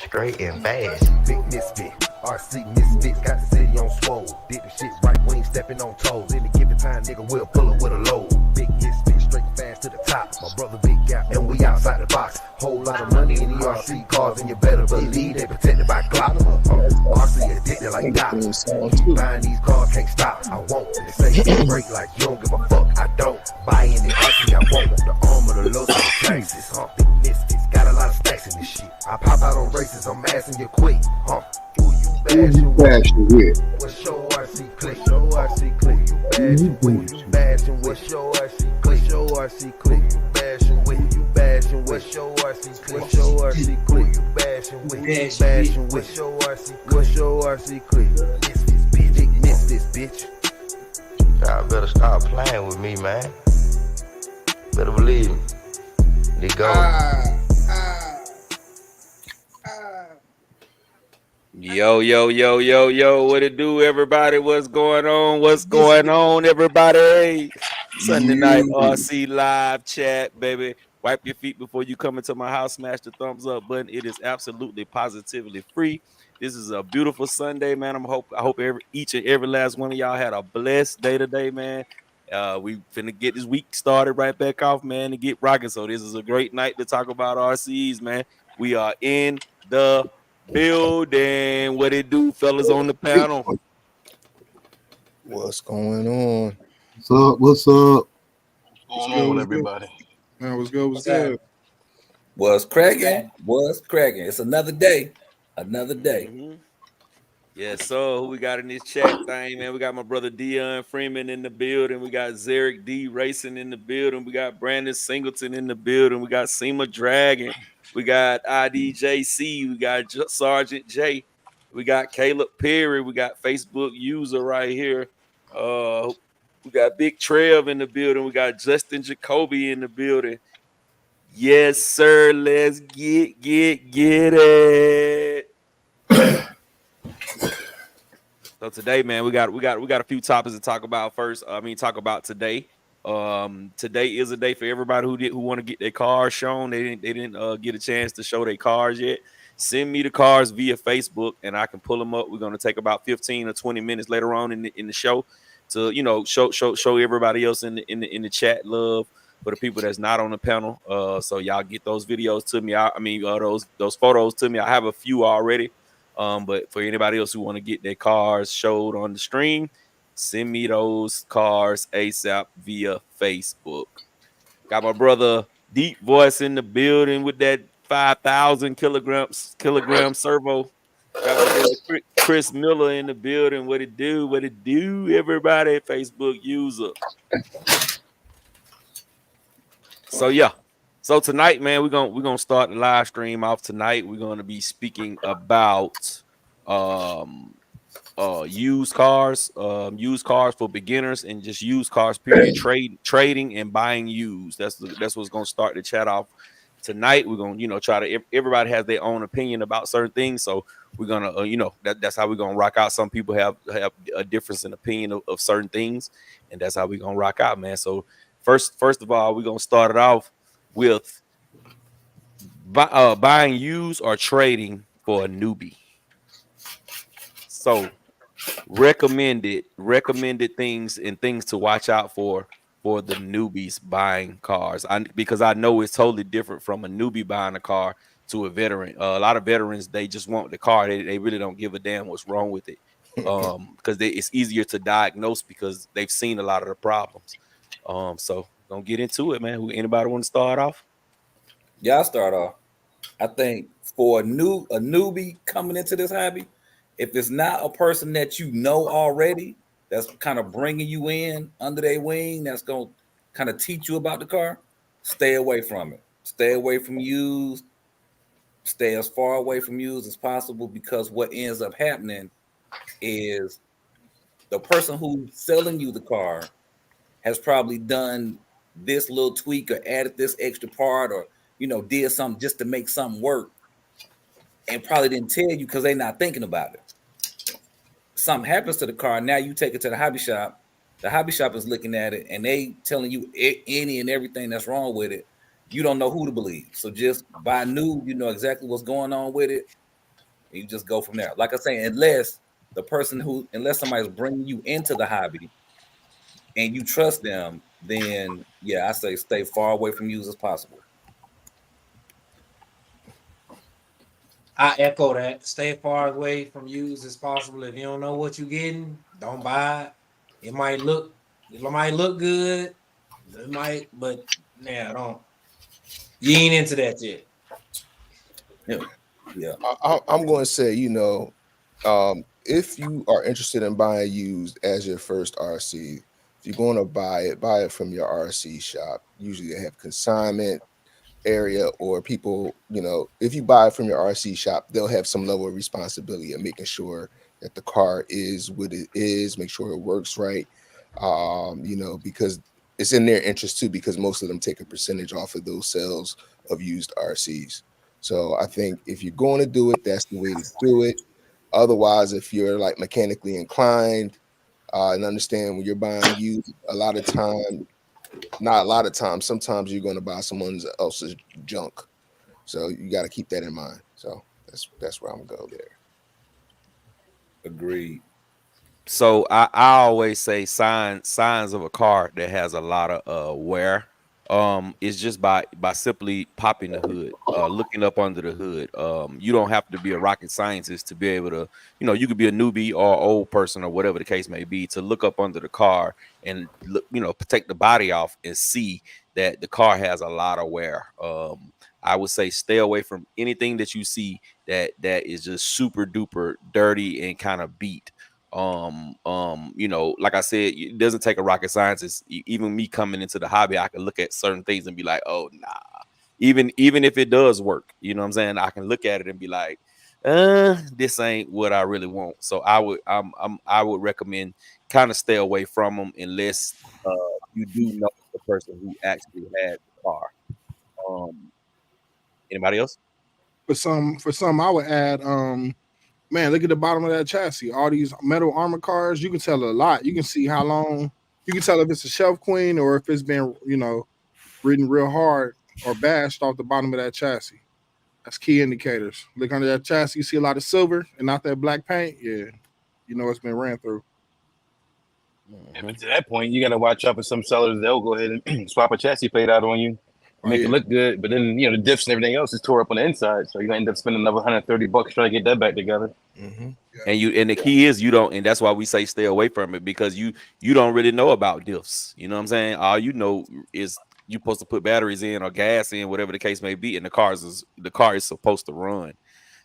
Straight and fast. Big misfit, RC misfits, got the city on swole. Did the shit right, we ain't stepping on toes. Any given time, nigga, we'll pull up with a load. Big misfit, straight fast to the top. My brother Big Gap, and we outside the box. Whole lot of money in the RC cars, and you better believe they protected by Glock. RC addicted like Doc. Keep buying these cars, can't stop. I won't. And they say you break like you don't give a fuck. I don't buy any RC, I won't. The arm of the low to the taxes, huh? Big misfits, got a lot of stacks in this shit. I pop out on races, I'm assing you quick, huh? Who you bashing with? What's your RC click? Your RC click. Who you bashing with? What's your RC click? Your RC click. You bashing with? You bashing with? What's your RC click? What's your RC click? You bashing with? You bashing with? What's your RC click? What's your RC click? Misfits, bitch. Big misfits, bitch. Y'all better stop playing with me, man. Better believe me. They go. Yo, what it do, everybody? What's going on? What's going on, everybody? Sunday night RC live chat, baby. Wipe your feet before you come into my house. Smash the thumbs up button. It is absolutely positively free. This is a beautiful Sunday, man. I hope each and every last one of y'all had a blessed day today, man. We finna get this week started right back off, man, and get rocking. So this is a great night to talk about RCs, man. We are in the building. What it do, fellas on the panel? What's going on? What's up? What's going on, everybody? Man, what's good? What's cracking? It's another day. Mm-hmm. Yes, so who we got in this chat thing, man? We got my brother Dion Freeman in the building. We got Zarek D Racing in the building. We got Brandon Singleton in the building. We got Seema Dragon. We got IDJC. We got Sergeant J. We got Caleb Perry. We got Facebook user right here. We got Big Trev in the building. We got Justin Jacoby in the building. Yes, sir. Let's get it. So today, man, we got a few topics to talk about first. Talk about today. Today is a day for everybody who want to get their cars shown. They didn't get a chance to show their cars yet. Send me the cars via Facebook, and I can pull them up. We're gonna take about 15 or 20 minutes later on in the show to show everybody else in the chat love for the people that's not on the panel. So y'all get those videos to me. Those photos to me. I have a few already. But for anybody else who want to get their cars showed on the stream, send me those cars ASAP via Facebook. Got my brother Deep Voice in the building with that 5,000 kilogram servo. Got my brother Chris Miller in the building. What it do, everybody? Facebook user. So yeah. So tonight, man, we're gonna start the live stream off tonight. We're gonna be speaking about used cars for beginners and just used cars. Period. Trading and buying used. That's what's gonna start the chat off tonight. We're gonna try to. Everybody has their own opinion about certain things, so we're gonna that's how we're gonna rock out. Some people have a difference in opinion of certain things, and that's how we're gonna rock out, man. So first of all, we're gonna start it off with buying used or trading for a newbie. So recommended things and things to watch out for the newbies buying cars. Because I know it's totally different from a newbie buying a car to a veteran. A lot of veterans, they just want the car. They really don't give a damn what's wrong with it. Because it's easier to diagnose because they've seen a lot of the problems. So gonna get into it, man. Anybody want to start off? Yeah, I'll start off. I think for a newbie coming into this hobby, if it's not a person that you know already, that's kind of bringing you in under their wing, that's gonna kind of teach you about the car, stay away from it. Stay away from used. Stay as far away from used as possible, because what ends up happening is the person who's selling you the car has probably done this little tweak or added this extra part or did something just to make something work, and probably didn't tell you because they're not thinking about it. Something happens to the car, now you take it to the hobby shop. The hobby shop is looking at it and they telling you any and everything that's wrong with it. You don't know who to believe. So just buy new, you know exactly what's going on with it. and you just go from there. Like I say, unless somebody's bringing you into the hobby and you trust them, then yeah, I say stay far away from used as possible. I echo that. Stay far away from used as possible. If you don't know what you're getting, don't buy it. It might look good. It might, but nah, don't. You ain't into that yet. Yeah. I'm going to say, if you are interested in buying used as your first RC, if you're going to buy it from your RC shop. Usually they have consignment area, or people, if you buy it from your RC shop, they'll have some level of responsibility of making sure that the car is what it is, make sure it works right. Because it's in their interest too, because most of them take a percentage off of those sales of used RCs. So I think if you're going to do it, that's the way to do it. Otherwise, if you're like mechanically inclined and understand when you're buying used, not a lot of times, sometimes you're going to buy someone else's junk. So you got to keep that in mind. So that's where I'm going to go there. Agreed. So I always say signs of a car that has a lot of wear. Is just by simply popping the hood, looking up under the hood. You don't have to be a rocket scientist to be able to, you could be a newbie or old person or whatever the case may be, to look up under the car and look, take the body off and see that the car has a lot of wear. I would say stay away from anything that you see that is just super duper dirty and kind of beat. Like I said, it doesn't take a rocket scientist. Even me coming into the hobby, I can look at certain things and be like, oh nah. Even if it does work, you know what I'm saying, I can look at it and be like, this ain't what I really want. So I would recommend kind of stay away from them unless you do know the person who actually had the car. Anybody else? For some, I would add, man, look at the bottom of that chassis. All these metal armor cars, you can tell a lot. You can see how long. You can tell if it's a shelf queen or if it's been, ridden real hard or bashed off the bottom of that chassis. That's key indicators. Look under that chassis, you see a lot of silver and not that black paint. Yeah, it's been ran through. Yeah, but to that point, you got to watch out for some sellers. They'll go ahead and swap a chassis plate out on you, Oh make it yeah. look good, but then the diffs and everything else is tore up on the inside, so you're gonna end up spending another $130 trying to get that back together. Mm-hmm. And the key is you don't, and that's why we say stay away from it, because you don't really know about diffs. You know what I'm saying? All you know is you're supposed to put batteries in or gas in, whatever the case may be, and the car is supposed to run.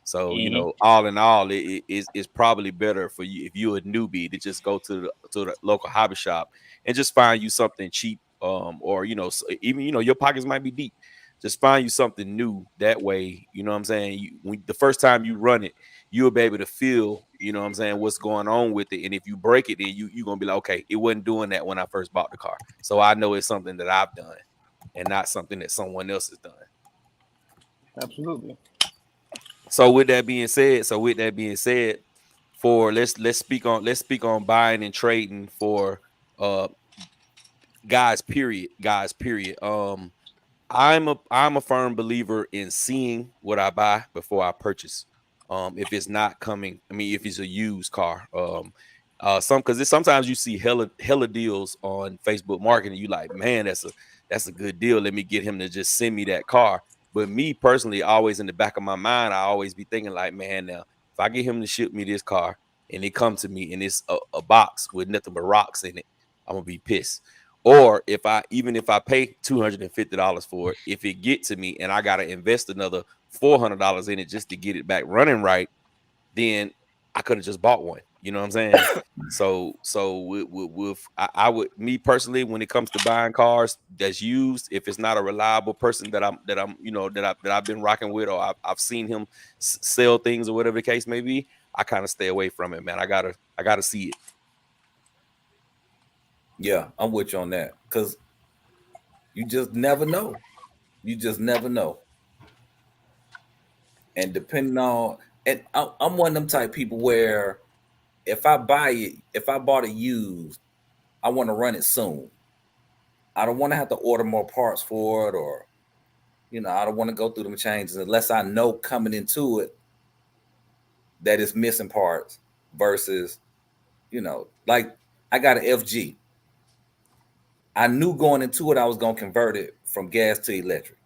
So all in all, it's probably better for you if you're a newbie to just go to the local hobby shop and just find you something cheap, or even your pockets might be deep. Just find you something new. That way, you know what I'm saying. When the first time you run it, you'll be able to feel, you know what I'm saying, what's going on with it. And if you break it, then you're gonna be like, okay, it wasn't doing that when I first bought the car. So I know it's something that I've done and not something that someone else has done. Absolutely. So with that being said, for let's speak on buying and trading for guys, period. I'm a firm believer in seeing what I buy before I purchase. If it's not coming, if it's a used car, sometimes you see hella deals on Facebook Marketing. You like, man, that's a good deal. Let me get him to just send me that car. But me personally, always in the back of my mind, I always be thinking like, man, now if I get him to ship me this car and it come to me and it's a box with nothing but rocks in it, I'm gonna be pissed. Or if I pay $250 for it, if it get to me and I gotta invest another $400 in it just to get it back running right, then I could have just bought one. You know what I'm saying? So I would, me personally, when it comes to buying cars that's used, if it's not a reliable person that I've been rocking with, or I've seen him sell things or whatever the case may be, I kind of stay away from it, man. I gotta see it. Yeah, I'm with you on that, because you just never know. You just never know. And depending on, and I'm one of them type people where if I bought it used, I want to run it soon. I don't want to have to order more parts for it, or I don't want to go through them changes unless I know coming into it that is missing parts versus, you know, like I got an FG. I knew going into it I was gonna convert it from gas to electric.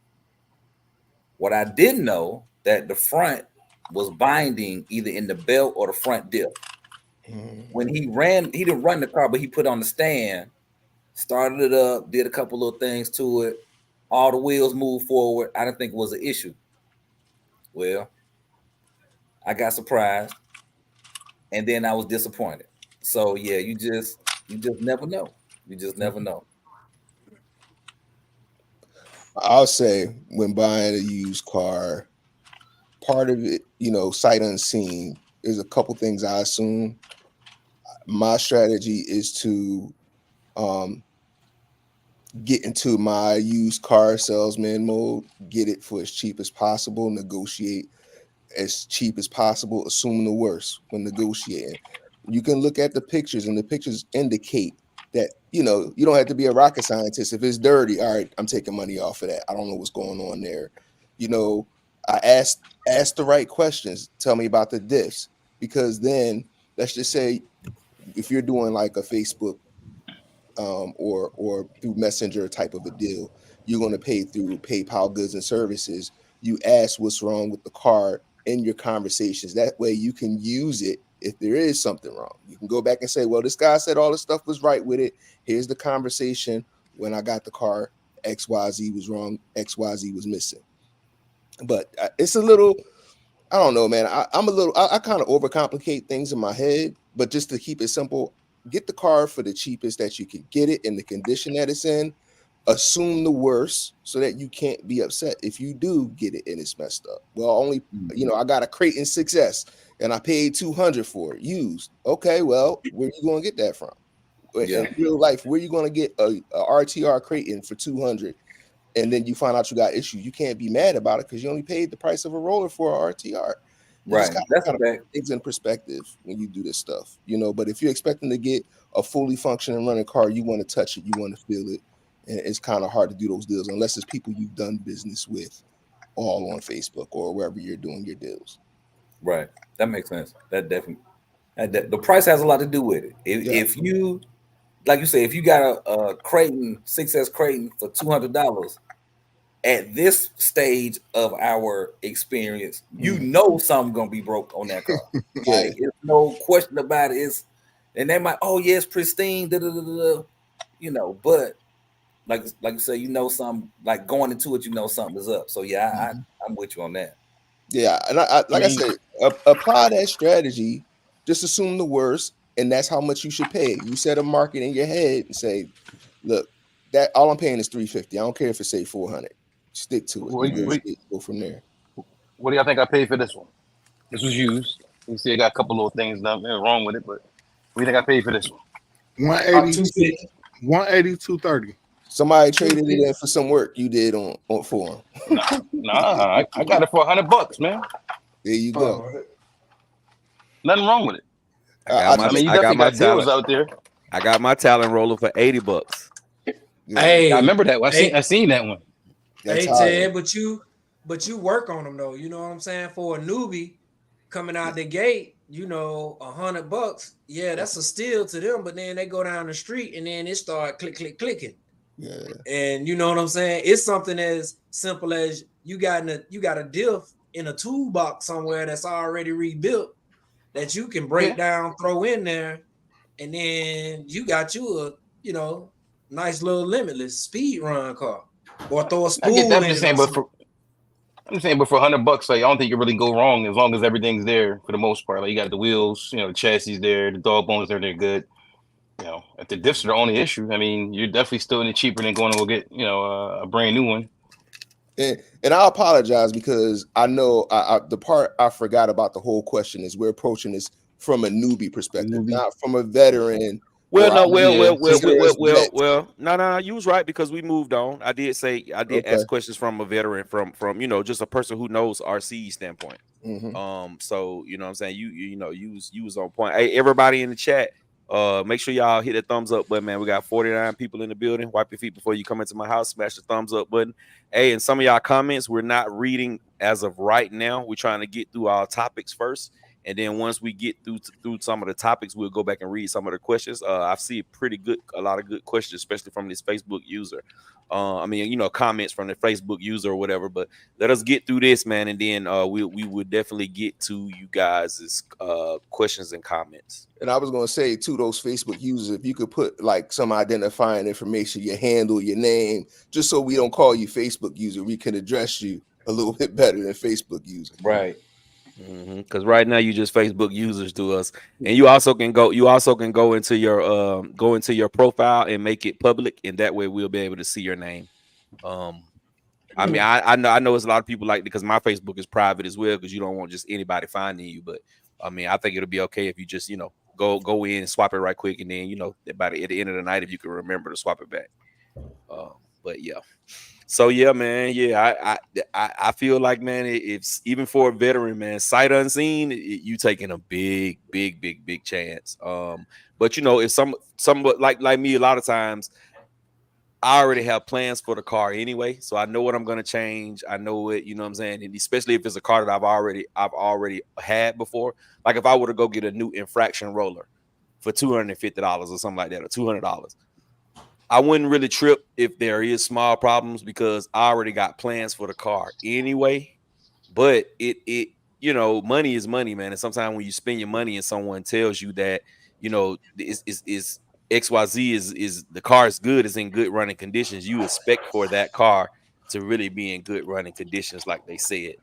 What I didn't know that the front was binding either in the belt or the front diff. When he didn't run the car, but he put on the stand, started it up, did a couple little things to it. All the wheels moved forward. I didn't think it was an issue. Well, I got surprised, and then I was disappointed. So yeah, you just never know. You just never know. I'll say when buying a used car, part of it, you know, sight unseen, is a couple things I assume. My strategy is to get into my used car salesman mode, get it for as cheap as possible, negotiate as cheap as possible, assume the worst when negotiating. You can look at the pictures, and the pictures indicate that, you know, you don't have to be a rocket scientist. If it's dirty, all right, I'm taking money off of that. I don't know what's going on there. You know, I ask the right questions. Tell me about the diffs, because then let's just say if you're doing like a Facebook or through Messenger type of a deal, you're going to pay through PayPal goods and services. You ask what's wrong with the car in your conversations. That way you can use it if there is something wrong. You can go back and say, well, this guy said all the stuff was right with it. Here's the conversation. When I got the car, XYZ was wrong, XYZ was missing. But it's a little, I don't know, man. I kind of overcomplicate things in my head, but just to keep it simple, get the car for the cheapest that you can get it in the condition that it's in. Assume the worst so that you can't be upset if you do get it and it's messed up. Well, you know, I got a Creighton 6S and I paid $200 for it used. Okay, well, where are you going to get that from? Yeah. In real life, where are you going to get a RTR Creighton for $200? And then you find out you got issues. You can't be mad about it because you only paid the price of a roller for a RTR. You Right. That's kind of okay. put things in perspective when you do this stuff, you know. But if you're expecting to get a fully functioning running car, you want to touch it, you want to feel it, and it's kind of hard to do those deals unless it's people you've done business with, all on Facebook or wherever you're doing your deals. Right. That makes sense. That definitely. The price has a lot to do with it. If you, like you say, if you got a Creighton 6S Creighton for $200. At this stage of our experience, you know something's gonna be broke on that car. Like, it's no question about it. And they might, oh yeah, it's pristine, you know, but like you say, you know something, like going into it, you know something is up. So yeah, I'm with you on that. Yeah, and I like I said, apply that strategy. Just assume the worst, and that's how much you should pay. You set a market in your head and say, look, that all I'm paying is $350. I don't care if it say $400. Stick to it. Negotiate, go from there. What do y'all think I paid for this one? This was used. You see, I got a couple little things wrong with it, but what do you think I paid for this one? 180, 230. Somebody traded it in for some work you did on for him. Nah, I got it for $100, man. There you go. Nothing wrong with it. I mean, you definitely got deals out there. I got my talent roller for $80. Hey, I remember that. I seen that one. Hey Ted, but you work on them though. You know what I'm saying? For a newbie coming out the gate, you know, $100. Yeah, that's a steal to them. But then they go down the street and then it start clicking. Yeah. And you know what I'm saying? It's something as simple as you got a diff in a toolbox somewhere that's already rebuilt that you can break down, throw in there, and then you got you a, you know, nice little limitless speed run car. Or throw a spool in. I'm just saying, but for $100, like, I don't think you really go wrong as long as everything's there for the most part. Like, you got the wheels, you know, the chassis there, the dog bones there, they're good. You know, if the diffs are the only issue, I mean, you're definitely still in it cheaper than going to go get, you know, a brand new one. And I apologize because I know the part I forgot about the whole question is we're approaching this from a newbie perspective, not from a veteran. No. You was right because we moved on. I did ask questions from a veteran, from you know, just a person who knows RC standpoint. So you know what I'm saying, you know, you was on point. Hey, everybody in the chat, make sure y'all hit the thumbs up button, man. We got 49 people in the building. Wipe your feet before you come into my house. Smash the thumbs up button. Hey, and some of y'all comments we're not reading as of right now. We're trying to get through our topics first. And then once we get through some of the topics, we'll go back and read some of the questions. I see a lot of good questions, especially from this Facebook user. I mean, you know, comments from the Facebook user or whatever. But let us get through this, man, and then we would definitely get to you guys' questions and comments. And I was going to say to those Facebook users, if you could put like some identifying information, your handle, your name, just so we don't call you Facebook user, we can address you a little bit better than Facebook user. Right. Because right now you just Facebook users to us, and you also can go into your profile and make it public, and that way we'll be able to see your name. I mean, I know it's a lot of people like, because my Facebook is private as well, because you don't want just anybody finding you. But I mean, I think it'll be okay if you just, you know, go in and swap it right quick, and then, you know, at the end of the night, if you can remember to swap it back. But yeah. So yeah, man. Yeah, I feel like, man, it's even for a veteran, man, sight unseen, you taking a big chance. But you know, if some like me, a lot of times I already have plans for the car anyway, so I know what I'm gonna change. I know it, you know what I'm saying, and especially if it's a car that I've already had before. Like if I were to go get a new infraction roller for $250 or something like that, or $200. I wouldn't really trip if there is small problems, because I already got plans for the car anyway. But it you know, money is money, man. And sometimes when you spend your money and someone tells you that, you know, is XYZ is the car is good, is in good running conditions, you expect for that car to really be in good running conditions, like they said.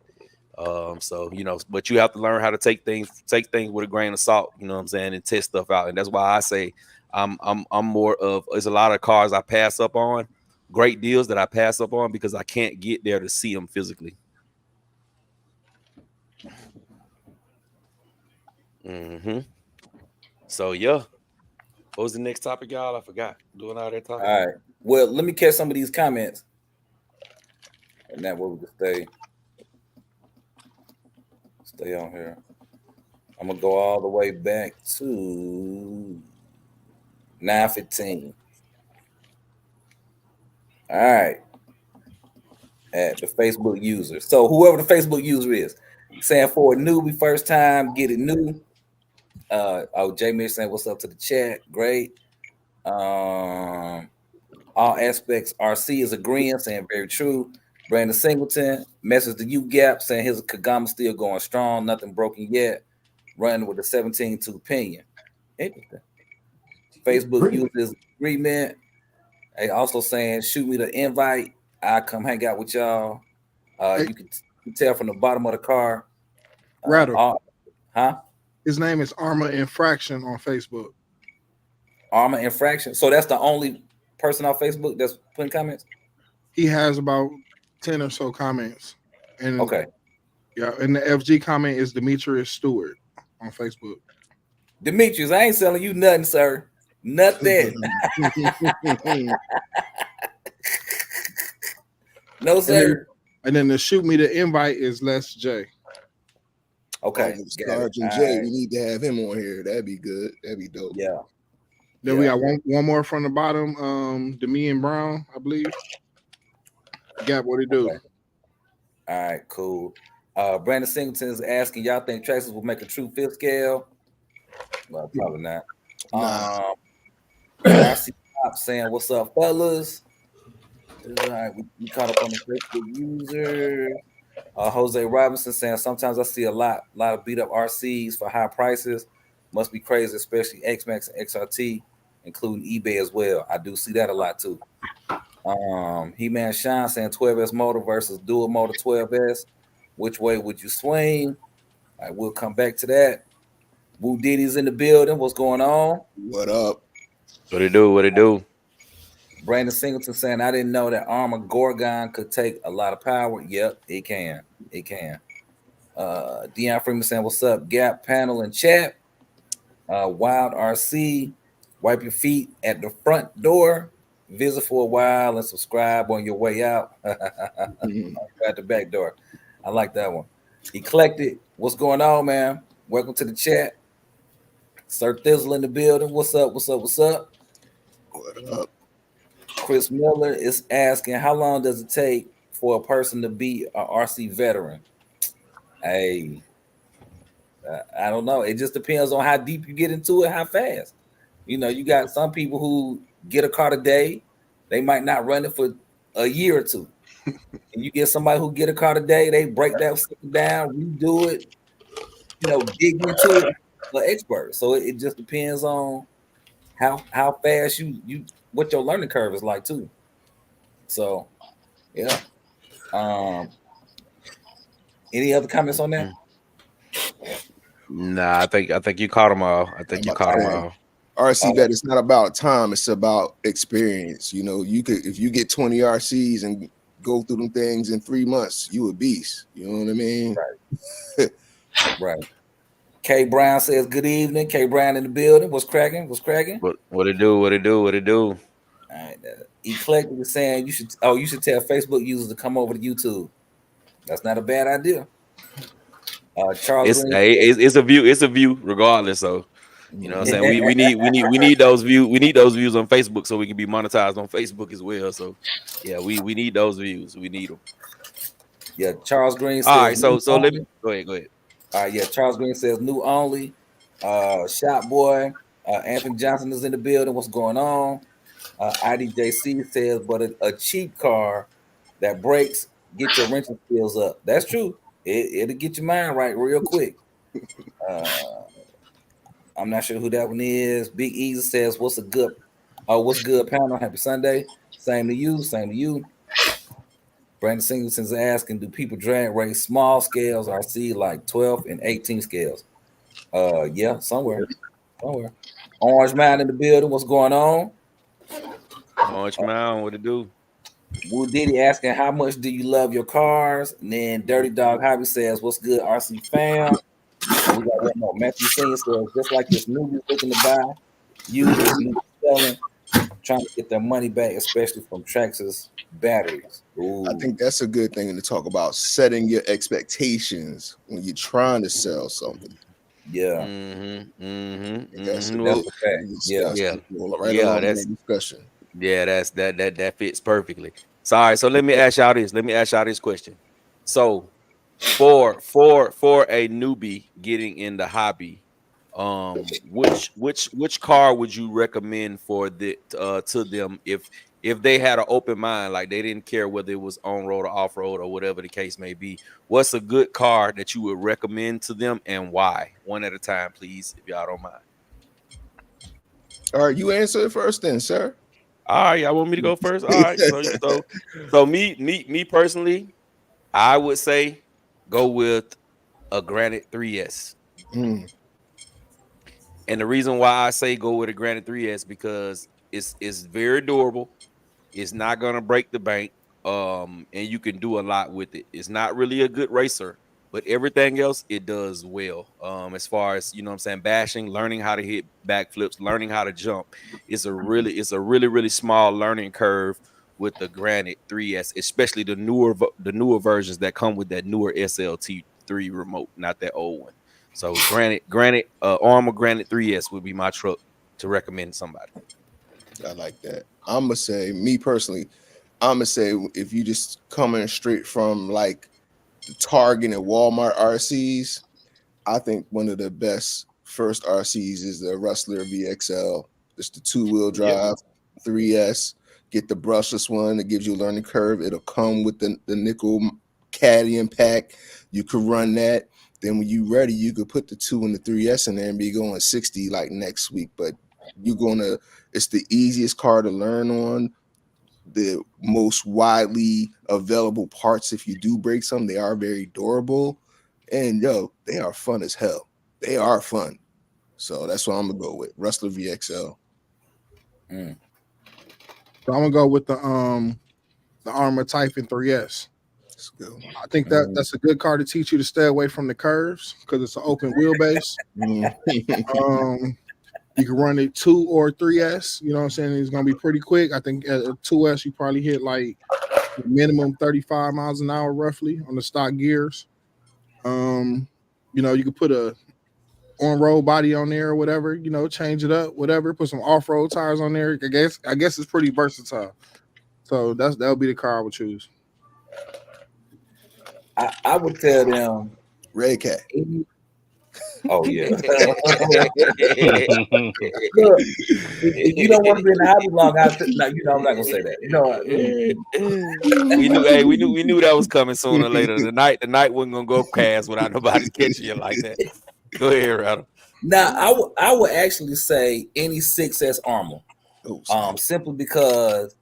So, you know, but you have to learn how to take things with a grain of salt, you know what I'm saying, and test stuff out. And that's why I say I'm more of, there's a lot of cars I pass up on, great deals that I pass up on, because I can't get there to see them physically. So yeah. What was the next topic, y'all? I forgot. Doing all that talking. All right. Well, let me catch some of these comments, and that way we can stay on here. I'm gonna go all the way back to 9:15. All right. At the Facebook user. So whoever the Facebook user is, saying for a newbie, first time, get it new. Jay Mitch saying what's up to the chat. Great. All aspects RC is agreeing, saying very true. Brandon Singleton, message to you Gap, saying his Kagama still going strong, nothing broken yet. Running with a 17-2 opinion. Interesting. Facebook uses agreement. Hey, also saying shoot me the invite. I come hang out with y'all. You can tell from the bottom of the car. His name is Armor Infraction on Facebook. Armor Infraction. So that's the only person on Facebook that's putting comments? He has about 10 or so comments. And okay. Yeah, and the FG comment is Demetrius Stewart on Facebook. Demetrius, I ain't selling you nothing, sir. Nothing. No, sir. And then the shoot me the invite is Les J. Okay. Sergeant J, we need to have him on here. That'd be good. That'd be dope. Yeah. Then we got one more from the bottom. Demian Brown, I believe. Gap, what he do? Okay. All right, cool. Brandon Singleton is asking, y'all think Traxxas will make a true fifth scale? Well, probably not. RC Pop saying, what's up, fellas? All right, we caught up on the Facebook user. Jose Robinson saying, sometimes I see a lot of beat up RCs for high prices. Must be crazy, especially X-Max and XRT, including eBay as well. I do see that a lot too. He-Man Shine saying 12S motor versus dual motor 12S. Which way would you swing? All right, we'll come back to that. Woo Diddy's in the building. What's going on? What up? What it do? What it do? Brandon Singleton saying, I didn't know that Armor Gorgon could take a lot of power. Yep, it can. It can. Deion Freeman saying, what's up? Gap panel and chat. Wild RC, wipe your feet at the front door. Visit for a while and subscribe on your way out. At the back door. I like that one. Eclectic, what's going on, man? Welcome to the chat. Sir Thizzle in the building. What's up? What's up? What's up? What up? Chris Miller is asking, how long does it take for a person to be an RC veteran? Hey, I don't know. It just depends on how deep you get into it, how fast. You know, you got some people who get a car today, they might not run it for a year or two. And you get somebody who get a car today, they break that down, redo it, you know, dig into it, the expert. So it just depends on how fast you what your learning curve is like too. So yeah. Any other comments on that? Nah, I think you caught them all. I think you caught them all. RC bet it's not about time, it's about experience. You know, you could, if you get 20 RCs and go through them things in 3 months, you a beast. You know what I mean? Right. Right. K Brown says good evening. K Brown in the building. What's cracking? What's cracking? What it do? What it do? What it do? All right. Eclectic is saying you should tell Facebook users to come over to YouTube. That's not a bad idea. Charles Green. It's a view. It's a view, regardless. So, you know what I'm saying? We need those views. We need those views on Facebook so we can be monetized on Facebook as well. So, yeah, we need those views. We need them. Yeah, Charles Green. All right. So let me go ahead. All right. Yeah, Charles Green says new only. Shop boy. Anthony Johnson is in the building. What's going on? IDJC says, but a cheap car that breaks, get your wrenching skills up. That's true. It'll get your mind right real quick. I'm not sure who that one is. Big Easy says, what's good, panel? Happy Sunday. Same to you. Same to you. Brandon Singleton's asking, do people drag race small scales or see like 12 and 18 scales? Yeah, somewhere. Orange Man in the building. What's going on? Orange Man, what it do? Woo Diddy asking, how much do you love your cars? And then Dirty Dog Hobby says, what's good, RC fam? And we got one more. Matthew Senior says, just like this newbie looking to buy, users new selling, trying to get their money back, especially from Traxxas batteries. Ooh. I think that's a good thing to talk about, setting your expectations when you're trying to sell something. Yeah. That's a fact. That's discussion. Yeah, that fits perfectly. Sorry, so let me ask y'all this. Let me ask y'all this question. So for a newbie getting in the hobby, which car would you recommend for to them if they had an open mind, like they didn't care whether it was on road or off road or whatever the case may be? What's a good car that you would recommend to them and why? One at a time, please, if y'all don't mind. All right, you answer it first, then, sir. All right, y'all want me to go first? All right, so me personally, I would say go with a Granite 3S. And the reason why I say go with a Granite 3S because it's very durable. It's not gonna break the bank. And you can do a lot with it. It's not really a good racer, but everything else it does well. As far as, you know what I'm saying, bashing, learning how to hit backflips, learning how to jump. It's a really small learning curve with the Granite 3S, especially the newer versions that come with that newer SLT3 remote, not that old one. So Granite Armor Granite 3S would be my truck to recommend somebody. I like that. I'm gonna say, me personally, if you just coming straight from like the Target and Walmart RCs, I think one of the best first RCs is the Rustler VXL. It's the 2-wheel drive 3S. Get the brushless one that gives you a learning curve. It'll come with the nickel caddy pack. You could run that. Then when you ready, you could put the 2 and the 3S in there and be going 60 like next week. But it's the easiest car to learn on, the most widely available parts. If you do break some, they are very durable, and they are fun as hell. They are fun. So that's what I'm gonna go with, Rustler VXL. So I'm gonna go with the Armor Typhoon 3S. I think that's a good car to teach you to stay away from the curves because it's an open wheelbase. You can run it 2 or 3S. You know what I'm saying? It's gonna be pretty quick. I think at a 2S you probably hit like minimum 35 miles an hour roughly on the stock gears. You could put a on-road body on there or whatever. Change it up, whatever. Put some off-road tires on there. I guess it's pretty versatile. So that would be the car I would choose. I would tell them Red Cat. Oh yeah. Look, if you don't want to be in the hobby long, no, you know I'm not gonna say that. You know, we knew that was coming sooner or later. The night wasn't gonna go past without nobody catching you like that. Go ahead, Rattle. now I would actually say any 6S armor, simply because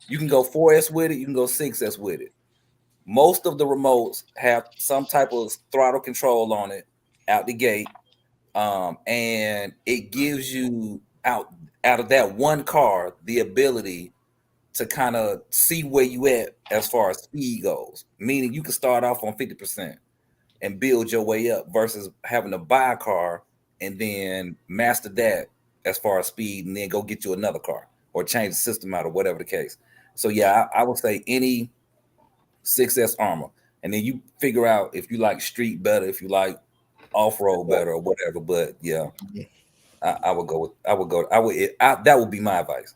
you can go 4S with it, you can go 6S with it. Most of the remotes have some type of throttle control on it out the gate, and it gives you out of that one car the ability to kind of see where you at as far as speed goes. Meaning you can start off on 50% and build your way up versus having to buy a car and then master that as far as speed and then go get you another car or change the system out or whatever the case. So yeah, I would say any 6S armor, and then you figure out if you like street better, if you like off-road better or whatever. But yeah, I would go. That would be my advice.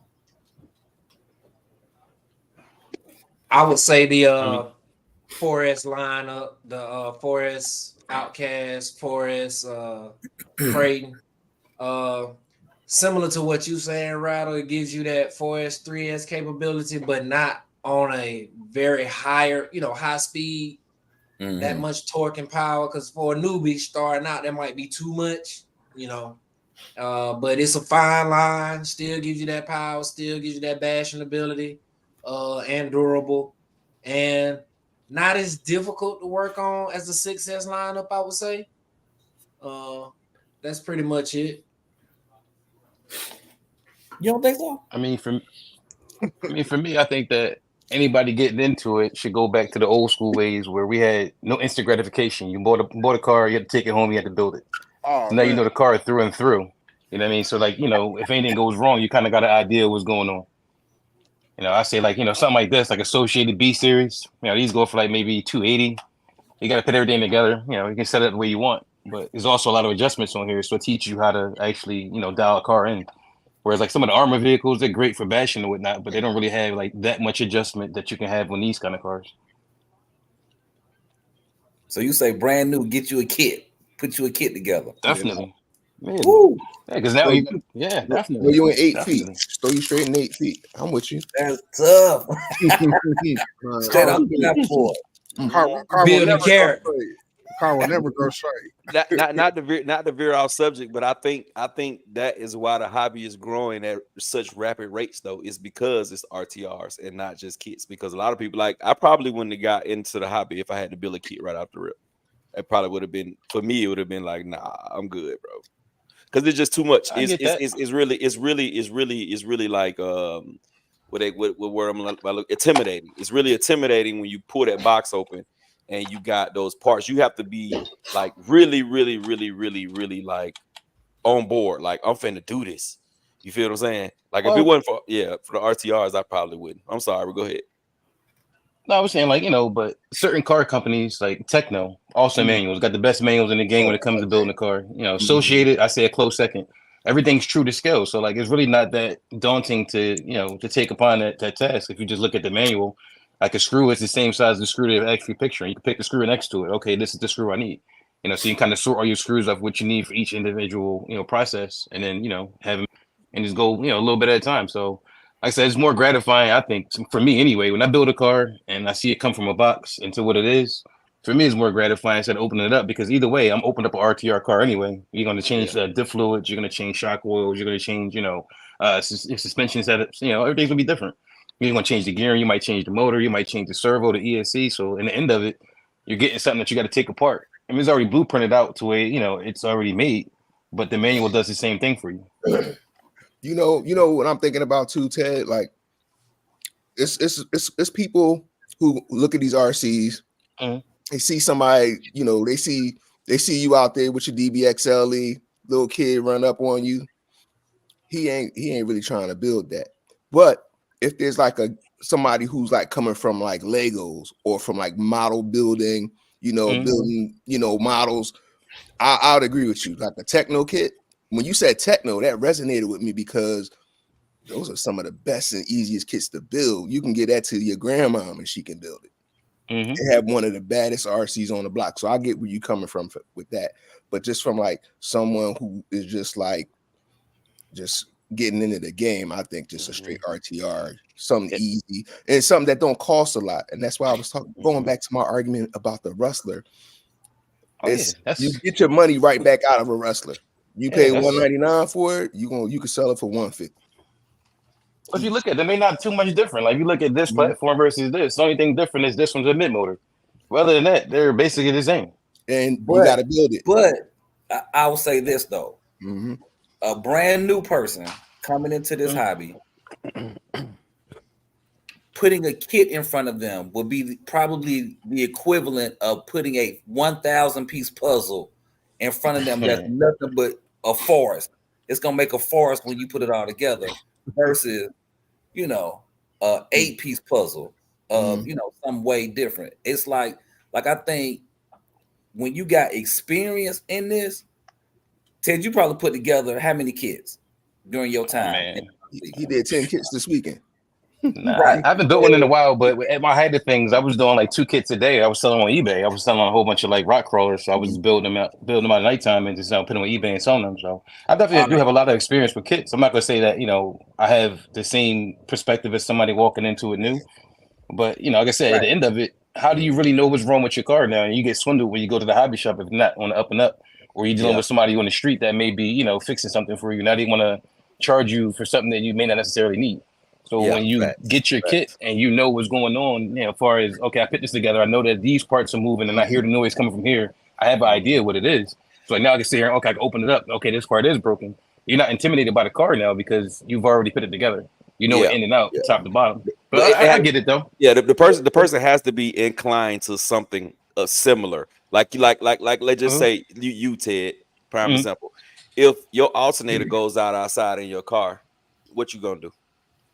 I would say the 4S lineup, the 4S Outcast, 4S Creighton. Similar to what you saying, Rattle, it gives you that 4S, 3S capability, but not on a very higher, high speed, that much torque and power. Because for a newbie starting out, that might be too much, but it's a fine line. Still gives you that power, still gives you that bashing ability, and durable, and not as difficult to work on as the 6S lineup, I would say. That's pretty much it. You don't think so? I mean, for me, I think that anybody getting into it should go back to the old school ways where we had no instant gratification. You bought a car, you had to take it home, you had to build it. Oh, so now you know the car through and through. You know what I mean? So like, if anything goes wrong, you kind of got an idea of what's going on. I say like, something like this, like Associated B series. These go for like maybe $280. You got to put everything together. You can set it the way you want, but there's also a lot of adjustments on here, so it teaches you how to actually, dial a car in. Whereas like some of the armor vehicles, they're great for bashing and whatnot, but they don't really have like that much adjustment that you can have on these kind of cars. So you say brand new, get you a kit, put you a kit together. Definitely. Yeah, because now definitely. Well, you in 8 feet. Throw you straight in 8 feet. I'm with you. That's tough. Straight up for Car will never go straight. Not to veer off subject, but I think that is why the hobby is growing at such rapid rates, though, is because it's RTRs and not just kits. Because a lot of people, like, I probably wouldn't have got into the hobby if I had to build a kit right off the rip. It probably would have been, for me, it would have been like, nah, I'm good, bro. Because it's just too much. It's really like where I'm like, intimidating. It's really intimidating when you pull that box open and you got those parts. You have to be like really, really, really, really, really like on board. Like, I'm finna do this. You feel what I'm saying? Like, if it wasn't for the RTRs, I probably wouldn't. I'm sorry, go ahead. No, I was saying, like, but certain car companies like Techno, also manuals, got the best manuals in the game when it comes to building a car. Associated, I say a close second. Everything's true to scale. So like, it's really not that daunting to, to take upon that task. If you just look at the manual, like a screw is the same size as the screw they're actually picturing. You can pick the screw next to it. Okay, this is the screw I need. So you kind of sort all your screws off what you need for each individual, process, and then, have them and just go, a little bit at a time. So like I said, it's more gratifying, I think, for me anyway. When I build a car and I see it come from a box into what it is, for me, it's more gratifying instead of opening it up, because either way, I'm opening up an RTR car anyway. You're going to change diff fluids, you're going to change shock oils, you're going to change, suspension setups. Everything's going to be different. You're going to change the gearing, you might change the motor, you might change the servo, the ESC. So in the end of it, you're getting something that you got to take apart. I mean, it's already blueprinted out to where, it's already made, but the manual does the same thing for you. You know what I'm thinking about too, Ted? Like, it's people who look at these RCs, they see somebody, they see you out there with your DBXLE, little kid run up on you. He ain't really trying to build that. But if there's like somebody who's like coming from like Legos or from like model building, building, models, I would agree with you. Like a Techno kit. When you said Techno, that resonated with me because those are some of the best and easiest kits to build. You can get that to your grandma and she can build it. Mhm. They have one of the baddest RCs on the block. So I get where you coming from with that. But just from like someone who is just getting into the game, I think just a straight RTR, something easy and something that don't cost a lot. And that's why I was going back to my argument about the Rustler. Oh, yeah. You get your money right back out of a Rustler. You Yeah, pay that's- $199 for it, you can sell it for $150. If you look at them, they're not too much different. Like you look at this Mhm. platform versus this. The only thing different is this one's a mid motor. Well, other than that, they're basically the same. And you got to build it. But I will say this though: Mhm. a brand new person coming into this hobby, putting a kit in front of them would be probably the equivalent of putting a 1,000 piece puzzle in front of them. That's nothing but a forest. It's gonna make a forest when you put it all together, versus a 8-piece puzzle of some way different. It's like I think when you got experience in this, Ted, you probably put together how many kits during your time? Man. He did 10 kits this weekend. Nah, Right. I haven't built one in a while, but at my height of things, I was doing like 2 kits a day. I was selling on eBay. I was selling a whole bunch of like rock crawlers. So I was building them out at nighttime and just putting them on eBay and selling them. So I definitely do have a lot of experience with kits. I'm not gonna say that I have the same perspective as somebody walking into it new. But like I said, at the end of it, how do you really know what's wrong with your car now? And you get swindled when you go to the hobby shop if not on the up and up, or you're dealing with somebody on the street that may be fixing something for you. Now they want to charge you for something that you may not necessarily need. So when you get your kit and you know what's going on, as far as, okay, I put this together, I know that these parts are moving and I hear the noise coming from here. I have an idea what it is. So now I can sit here, okay, I can open it up. Okay, this part is broken. You're not intimidated by the car now because you've already put it together. You know it in and out, top to bottom. But I get it though. Yeah, the person has to be inclined to something similar. Like let's just say you Ted, prime example. If your alternator goes outside in your car, what you gonna do?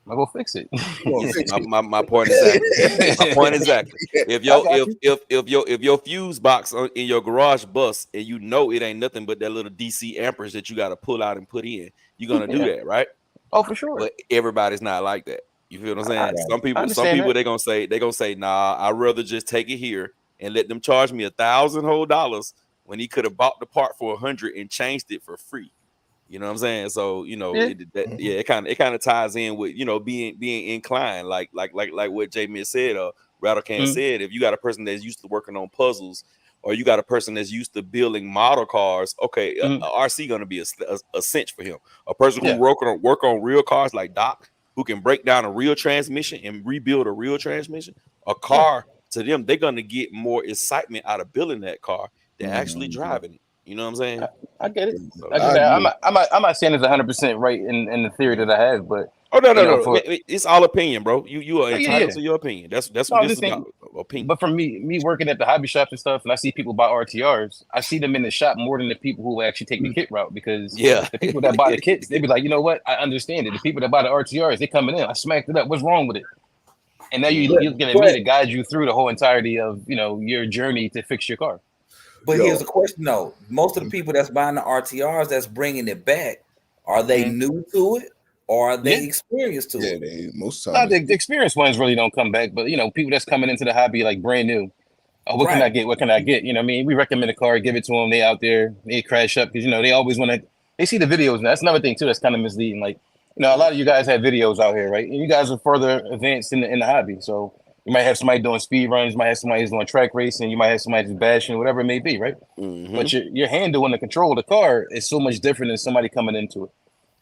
I'll go fix it. My point exactly. My point exactly. If your fuse box in your garage busts and you know it ain't nothing but that little DC amperage that you got to pull out and put in, you're gonna do that, right? Oh, for sure. But everybody's not like that. You feel what I'm saying? Some people they're gonna say, nah, I'd rather just take it here and let them charge me $1,000 whole when he could have bought the part for $100 and changed it for free. You know what I'm saying? So it kind of ties in with being inclined, like what Jamie said, Rattlecan said. If you got a person that's used to working on puzzles, or you got a person that's used to building model cars, okay, a RC gonna be a cinch for him. A person who work on real cars like Doc, who can break down a real transmission and rebuild a real transmission, a car to them, they're gonna get more excitement out of building that car than actually driving it. You know what I'm saying? I get it. I get that. I'm not saying it's 100% right in the theory that I have, but no. It's all opinion, bro. You are entitled to your opinion. That's what this is about. Opinion. But for me working at the hobby shops and stuff, and I see people buy RTRs, I see them in the shop more than the people who actually take the kit route, because the people that buy the kits, they be like, you know what? I understand it. The people that buy the RTRs, they coming in. I smacked it up. What's wrong with it? And now you're looking at me to guide you through the whole entirety of your journey to fix your car. But here's the question, though. Most of the people that's buying the RTRs that's bringing it back, are they new to it or are they experienced to it? Most of the time. The experienced ones really don't come back, but people that's coming into the hobby like brand new. What can I get? What can I get? You know what I mean? We recommend a car, give it to them. They out there, they crash up because they always want to. They see the videos, and that's another thing too that's kind of misleading. Like a lot of you guys have videos out here, right? And you guys are further advanced in the hobby, so you might have somebody doing speed runs, you might have somebody who's doing track racing, you might have somebody just bashing, whatever it may be, right? But your handle and the control of the car is so much different than somebody coming into it.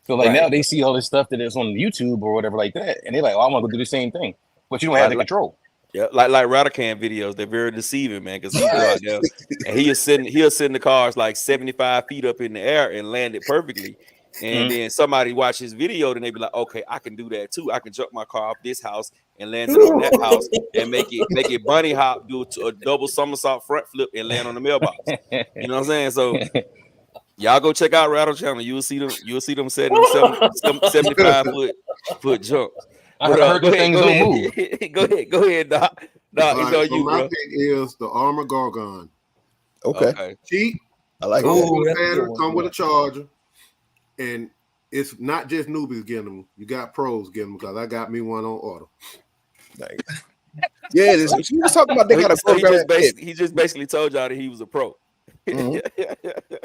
So now they see all this stuff that is on YouTube or whatever like that, and they're like, "Oh, I want to go do the same thing," but you don't have the control. Yeah, like Rattlecan videos, they're very deceiving, man. Because he go out there and he'll send the cars like 75 feet up in the air and land it perfectly. And then somebody watch his video, then they be like, okay, I can do that too. I can jump my car off this house and land it on that house and make it bunny hop, do a double somersault front flip and land on the mailbox. You know what I'm saying? So y'all go check out Rattle Channel. You'll see them setting them 75 foot jumps. I heard the things don't move. Go ahead, Doc. Doc, right, so my pick is the Armor Gorgon. Okay. Cheap. I like that. Come with a charger. And it's not just newbies getting them. You got pros getting them, because I got me one on order. Nice. Yeah, he was talking about they got a So program kit. he just basically told y'all that he was a pro. Mhm.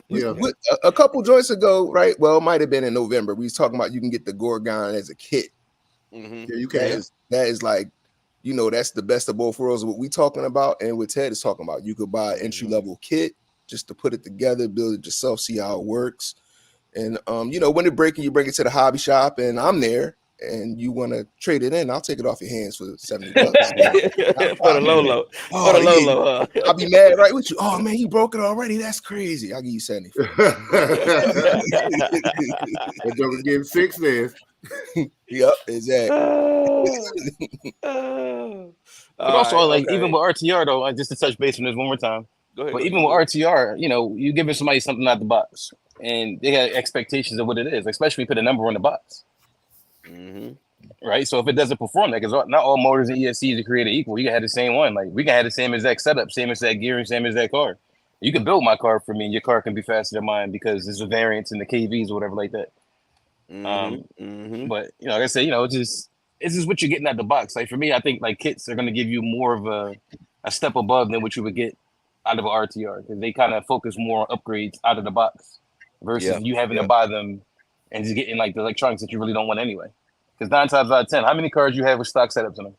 Yeah. A couple joints ago, right? Well, it might have been in November. We was talking about you can get the Gorgon as a kit. Mhm. Yeah, you That can. is like, that's the best of both worlds. What we talking about, and what Ted is talking about, you could buy an entry level kit just to put it together, build it yourself, see how it works. And when it breaks, you bring it to the hobby shop, and I'm there. And you want to trade it in? I'll take it off your hands for $70. Not a For the problem. low. Oh, For the yeah. low. Huh? I'll be mad right with you. Oh man, you broke it already. That's crazy. I'll give you 70. That joker getting 6 cents. Yep, exactly. But also, Right, like even okay. with RTR though, just to touch base on this one more time. Go ahead. But even with RTR, you giving somebody something out the box, and they got expectations of what it is, especially put a number on the box, right? So if it doesn't perform, because not all motors and ESCs are created equal. You can have the same one, like we can have the same exact setup, same exact gearing, same exact car. You can build my car for me, and your car can be faster than mine because there's a variance in the KVs or whatever like that. But like I said, it's just what you're getting out the box. Like for me, I think like kits are going to give you more of a step above than what you would get out of an RTR because they kind of focus more on upgrades out of the box versus you having to buy them and just getting like the electronics that you really don't want anyway. Because 9 times out of 10, how many cars you have with stock setups in them?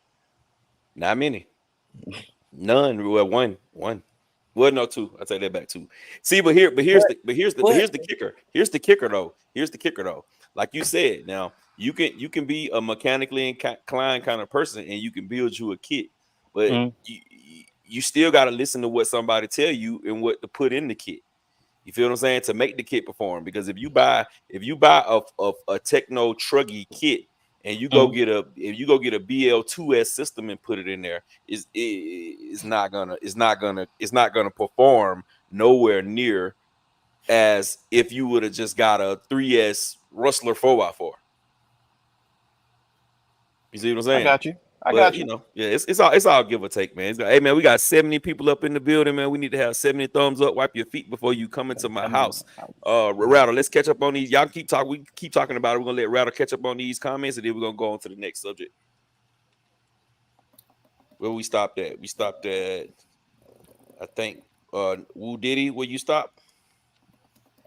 Not many. None. Well, one. Well, no, 2. I take that back 2. See, but here's the kicker. Here's the kicker though. Like you said, now you can be a mechanically inclined kind of person and you can build you a kit, but you still got to listen to what somebody tell you and what to put in the kit. You feel what I'm saying? To make the kit perform. Because if you buy a techno truggy kit and you go get a BL2S system and put it in there, it's not gonna perform nowhere near as if you would have just got a 3S Rustler 4x4. You see what I'm saying? I got you. It's all give or take, man. Hey man, we got 70 people up in the building, man. We need to have 70 thumbs up. Wipe your feet before you come into my house. Rattle, let's catch up on these. Y'all keep talking. We keep talking about it. We're gonna let Rattle catch up on these comments, and then we're gonna go on to the next subject. Where we stopped at? We stopped at, I think, Woo Diddy. Where you stop?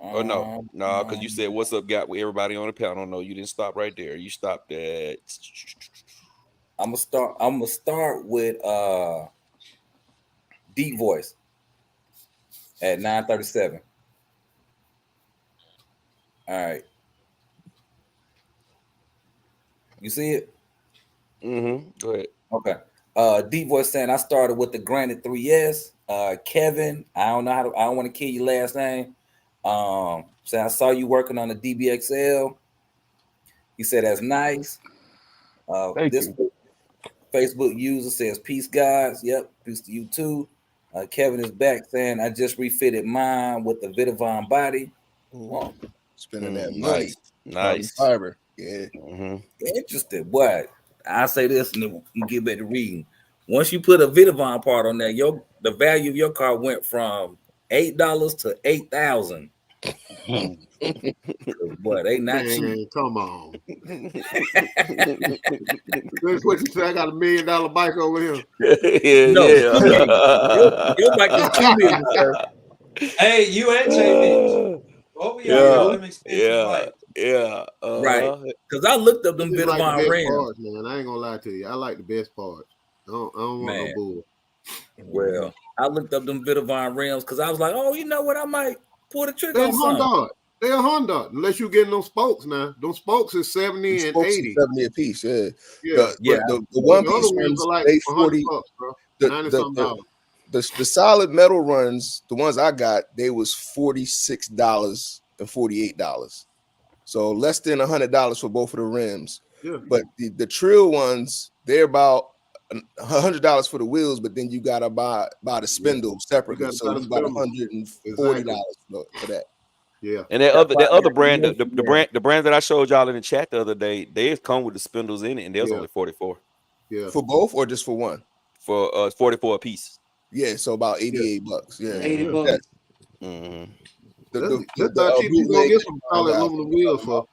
Oh no, because you said what's up, got with everybody on the panel. No, you didn't stop right there. You stopped at. I'm gonna start with Deep Voice at 9:37. All right. You see it? Go ahead. Okay. Deep Voice saying I started with the Granite 3S. Kevin, I don't want to kill your last name. Saying I saw you working on the DBXL. He said that's nice. This Facebook user says peace, guys. Yep, peace to you too. Kevin is back saying I just refitted mine with the Vitavon body. Well, spending that money. Nice. Fiber. Yeah. Interesting. What? I say this and then we'll get back to reading. Once you put a Vitavon part on there, the value of your car went from $8 to $8,000. Boy, they not cheap. Come on. That's what you say. I got $1 million bike over here. Your bike is $2 million, sir. Hey, you and JB. Both of y'all got them expensive bikes. Right. Because I looked up them Vitavon rims. Parts, man. I ain't gonna lie to you. I like the best parts. I don't want no bull. Well, I looked up them Vitavon rims because I was like, oh, you know what? I might pull the trigger on something. They're a Honda, unless you're getting those spokes now. Those spokes is 70 and 80. 70 a piece, yeah. The one piece ones are like they 40 bucks, bro. The solid metal runs, the ones I got, they was $46 and $48. So less than $100 for both of the rims. Yeah. But the Trill ones, they're about $100 for the wheels, but then you gotta buy the spindle separately. So it's about $140 for that. Yeah, and that other brand, the brand that I showed y'all in the chat the other day, they come with the spindles in it, and there's only 44. Yeah, for both or just for one? For 44 a piece. Yeah, so about $88. Yeah, $80. That's not cheap. You gonna get some solid aluminum wheels for.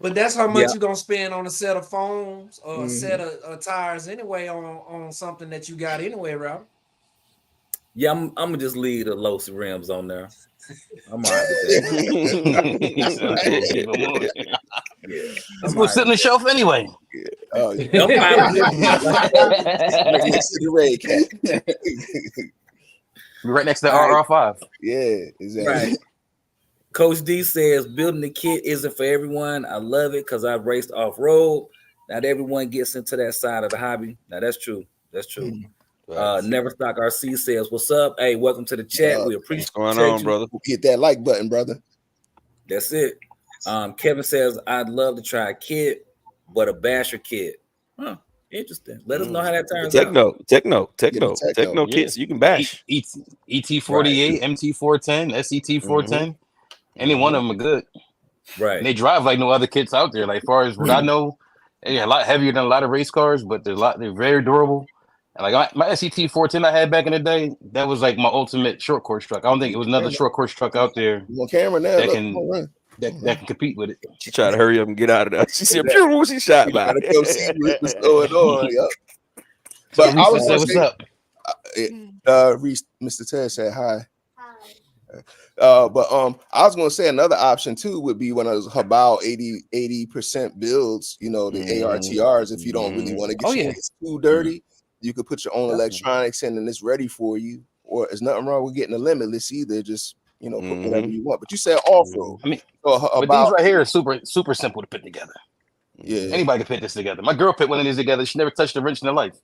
But that's how much Yeah. you're gonna spend on a set of foams or a set of tires anyway on something that you got anyway, Rob. Yeah, I'm gonna just leave the Losi rims on there. I'm all right with that. He said, "I'm gonna leave them on." Yeah, It's I'm gonna all sit right on the with shelf anyway. Oh, that. I'm fine with it. right next to the red cat. Right next to All right. RR5. Yeah, exactly. Right. Coach D says building the kit isn't for everyone. I love it because I've raced off road. Not everyone gets into that side of the hobby. Now that's true. That's true. Never Stock RC says, "What's up? Hey, welcome to the chat. We appreciate What's going on, you, brother? Hit that like button, brother. That's it." Kevin says, "I'd love to try a kit, but a basher kit." Huh? Interesting. Let us know how that turns out. Techno kits. You can bash. ET48, MT410, SET410. Any one of them are good. Right. And they drive like no other kits out there. Like far as what I know, they're a lot heavier than a lot of race cars, but they're very durable. And like my SET410 I had back in the day, that was like my ultimate short course truck. I don't think it was another short course truck out there You on camera now? that Look, can come on, that can compete with it. She tried to hurry up and get out of there. She said, "Pew," she shot by. gotta come see what's going on. Yep. So But I was said, gonna "What's say, up?" Reese, Mr. Ted said hi. But I was gonna say another option too would be one of those about 80% builds, you know, the ARTRs. If you don't really want to get your hands too dirty, you could put your own electronics in and it's ready for you. Or there's nothing wrong with getting a limitless either. Just, you know, put whatever you want. But you said off-road. I mean, so but these right here are super simple to put together. Yeah, anybody can put this together. My girl put one of these together. She never touched a wrench in her life.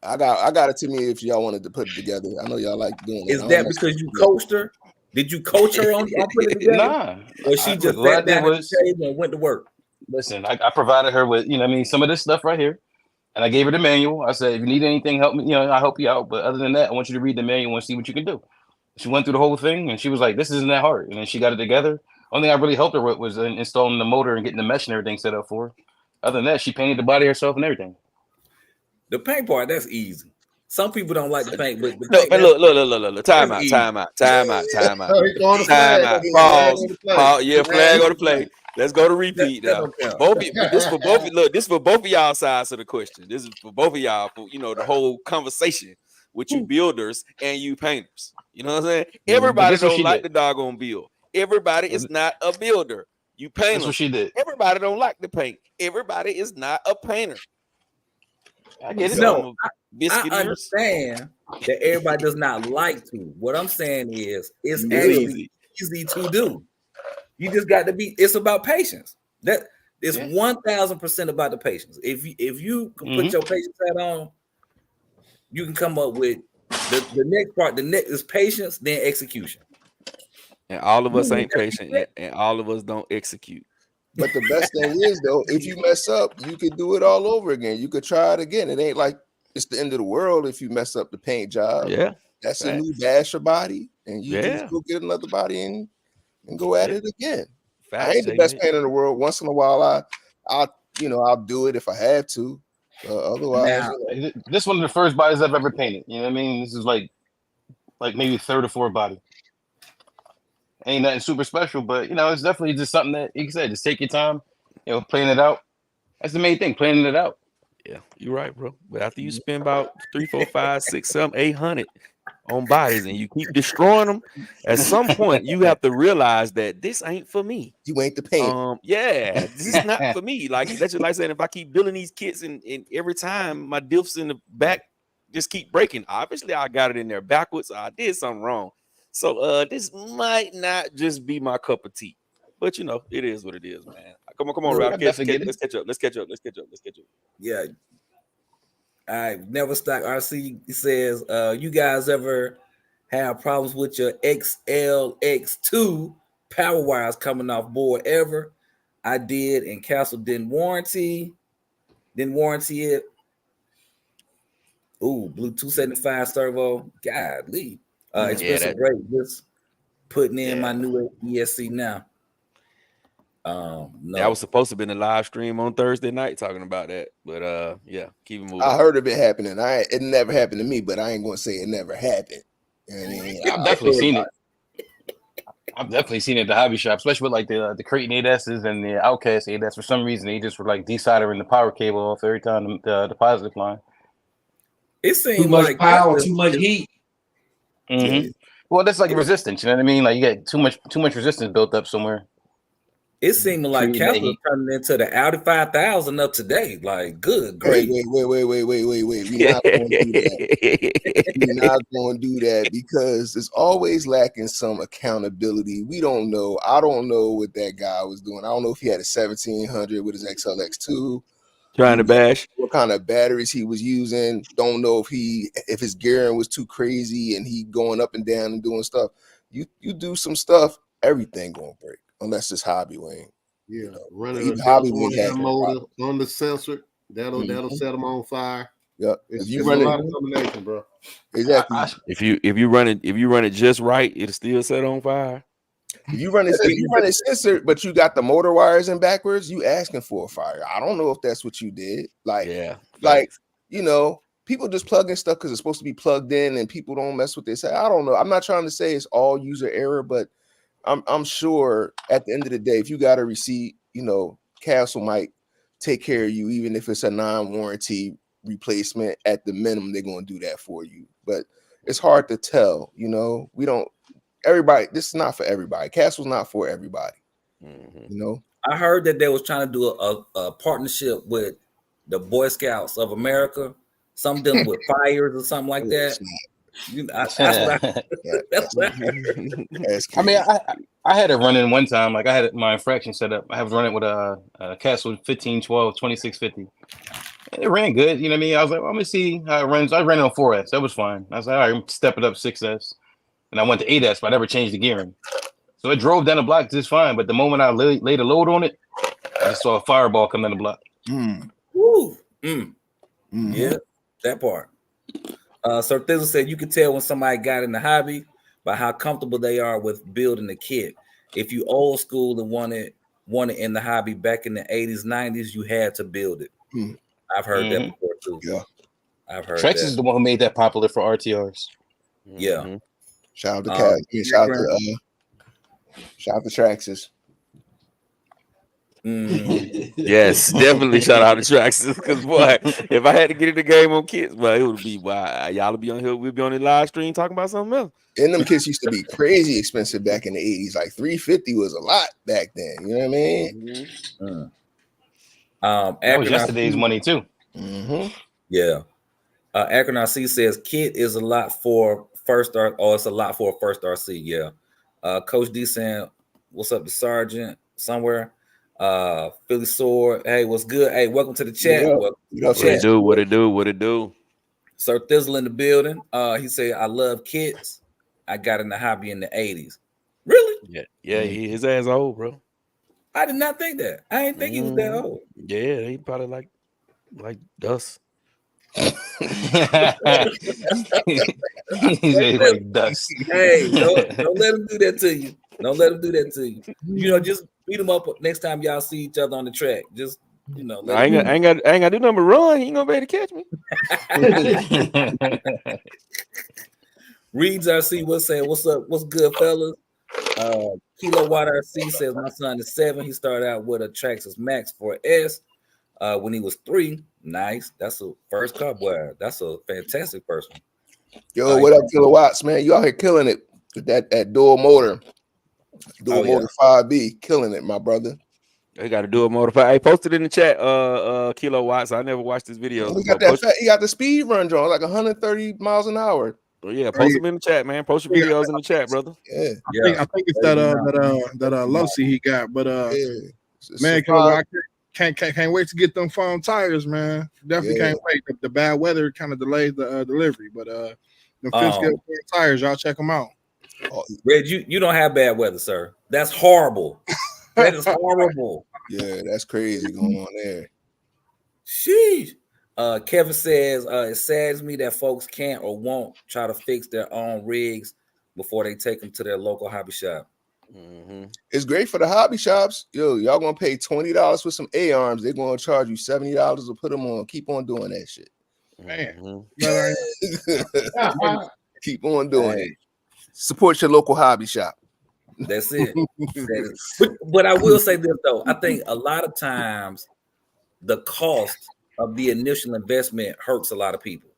I got it to me if y'all wanted to put it together. I know y'all like doing it. Is that because you coached her? Did you coach her on putting it together? Nah. Or she just sat down at the table and went to work? Listen, I provided her with, some of this stuff right here. And I gave her the manual. I said, if you need anything, help me, I'll help you out. But other than that, I want you to read the manual and see what you can do. She went through the whole thing and she was like, this isn't that hard. And then she got it together. Only thing I really helped her with was installing the motor and getting the mesh and everything set up for her. Other than that, she painted the body herself and everything. The paint part, that's easy. Some people don't like the paint, but no, but look. Time out. Pause. Yeah, flag on the play. Let's go to repeat now. This for both of y'all sides of the question. This is for both of y'all for the whole conversation with you builders and you painters. You know what I'm saying? Everybody don't like the doggone build. Everybody is not a builder. You painters. That's what she did. Everybody don't like the paint. Everybody is not a painter. I get it. No, I understand that everybody does not like to. What I'm saying is, it's actually easy to do. You just got to be. It's about patience. That is 1000% about the patience. If you can put your patience hat on, you can come up with the next part. The next is patience, then execution. And all of us ain't patient yet, and all of us don't execute. But the best thing is, though, if you mess up, you could do it all over again. You could try it again. It ain't like it's the end of the world if you mess up the paint job. Yeah, that's a new basher body, and you just go get another body and go at it again. I ain't the best painter in the world. Once in a while, I'll do it if I have to. Otherwise, this one of the first bodies I've ever painted. You know what I mean? This is like maybe third or fourth body. Ain't nothing super special, but it's definitely just something that you can say. Just take your time, playing it out. That's the main thing, planning it out. Yeah, you're right, bro. But after you spend about 3, 4, 5, 6, 7, 800 on bodies and you keep destroying them, at some point you have to realize that this ain't for me. You ain't the paint. Yeah, this is not for me. Like that's just like saying if I keep building these kits and every time my diffs in the back just keep breaking. Obviously, I got it in there backwards. I did something wrong. So this might not just be my cup of tea, but it is what it is, man. Come on, Rob. Let's catch up. Yeah. All right. Never Stock RC says, you guys ever have problems with your XLX2 power wires coming off board ever? I did, and Castle didn't warranty it. Ooh, Blue 275 servo. Godly. Expensive rate. Just putting in my new ESC now. No. I was supposed to be in the live stream on Thursday night talking about that, but keep it moving. I heard of it happening. It never happened to me, but I ain't gonna say it never happened. I've definitely seen it. I've definitely seen it at the hobby shop, especially with like the Creighton 8S's and the Outcast 8S. For some reason, they just were like desoldering the power cable off every time the positive line. It Too seemed much like power, Kessler, too much heat. Mm-hmm. Well, that's like resistance. You know what I mean? Like you get too much resistance built up somewhere. it seemed like Creating that Kessler heat. turning into the Audi 5000 of today. Like, good Hey, grief. wait. We're not going to do that. We're not going to do that because it's always lacking some accountability. We don't know. I don't know what that guy was doing. I don't know if he had a 1700 with his XLX2. Trying to bash. What kind of batteries he was using. Don't know if his gearing was too crazy and he going up and down and doing stuff. You do some stuff, everything gonna break unless it's hobby, Wayne. Yeah, You know, running a even Delta hobby on Wing air had motor on the sensor. That'll Mhm. set them on fire. Yep. It's If you a run lot it of combination, bro. exactly. If you run it just right, it'll still set on fire. If you run it censored, but you got the motor wires in backwards, you asking for a fire. I don't know if that's what you did. Like, you know, people just plug in stuff because it's supposed to be plugged in, and people don't mess with this. I don't know. I'm not trying to say it's all user error, but I'm sure at the end of the day, if you got a receipt, you know, Castle might take care of you, even if it's a non-warranty replacement. At the minimum, they're going to do that for you. But it's hard to tell. You know, we don't. Everybody, this is not for everybody. Castle's not for everybody. You know, I heard that they was trying to do a partnership with the Boy Scouts of America, some dealing with fires or something like that. You know, that's what I. That's what I heard. I mean, I had it running one time. Like I had my infraction set up. I have running with a Castle 1512 2650. It ran good. You know what I mean? I was like, well, I'm gonna see how it runs. I ran it on 4S. That was fine. I was like, all right, step it up 6S. And I went to 8S, but I never changed the gearing. So it drove down the block just fine. But the moment I laid a load on it, I just saw a fireball come down the block. Woo. Yeah, that part. Sir Thizzle said you could tell when somebody got in the hobby by how comfortable they are with building the kit. If you old school and wanted in the hobby back in the 80s, 90s, you had to build it. I've heard that before too. Yeah. I've heard Trex that. is the one who made that popular for RTRs. Yeah. Shout out to Cat. Shout out to Traxxas. Yes, definitely shout out to Traxxas. Because boy, if I had to get in the game on kits, but it would be why y'all would be on here. We'd be on the live stream talking about something else. And them kits used to be crazy expensive back in the 80s. Like 350 was a lot back then. You know what I mean? That was yesterday's money too. Yeah. Akron RC says kit is a lot for first R, or it's a lot for a first RC. Yeah. Coach D saying, what's up, the sergeant somewhere? Philly Sword. Hey, what's good? Hey, welcome to the chat. What it do? Sir Thizzle in the building. He said, I love kits. I got in the hobby in the 80s. Really? Yeah, his ass old, bro. I did not think that. I didn't think he was that old. Yeah, he probably like dust. Like dust. Hey, don't let him do that to you. Don't let him do that to you. You know, just beat him up next time y'all see each other on the track. Just I ain't got to do nothing but run. He ain't gonna be able to catch me. Reeds RC was saying, what's up? What's good, fellas? Kilowatt RC says my son is 7. He started out with a Traxxas Max 4S when he was 3. Nice. That's a first car, boy. That's a fantastic person. Yo, what up, Kilowatts, man? You out here killing it with that dual motor. Dual motor 5B, killing it, my brother. They got to do a motor. Hey, post it in the chat, Kilowatts. I never watched this video. He got he got the speed run drawn like 130 miles an hour. Oh, yeah, post them in the chat, man. Post your videos in the chat, brother. Yeah. I think it's that Losi he got, but man, I can't wait to get them foam tires, man. Definitely can't wait. The bad weather kind of delayed the delivery, but the fifth scale tires, y'all check them out. Red, you don't have bad weather, sir. That's horrible. That is horrible. Yeah, that's crazy going on there. Sheesh. Kevin says it saddens me that folks can't or won't try to fix their own rigs before they take them to their local hobby shop. It's great for the hobby shops. Yo, y'all gonna pay $20 for some A-arms. They're gonna charge you $70 to put them on. Keep on doing that shit. Man. Keep on doing it. Support your local hobby shop. That's it. But I will say this though. I think a lot of times the cost of the initial investment hurts a lot of people.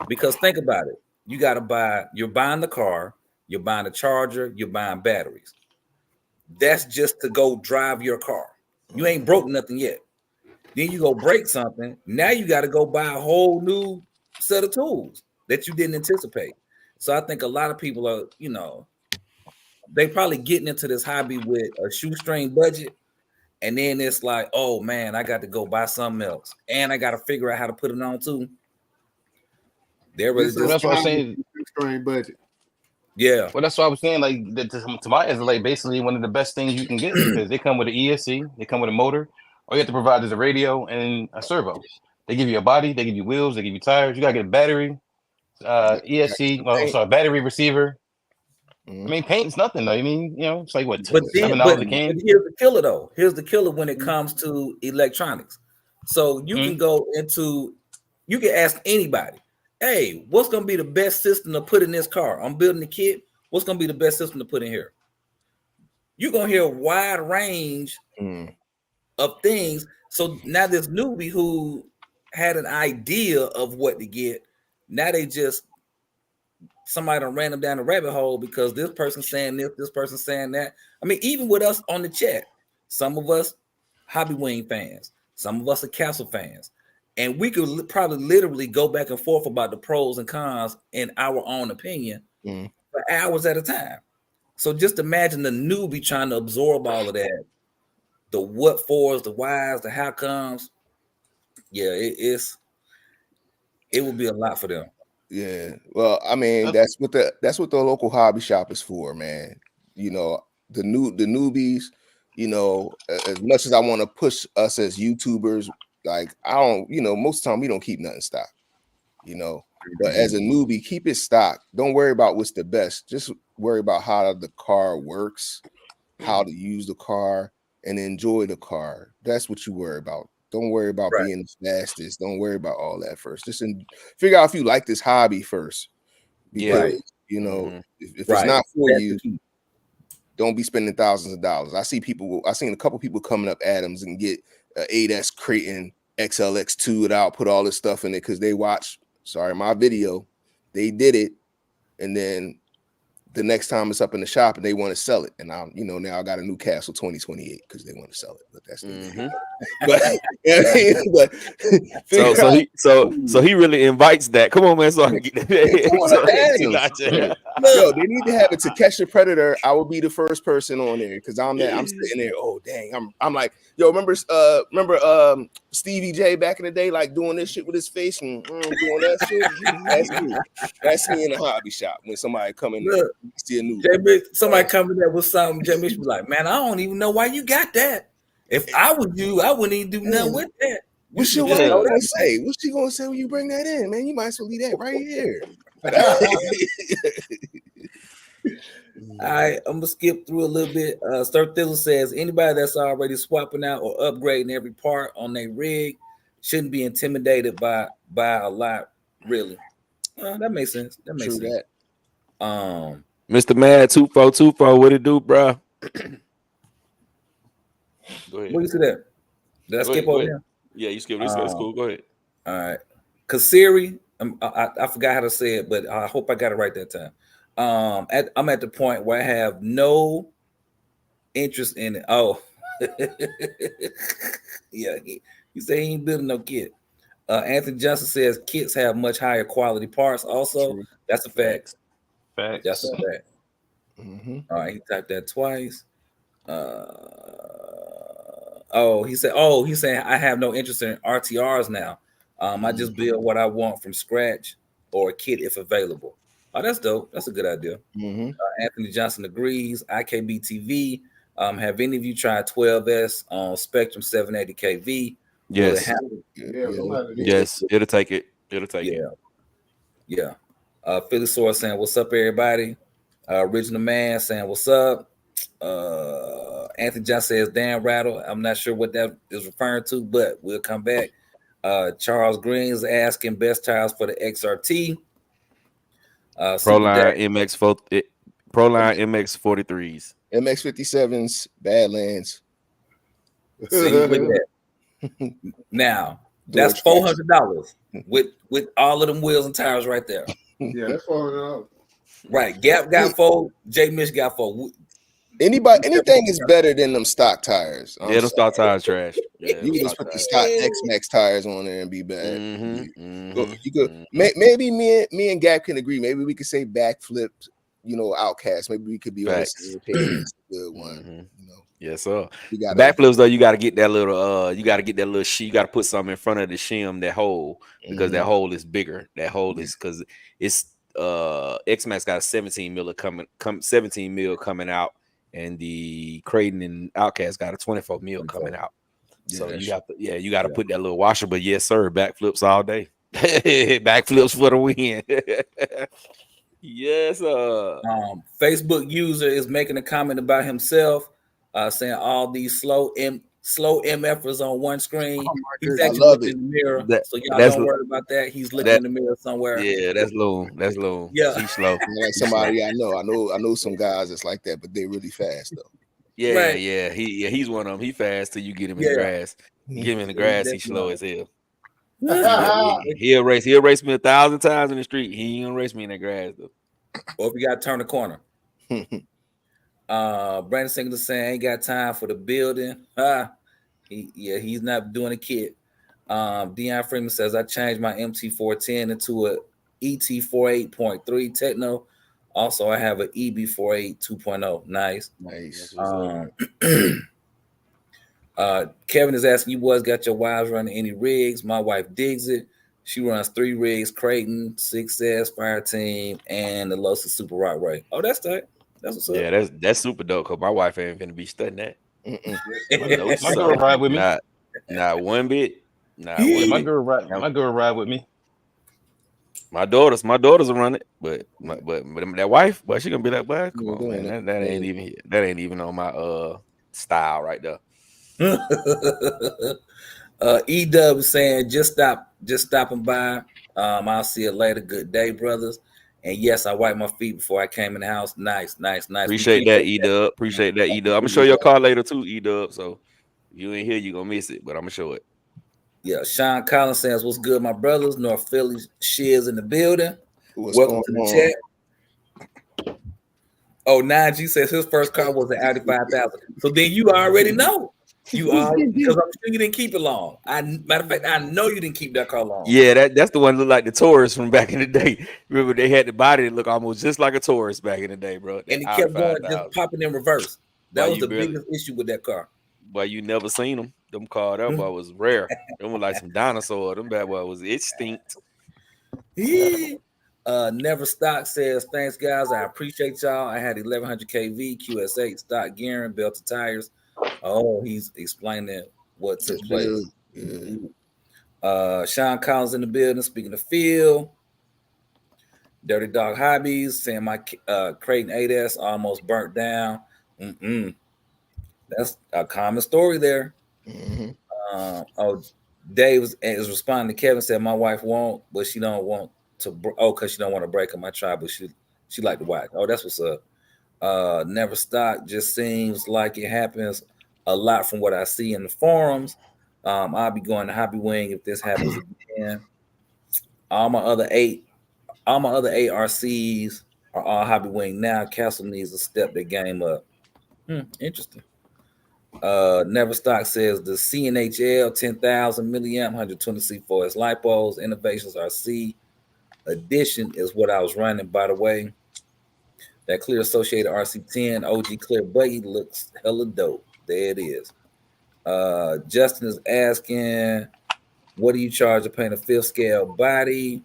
Because think about it. You're buying the car, you're buying a charger, you're buying batteries. That's just to go drive your car. You ain't broke nothing yet. Then you go break something. Now you got to go buy a whole new set of tools that you didn't anticipate. So I think a lot of people are, they probably getting into this hobby with a shoestring budget. And then it's like, oh man, I got to go buy something else. And I got to figure out how to put it on too. They're really This that's what I'm is saying. shoestring budget. Yeah. Well, that's what I was saying. Like to my eyes, like basically one of the best things you can get because they come with an ESC, they come with a motor. All you have to provide is a radio and a servo. They give you a body, they give you wheels, they give you tires. You gotta get a battery, ESC. Oh, sorry, battery receiver. I mean, paint's nothing though. I mean, it's like what $7 a can. But here's the killer though. Here's the killer when it comes to electronics. So you can go into, you can ask anybody, hey, what's gonna be the best system to put in this car? I'm building the kit. What's gonna be the best system to put in here? You're gonna hear a wide range of things. So now this newbie who had an idea of what to get, now they just somebody done ran them down the rabbit hole because this person saying this person saying that. I mean, even with us on the chat, some of us Hobby Wing fans, some of us are Castle fans, and we could probably literally go back and forth about the pros and cons in our own opinion for hours at a time. So just imagine the newbie trying to absorb all of that, the what fors, the whys, the how comes. Yeah, it will be a lot for them. Yeah, well, I mean, that's what the local hobby shop is for, man. The newbies. As much as I want to push us as YouTubers, like I don't, most of the time we don't keep nothing stock. But as a newbie, keep it stock. Don't worry about what's the best. Just worry about how the car works, how to use the car, and enjoy the car. That's what you worry about. Don't worry about being the fastest. Don't worry about all that first. Just figure out if you like this hobby first. Because, if it's not for you, don't be spending thousands of dollars. I've seen a couple people coming up Adams and get an 8S Creighton XLX2 without put all this stuff in it because they watch, my video. They did it. And then the next time it's up in the shop and they want to sell it. And now I got a new Castle 2028 because they want to sell it. But that's so he really invites that. Come on, man, so I can get that. Yo, they need to have it to catch the predator. I will be the first person on there because I'm sitting there. Oh dang, I'm like, yo, remember Stevie J back in the day, like doing this shit with his face and doing that shit. That's me in the hobby shop when somebody come in there. See a new somebody coming there with something. Jay Mitch be like, man, I don't even know why you got that. If I was you, I wouldn't even do nothing with that. What's she gonna say? What's she gonna say when you bring that in, man? You might as well leave that right here. All right, I'm gonna skip through a little bit. Stir Thizzle says anybody that's already swapping out or upgrading every part on their rig shouldn't be intimidated by a lot. Really, that makes sense. That makes sense. Mr. Mad 2424, what it do, bro? Go ahead. What you see there? Did I skip over there? Yeah, you skipped. That's cool. Go ahead. All right. Kasiri, I forgot how to say it, but I hope I got it right that time. I'm at the point where I have no interest in it. Oh, yeah. He said he ain't building no kit. Anthony Johnson says kits have much higher quality parts. Also, that's a fact. Facts. That's a fact. All right, he typed that twice. He's saying I have no interest in RTRs now. I just build what I want from scratch or a kit if available. Oh, that's dope. That's a good idea. Anthony Johnson agrees. IKB TV. Have any of you tried 12S on Spectrum 780 kV? Yes. Yes. It'll take it. Yeah. Philly Source saying, what's up, everybody? Original Man saying, what's up? Anthony Johnson says, damn rattle. I'm not sure what that is referring to, but we'll come back. Charles Green is asking best tires for the XRT. Proline MX 43s. MX-57s, Badlands. See with that. Now Door that's traction. $400 with all of them wheels and tires right there. Yeah, that's $400. Right. Gap got 4. J Mish got 4. Anything is better than them stock tires. I'm Yeah, them stock sorry. tires trash. Yeah, You them can just stock put the tires. stock X-Max tires on there and be bad. Mm-hmm, You could maybe me and Gap can agree. Maybe we could say backflip, Outcast. Maybe we could be on the Facts. same page. That's a good one. Mm-hmm. Yes, sir. We The gotta backflips though, you gotta get that little you gotta get that little shim. You gotta put something in front of the shim, that hole, because that hole is bigger. That hole is because it's X-Max got a 17 mil coming out, and the Creighton and Outcast got a 24 mil coming out. So you got to put that little washer. But yes, sir, backflips all day. Backflips for the win. Yes, Facebook user is making a comment about himself, saying all these slow MFers on one screen. He's I actually love looking it. in the mirror, so y'all that's- don't worry about that. He's looking in the mirror somewhere. Yeah, that's Loon. That's Loon. Yeah. He's slow. Like somebody I know. I know some guys that's like that, but they're really fast though. Yeah, Right. yeah. He's one of them. He fast till you get him in the Yeah. grass. You get him in the grass, he's slow as hell. Yeah. He'll race me 1,000 times in the street. He ain't gonna race me in that grass though. Or if you gotta turn the corner. Brandon Singleton saying ain't got time for the building. He's not doing a kit. Deion Freeman says I changed my MT410 into a ET48.3 Techno. Also, I have an EB48 2.0. Nice. Kevin is asking, you boys got your wives running any rigs? My wife digs it. She runs 3 rigs: Creighton, 6S, Fire Team, and the Losa Super Rock Ray. Oh, that's tight. That's what's up. Yeah, that's super dope. Cause my wife ain't finna be studying that. My girl ride with me. Not one bit. Not one Yeah, my bit. girl ride with me. My daughters will run it, but that wife, but she gonna be like, "Boy, come on, man, that ain't even on my style right there." E-Dub is saying just stopping by. I'll see you later. Good day, brothers. And yes, I wiped my feet before I came in the house. Nice. Appreciate that, E-Dub. Appreciate that, E-Dub. I'm gonna show your car later too, E-Dub. So if you ain't here, you gonna miss it, but I'm gonna show it. Yeah, Sean Collins says, "What's good, my brothers? North Philly Shears in the building. Welcome to the chat." Oh, 9G says his first car was an Audi 5000. So then you already know. You are, because I'm sure you didn't keep it long. Matter of fact, I know you didn't keep that car long. Yeah, that's the one that looked like the Taurus from back in the day. Remember, they had the body that looked almost just like a Taurus back in the day, bro. And it kept going, just popping in reverse. That was the biggest issue with that car. But you never seen them. Them car, that boy was rare. Them was like some dinosaur. Them bad boy was extinct. Never Stock says, thanks, guys. I appreciate y'all. I had 1100 kV, QS8, stock gearing, belted tires. Oh, he's explaining what took place. Sean Collins in the building. Speaking of Phil, Dirty Dog Hobbies saying my Creighton 8S almost burnt down. That's a common story there. Dave is responding to Kevin, said my wife won't, but she don't want to. Because she don't want to break them. I tried, but she like to watch. Oh, that's what's up. Never Stock just seems like it happens a lot from what I see in the forums. I'll be going to Hobby Wing if this happens again. All my other eight RCs are all Hobby Wing now. Castle needs to step their game up. Interesting. Never Stock says the CNHL 10,000 milliamp 120 C4S lipos Innovations RC edition is what I was running. By the way, that clear associated RC10 OG clear buggy looks hella dope. There it is. Justin is asking, what do you charge to paint a 5th scale body?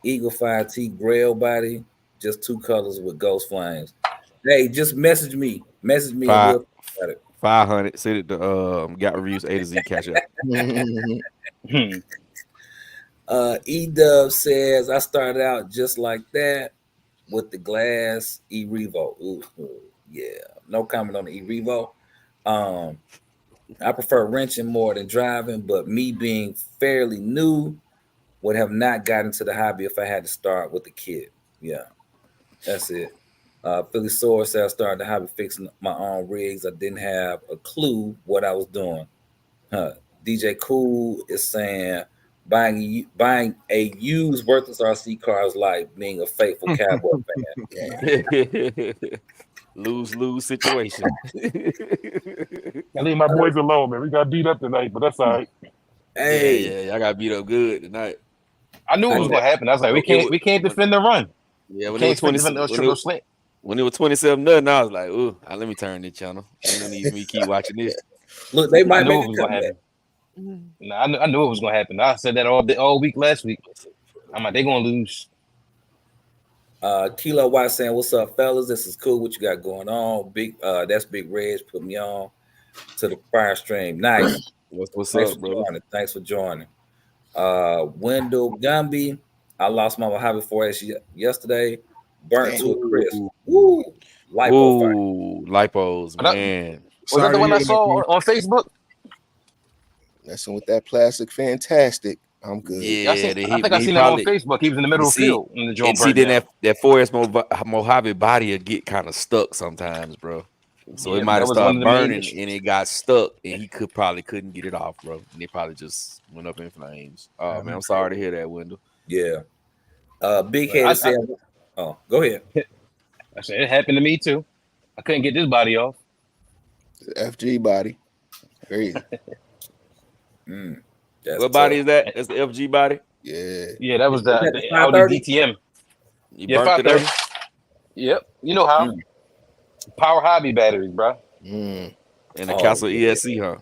Eagle 5T Grail body, just 2 colors with ghost flames. Hey, just message me. And we'll talk about it. 500. Send it to Got Reviews A to Z catch up. E-Dub says I started out just like that with the glass E-Revo. Ooh, yeah, no comment on the E-Revo. I prefer wrenching more than driving, but me being fairly new would have not gotten to the hobby if I had to start with the kit. Yeah, that's it. Philly Soar said I started the hobby fixing my own rigs. I didn't have a clue what I was doing. DJ Cool is saying buying a used worthless RC car is like being a faithful Cowboy fan. Lose situation. I leave my boys alone, man. We got beat up tonight, but that's all right. Hey, yeah, I got beat up good tonight. I knew it was gonna happen. I was like, we can't defend the run. Yeah, we when it was can't 20, defend those triple slant. When it was 27-0, I was like, "Ooh, let me turn this channel. Ain't no need for me keep watching this." Look, they might I knew make it was a gonna comeback. happen. No, I knew it was gonna happen. I said that all week last week. I'm like, they gonna lose. Kilo White saying, "What's up, fellas? This is cool. What you got going on? That's Big Reg. Put me on to the fire stream. Nice. What's Thanks up, for brother? joining. Thanks for joining. Wendell Gumby. I lost my Mojave 4S yesterday. Burnt to a crisp. Woo! Lipo fight. Ooh, lipos, man. Was that the one I saw on Facebook? Messing with that plastic, fantastic. I'm good. Yeah, I think I seen that on Facebook. He was in the middle of the field when the joint and see, burned then down. that 4S Mojave body will get kind of stuck sometimes, bro. So it might that have was one started of the main burning issues. and it got stuck, and he couldn't get it off, bro. And it probably just went up in flames. Oh man, I'm sorry to hear that, Wendell. Yeah. Big Head said, "Oh, go ahead." I said it happened to me too. I couldn't get this body off. The FG body, crazy. What body is that? That's the FG body. Yeah, that was the Audi DTM. You burnt it up. Yep, you know how. Power hobby batteries, bro. And the Castle ESC, huh?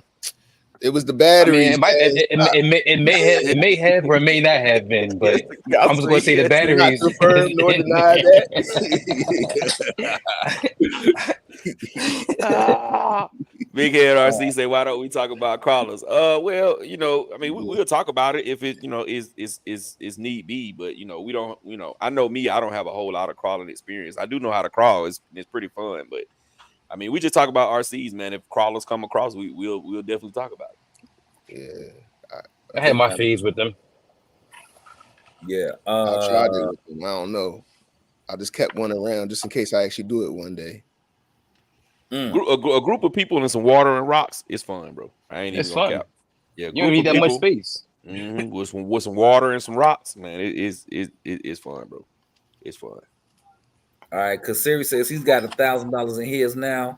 It was the batteries. I mean, it may have or it may not have been, but I'm just going to say the batteries. Not confirm nor deny that. Big Head RC say, "Why don't we talk about crawlers?" Well, I mean, we'll talk about it if it, is need be, but we don't. I know me, I don't have a whole lot of crawling experience. I do know how to crawl. It's pretty fun, but I mean, we just talk about RCs, man. If crawlers come across, we'll definitely talk about it. Yeah, I had my phase with them. Yeah, I tried it with them. I don't know. I just kept one around just in case I actually do it one day. A group of people and some water and rocks is fun, bro. I ain't even gonna cap. Yeah, you don't need that much space. With some water and some rocks, man. It's fun, bro. It's fun. All right, because Siri says he's got $1,000 in his now.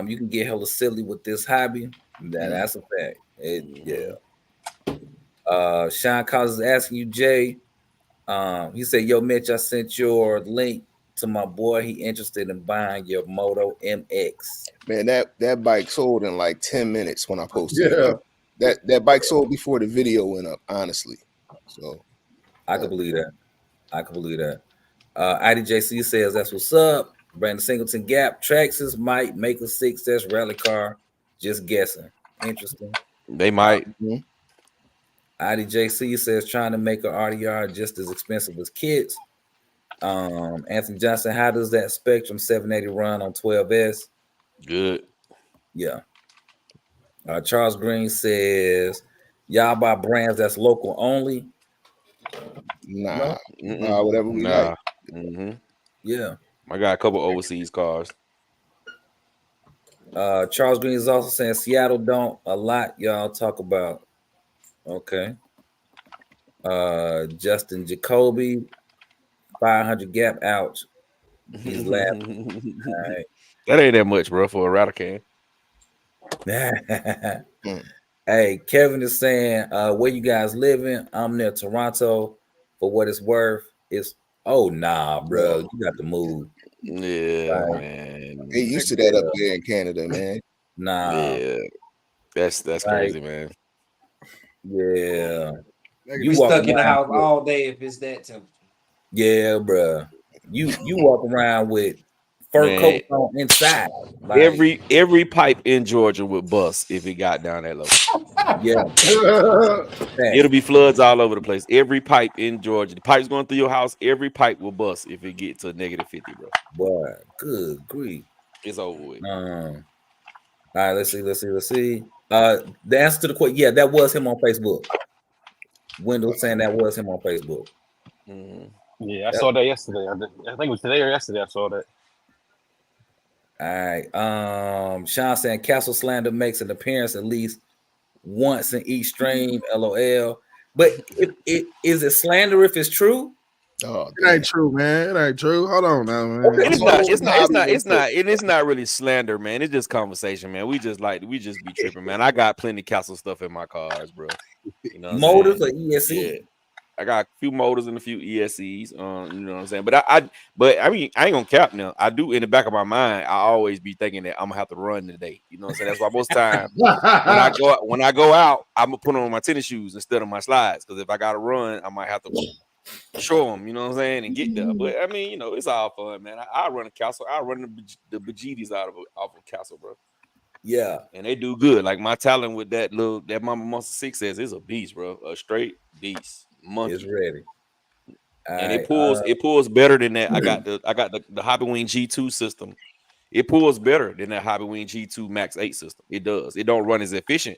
You can get hella silly with this hobby. That's a fact. Yeah. Sean Collins is asking you, Jay. He said, "Yo, Mitch, I sent your link to my boy. He interested in buying your Moto MX." Man, that bike sold in like 10 minutes when I posted it up. That bike sold before the video went up, honestly. So I can believe that. IDJC says that's what's up. Brandon Singleton Gap Traxxas might make a 6S rally car. Just guessing. Interesting. They might. IDJC says trying to make an RDR just as expensive as kids. Anthony Johnson, how does that Spectrum 780 run on 12S? Good. Yeah. Charles Green says, y'all buy brands that's local only. Nah, whatever we like. Yeah. I got a couple overseas cars. Charles Green is also saying Seattle don't a lot y'all talk about. Okay. Justin Jacoby, 500 gap out. He's laughing. All right. That ain't that much, bro, for a Radican. Hey, Kevin is saying, where you guys living? I'm near Toronto. For what it's worth, it's nah, bro. You got to move. Yeah, man. They used to that up there in Canada, man. Nah. Yeah. That's crazy, man. Yeah. You stuck in the house all day if it's that temperature. Yeah, bro. You walk around with fur coat on inside. Like, every pipe in Georgia would bust if it got down that low. Yeah. It'll be floods all over the place. Every pipe in Georgia, the pipes going through your house, every pipe will bust if it gets to -50, bro. Boy, good grief. It's over with. All right, let's see. The answer to the question, yeah, that was him on Facebook. Wendell saying that was him on Facebook. Yeah, I saw that yesterday. I think it was today or yesterday I saw that. All right. Sean saying Castle Slander makes an appearance at least once in each stream. LOL. But is it slander if it's true? Oh, It ain't true, man. It ain't true. Hold on now, man. Okay, And it's so not, and it's not really slander, man. It's just conversation, man. We just be tripping, man. I got plenty Castle stuff in my cars, bro. You know what motors I'm or ESC? Yeah. I got a few motors and a few ESCs. You know what I'm saying? But I mean, I ain't gonna cap now. I do in the back of my mind, I always be thinking that I'm gonna have to run today. You know what I'm saying? That's why most time when I go out, I'm gonna put on my tennis shoes instead of my slides. Because if I gotta run, I might have to show them, you know what I'm saying, and get there. But I mean, you know, it's all fun, man. I run a Castle. I run the bejeebies off of Castle, bro. Yeah, and they do good. Like my talent with that Mama Monster 6 says is a beast, bro. A straight beast. Monkey. It's ready. And it pulls better than that. I got the Hobby Wing G2 system. It pulls better than that Hobby Wing G2 Max 8 system. It does. It don't run as efficient,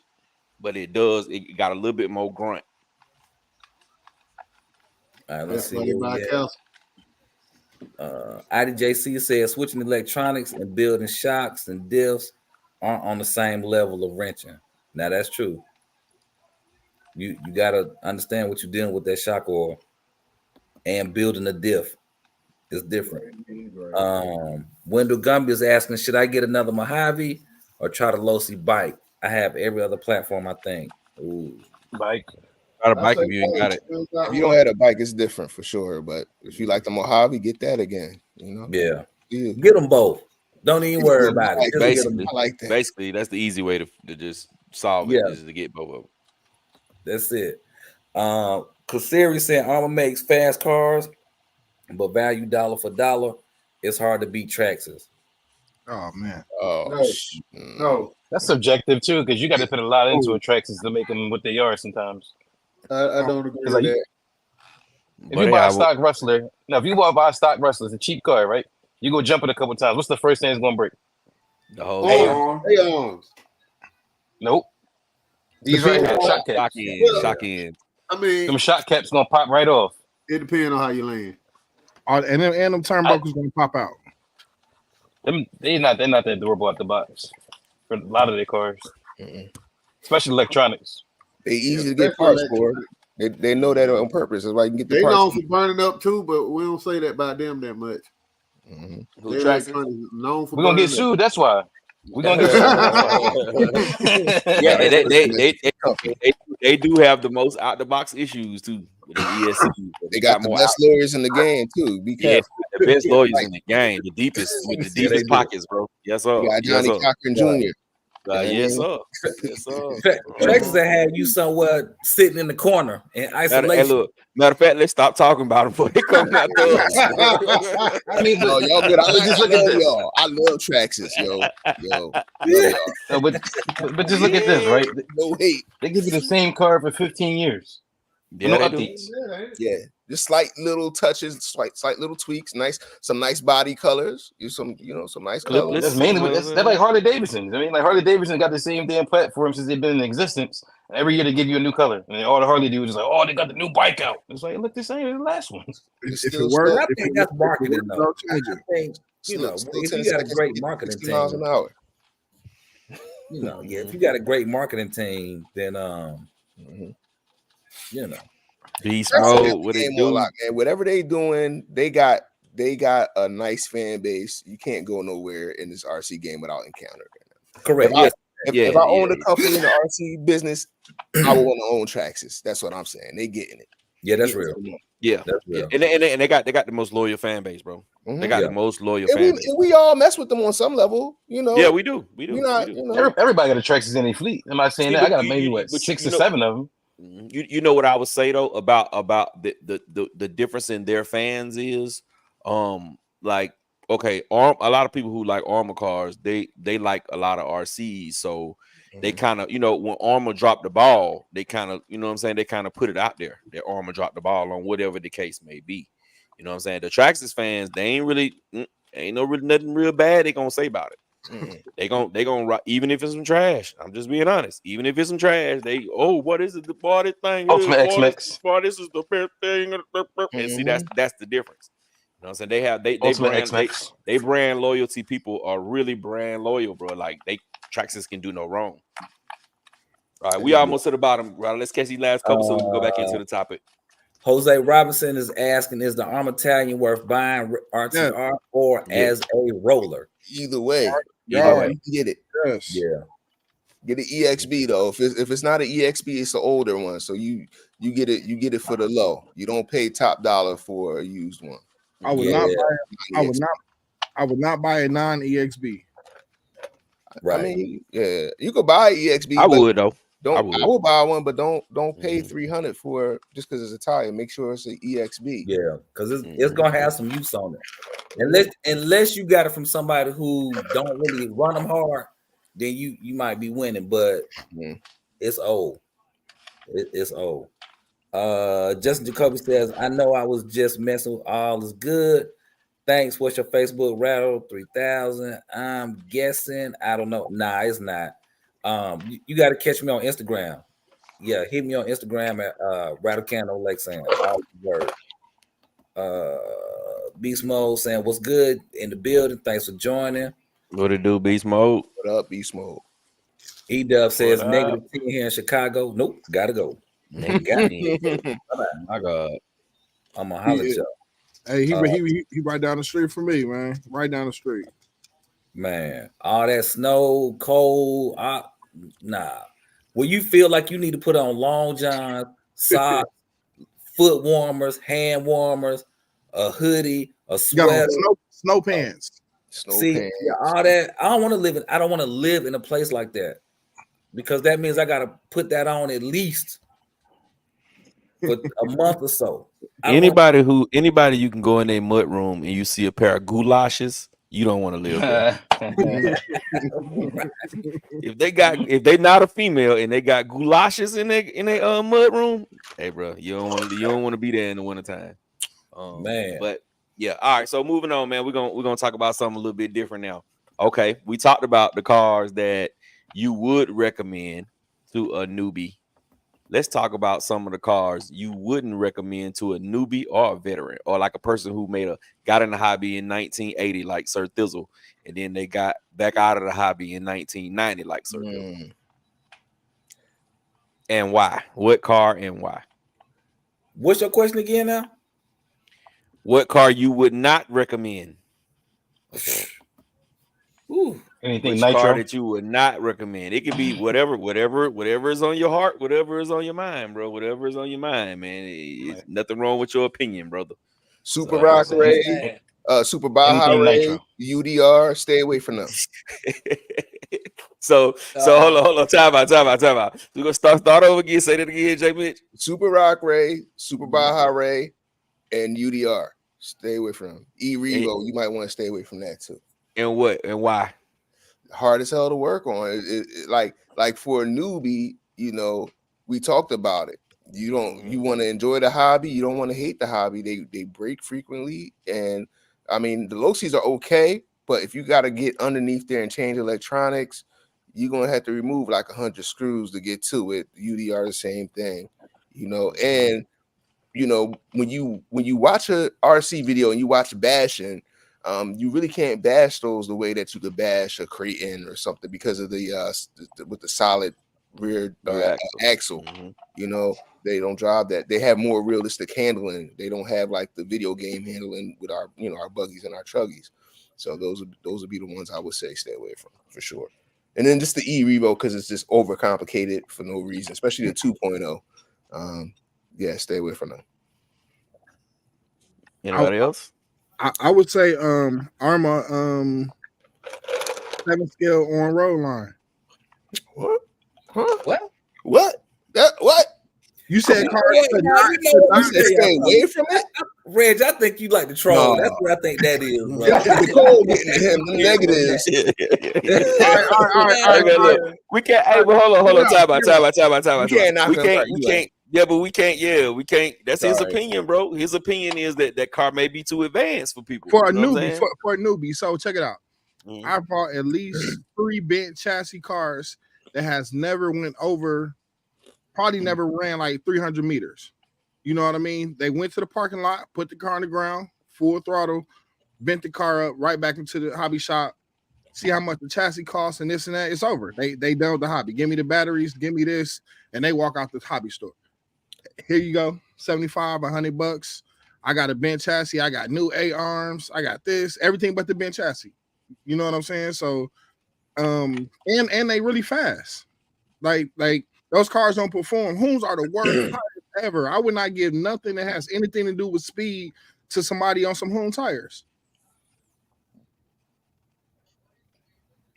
but it does. It got a little bit more grunt. All right, let's see. IDJC says switching electronics and building shocks and diffs aren't on the same level of wrenching. Now that's true. You gotta understand what you're dealing with that shock oil, and building a diff is different. Wendell Gumby is asking, should I get another Mojave or try the Losi bike? I have every other platform, I think. Ooh. Bike. Got a bike if you ain't got it. If you don't have a bike, it's different for sure. But if you like the Mojave, get that again. You know? Yeah. Get them both. Don't even worry about it. Basically, I like that. Basically, that's the easy way to just solve it, is to get both of them. That's it. Kasiri said Armor makes fast cars, but value dollar for dollar, it's hard to beat Traxxas. Oh man. Oh no. That's subjective too, because you got to put a lot into a Traxxas to make them what they are sometimes. I don't agree with that. If you buy a stock Rustler, now if you buy a stock Rustler, it's a cheap car, right? You go jump it a couple times. What's the first thing it's gonna break? The whole arms. Nope. These right here, shock caps. Shock in. I mean, them shock caps gonna pop right off. It depends on how you land. And them turnbuckles gonna pop out. They're not that durable at the box for a lot of their cars, especially electronics. They easy to get parts for. They know that on purpose. That's why you can get the parts. They known for burning up too, but we don't say that about them that much. We're gonna get sued. That's why. We're gonna get sued. Yeah, they do have the most out the box issues too. With the ESC. They got the best lawyers in the game too. Be careful. The best lawyers in the game, the deepest with the deepest pockets, bro. Yes, sir. You got Johnny Cochran Jr. Yes, sir. Yes, sir. Traxxas that had you somewhere sitting in the corner in isolation. Hey, look, matter of fact, let's stop talking about them before they come out to us. I mean, y'all good. Just look at y'all. I love Traxxas, yo. No, but just look at this, right? No hate. They give you the same car for 15 years. Yeah, no updates. Yeah, just slight little touches, slight little tweaks. Some nice body colors. Some nice colors. That's mainly that's like Harley Davidson. I mean, like Harley Davidson got the same damn platform since they've been in existence. Every year they give you a new color, and all the Harley dudes is like, "Oh, they got the new bike out." It's like, look the same as the last one. If it works, I think that's marketing, though. I think if you got a great marketing team, miles an hour. If you got a great marketing team, then beast mode. What they do, man. Whatever they doing, they got a nice fan base. You can't go nowhere in this RC game without encountering them. Correct. If I owned a company in the RC business, I would want to own Traxxas. That's what I'm saying. They getting it. Yeah, that's real. Yeah, that's real. And they got the most loyal fan base, bro. They got the most loyal fan base. We all mess with them on some level, you know. Yeah, we do. Everybody got a Traxxas in their fleet. Am I saying that? I got maybe 6 or 7 of them. You know what I would say though about the difference in their fans is, like, okay, a lot of people who like Armor cars, they like a lot of RCs, so they kind of, when Armor dropped the ball, they kind of, what I'm saying, they kind of put it out there that Armor dropped the ball on whatever the case may be. You know what I'm saying? The Traxxas fans, they ain't nothing real bad they gonna say about it. They gonna even if it's some trash. I'm just being honest. Even if it's some trash, what is it? The body thing. Ultimate X-Mix. This is the best thing. And see, that's the difference. You know what I'm saying? They have they Ultimate brand X-Max. they brand loyalty people are really brand loyal, bro. Like Traxxas can do no wrong. All right, we almost to the bottom. Right, let's catch these last couple so we can go back into the topic. Jose Robinson is asking, is the Arm Italian worth buying RTR or as a roller? Either way, Y'all way. get it. Yes. Yeah. Get an EXB though. If it's not an EXB, it's an older one. So you get it for the low. You don't pay top dollar for a used one. I would not buy. I would not buy a non-EXB. Right. I mean, yeah, you could buy EXB. I would though. I would buy one, but don't pay $300 for it just because it's a tire. Make sure it's an EXB. Yeah, because it's gonna have some use on it. Unless you got it from somebody who don't really run them hard, then you might be winning. But it's old. It's old. Justin Jacoby says, I know I was just messing with all is good. Thanks. What's your Facebook rattle? 3,000. I'm guessing. I don't know. Nah, it's not. You got to catch me on Instagram. Yeah, hit me on Instagram at Rattlecano Lexan. All word. Beast Mode saying, what's good in the building? Thanks for joining. What it do, Beast Mode? What up, Beast Mode? E-Dub says -10 here in Chicago. Nope, gotta go. My God. I'm gonna holler at y'all. Hey, he right down the street from me, man. Right down the street. Man, all that snow, cold, nah. When you feel like you need to put on long johns, socks, foot warmers, hand warmers, a hoodie, a sweater, snow pants. Yeah, all that. I don't want to live in a place like that, because that means I gotta put that on at least for a month or so. Anybody you can go in their mud room and you see a pair of goulashes, you don't want to live there. If they not a female and they got goulashes in their mud room, hey bro, you don't want to be there in the wintertime. Man. But yeah, all right. So moving on, man. We're gonna talk about something a little bit different now. Okay, we talked about the cars that you would recommend to a newbie. Let's talk about some of the cars you wouldn't recommend to a newbie or a veteran, or like a person who got in the hobby in 1980, like Sir Thizzle, and then they got back out of the hobby in 1990, like Sir Thizzle. And why? What car and why? What's your question again now? What car you would not recommend? Ooh. Anything Which nitro car that you would not recommend? It could be whatever is on your heart, whatever is on your mind, bro. Whatever is on your mind, man. It's nothing wrong with your opinion, brother. Super Rock Ray, Super Baja Ray, UDR. Stay away from them. So hold on. Time out. We're gonna start over again. Say that again, J. Mitch. Super Rock Ray, Super Baja Ray, and UDR. Stay away from them. E-Revo, you might want to stay away from that too. And what and why? Hard as hell to work on. Like for a newbie, we talked about it. You want to enjoy the hobby. You don't want to hate the hobby. They break frequently, and I mean the Loxies are okay, but if you got to get underneath there and change electronics, you're gonna have to remove like 100 screws to get to it. The UDR the same thing, and when you watch a RC video and you watch bashing. You really can't bash those the way that you could bash a Creighton or something because of with the solid rear axle. They don't drive that. They have more realistic handling. They don't have like the video game handling with our our buggies and our truggies. So those would be the ones I would say stay away from for sure. And then just the E-Revo because it's just overcomplicated for no reason, especially the 2.0. Yeah, stay away from them. Anybody else? I would say Arma 7-scale on road line. What? Huh? What? What? You said cars stay away from it? Reg, I think you like to troll. No. That's what I think that is. The cold getting to him, the negatives. All right. Look, we can't. Hey, but hold on. Time out. We can't. Yeah, but we can't. Yeah, we can't. That's his opinion, bro. His opinion is that car may be too advanced for people. For a newbie. For a newbie. So check it out. I bought at least 3 bent chassis cars that has never went over, probably never ran like 300 meters. You know what I mean? They went to the parking lot, put the car on the ground, full throttle, bent the car up right back into the hobby shop, see how much the chassis costs and this and that. It's over. They done with the hobby. Give me the batteries, give me this, and they walk out the hobby store. Here you go, $75, $100. I got a bent chassis. I got new A arms. I got this, everything but the bent chassis. You know what I'm saying? So, and they really fast. Like those cars don't perform. Hoons are the worst tires ever. I would not give nothing that has anything to do with speed to somebody on some Hoon tires.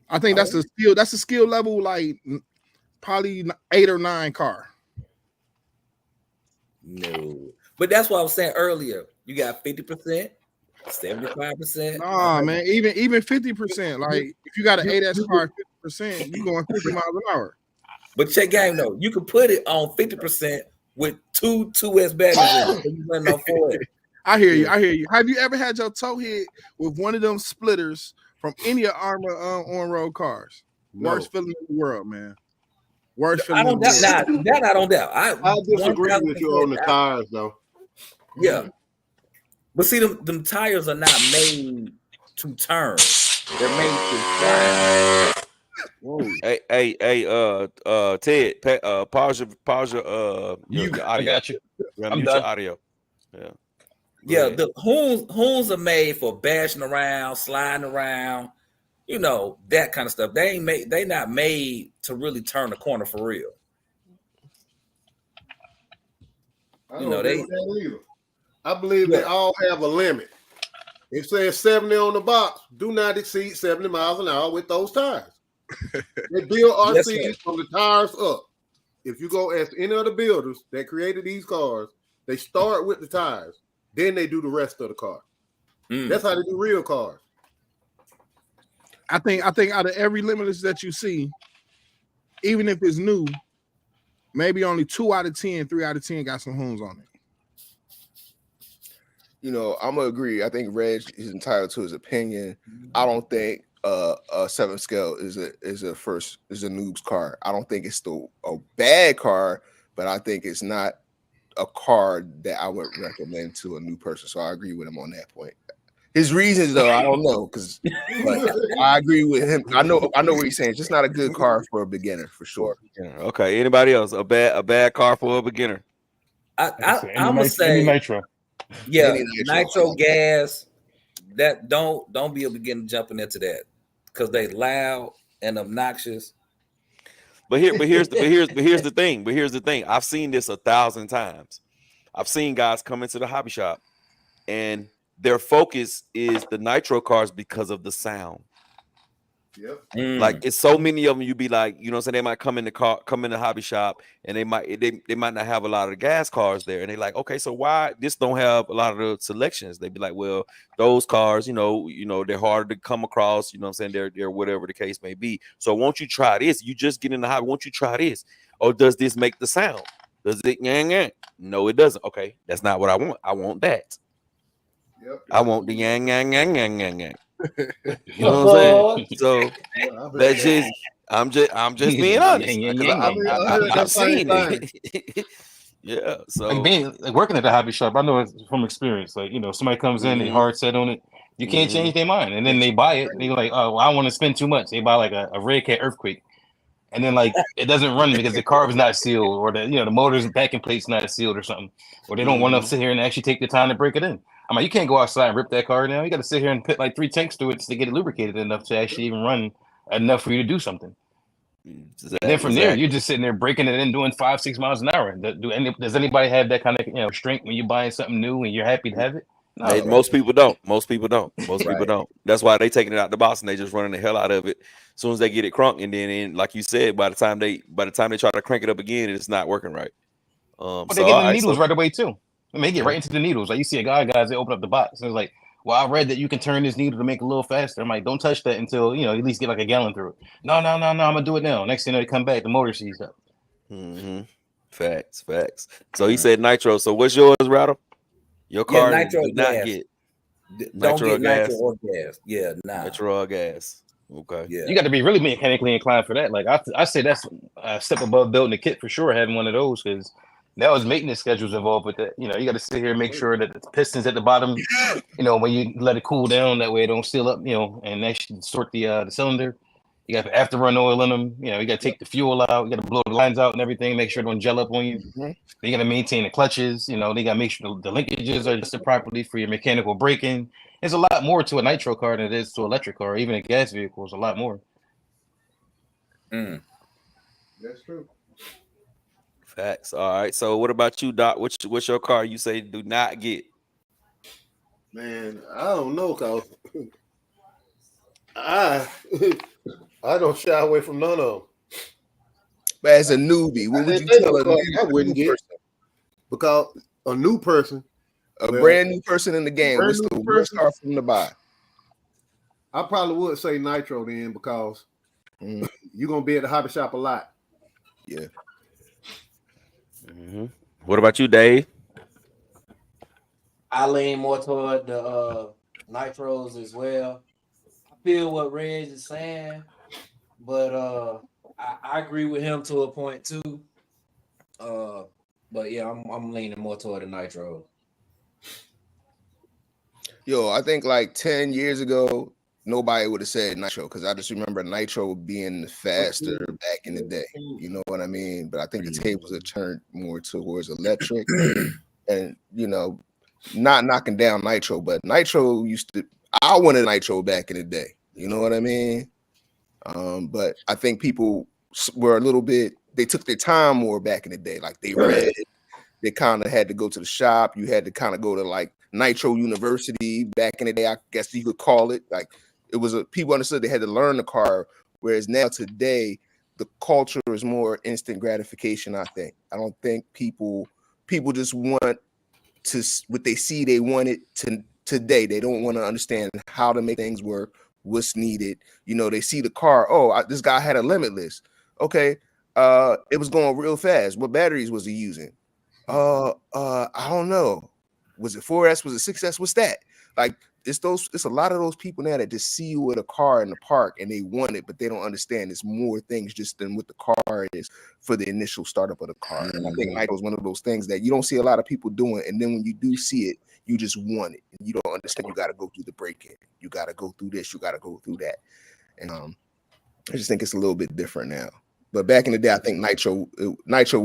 I think that's a skill. That's a skill level, like probably 8 or 9 car. No, but that's what I was saying earlier. You got 50%, 75%. Nah, man, even 50%. Like if you got an 8S car, 50%, you going 50 miles an hour. But check game though, you can put it on 50% with two 2S batteries. You running on 4S. I hear you. I hear you. Have you ever had your toe hit with one of them splitters from any of Armor on-road cars? No. Worst feeling in the world, man. Worst I feeling. don't doubt. Nah, that I don't doubt. I disagree with you on the tires, though. Yeah, but see, them tires are not made to turn. They're made to shine. Hey, Ted, pause your audio. I got you. I'm I'm done. done. Audio. Yeah. Yeah, the hoons are made for bashing around, sliding around, you know, that kind of stuff. They not made to really turn the corner for real. You know, I believe they all have a limit. It says 70 on the box. Do not exceed 70 miles an hour with those tires. They build RCs from the tires up. If you go ask any of the builders that created these cars, they start with the tires. Then they do the rest of the car. That's how they do real cars. I think out of every limitless that you see, even if it's new, maybe only 2 out of 10, 3 out of 10 got some hoons on it. You know, I'm gonna agree. I think Reg is entitled to his opinion. I don't think a 7 scale is a noob's car. I don't think it's still a bad car, but I think it's not a car that I would recommend to a new person. So I agree with him on that point. His reasons, though, I don't know, but I agree with him. I know what he's saying. It's just not a good car for a beginner, for sure. Okay. Anybody else? A bad car for a beginner? I'm gonna say nitro. Yeah, nitro gas. That don't be a beginner jumping into that because they loud and obnoxious. But here's the thing. I've seen this 1,000 times. I've seen guys come into the hobby shop and their focus is the nitro cars because of the sound. Yep. Like it's so many of them. You be like, you know what I'm saying? They might come in the hobby shop and they might not have a lot of gas cars there. And they like, okay, so why this don't have a lot of the selections? They be like, well, those cars, you know, they're harder to come across, you know what I'm saying? They're whatever the case may be. So won't you try this? You just get in the hobby, won't you try this? Or does this make the sound? Does it yang? No, it doesn't. Okay, that's not what I want. I want that. Yep. I want the yang. You know what I'm saying? So that's just I'm just being honest. I've seen it. Yeah. So Like being working at the hobby shop, I know it from experience. Like, you know, somebody comes in, they hard set on it, you can't change their mind, and then they buy it. They're like, oh, well, I want to spend too much. They buy like a Red Cat Earthquake, and then like it doesn't run because the carb is not sealed, or the motor's backing plate's not sealed or something, or they don't want to sit here and actually take the time to break it in. I'm like, you can't go outside and rip that car now. You got to sit here and put like 3 tanks through it to get it lubricated enough to actually even run enough for you to do something. And then from there, you're just sitting there breaking it in, doing 5-6 miles an hour. Does anybody have that kind of strength when you're buying something new and you're happy to have it? No, most people don't. Most people don't. That's why they taking it out the box and they just running the hell out of it as soon as they get it crunk. And then, like you said, by the time they try to crank it up again, it's not working right. But they get the needles right away too. I mean, they get right into the needles. Like you see guys, they open up the box and it's like, well, I read that you can turn this needle to make it a little faster. I'm like, don't touch that until at least get like a gallon through it. No, I'm gonna do it now. Next thing they come back, the motor seized up. Facts. So he said nitro. So what's yours, Rattle? Your car nitro did not gas. get Don't nitro get gas. nitro or gas. Yeah, nah. Nitro or gas. Okay. Yeah. You got to be really mechanically inclined for that. Like I say, that's a step above building a kit for sure. Having one of those because That was maintenance schedules involved with that. You know, you got to sit here and make sure that the pistons at the bottom, you know, when you let it cool down, that way it don't seal up, you know, and actually sort the cylinder. You got after run oil in them. You know, you got to take the fuel out. You got to blow the lines out and everything. Make sure it don't gel up on you. Mhm. You got to maintain the clutches. You know, they got to make sure the linkages are adjusted properly for your mechanical braking. There's a lot more to a nitro car than it is to an electric car. Even a gas vehicle is a lot more. That's true. Facts. All right. So what about you, Doc? What's your car you say do not get? Man, I don't know, cause I I don't shy away from none of them. But as a newbie, what would you tell a I wouldn't new get person, because a new person, a well, brand new person in the game? brand What's new the worst person, car for them to buy? I probably would say nitro then because Mm, you're gonna be at the hobby shop a lot. yeah. What about you, Dave? I lean more toward the nitros as well. I feel what Reg is saying, but I agree with him to a point too. But yeah, I'm leaning more toward the nitro. Yo, I think like 10 years ago, nobody would have said nitro because I just remember nitro being faster back in the day. You know what I mean? But I think the tables have turned more towards electric and, you know, not knocking down nitro, but nitro I wanted nitro back in the day. You know what I mean? But I think people were a little bit, they took their time more back in the day. Like they read, they kind of had to go to the shop. You had to kind of go to like Nitro University back in the day, I guess you could call it. Like it was people understood they had to learn the car. Whereas now today, the culture is more instant gratification. I don't think people just want to what they see, they want it to today. They don't want to understand how to make things work, what's needed. You know, they see the car. Oh, this guy had a limitless. Okay, it was going real fast. What batteries was he using? I don't know. Was it 4S? Was it 6S? What's that? Like it's a lot of those people now that just see you with a car in the park and they want it, but they don't understand it's more things just than what the car is for the initial startup of the car. And I think Nitro is one of those things that you don't see a lot of people doing, and then when you do see it, you just want it. And you don't understand you got to go through the break-in, you got to go through this, you got to go through that. And I just think it's a little bit different now. But back in the day, I think Nitro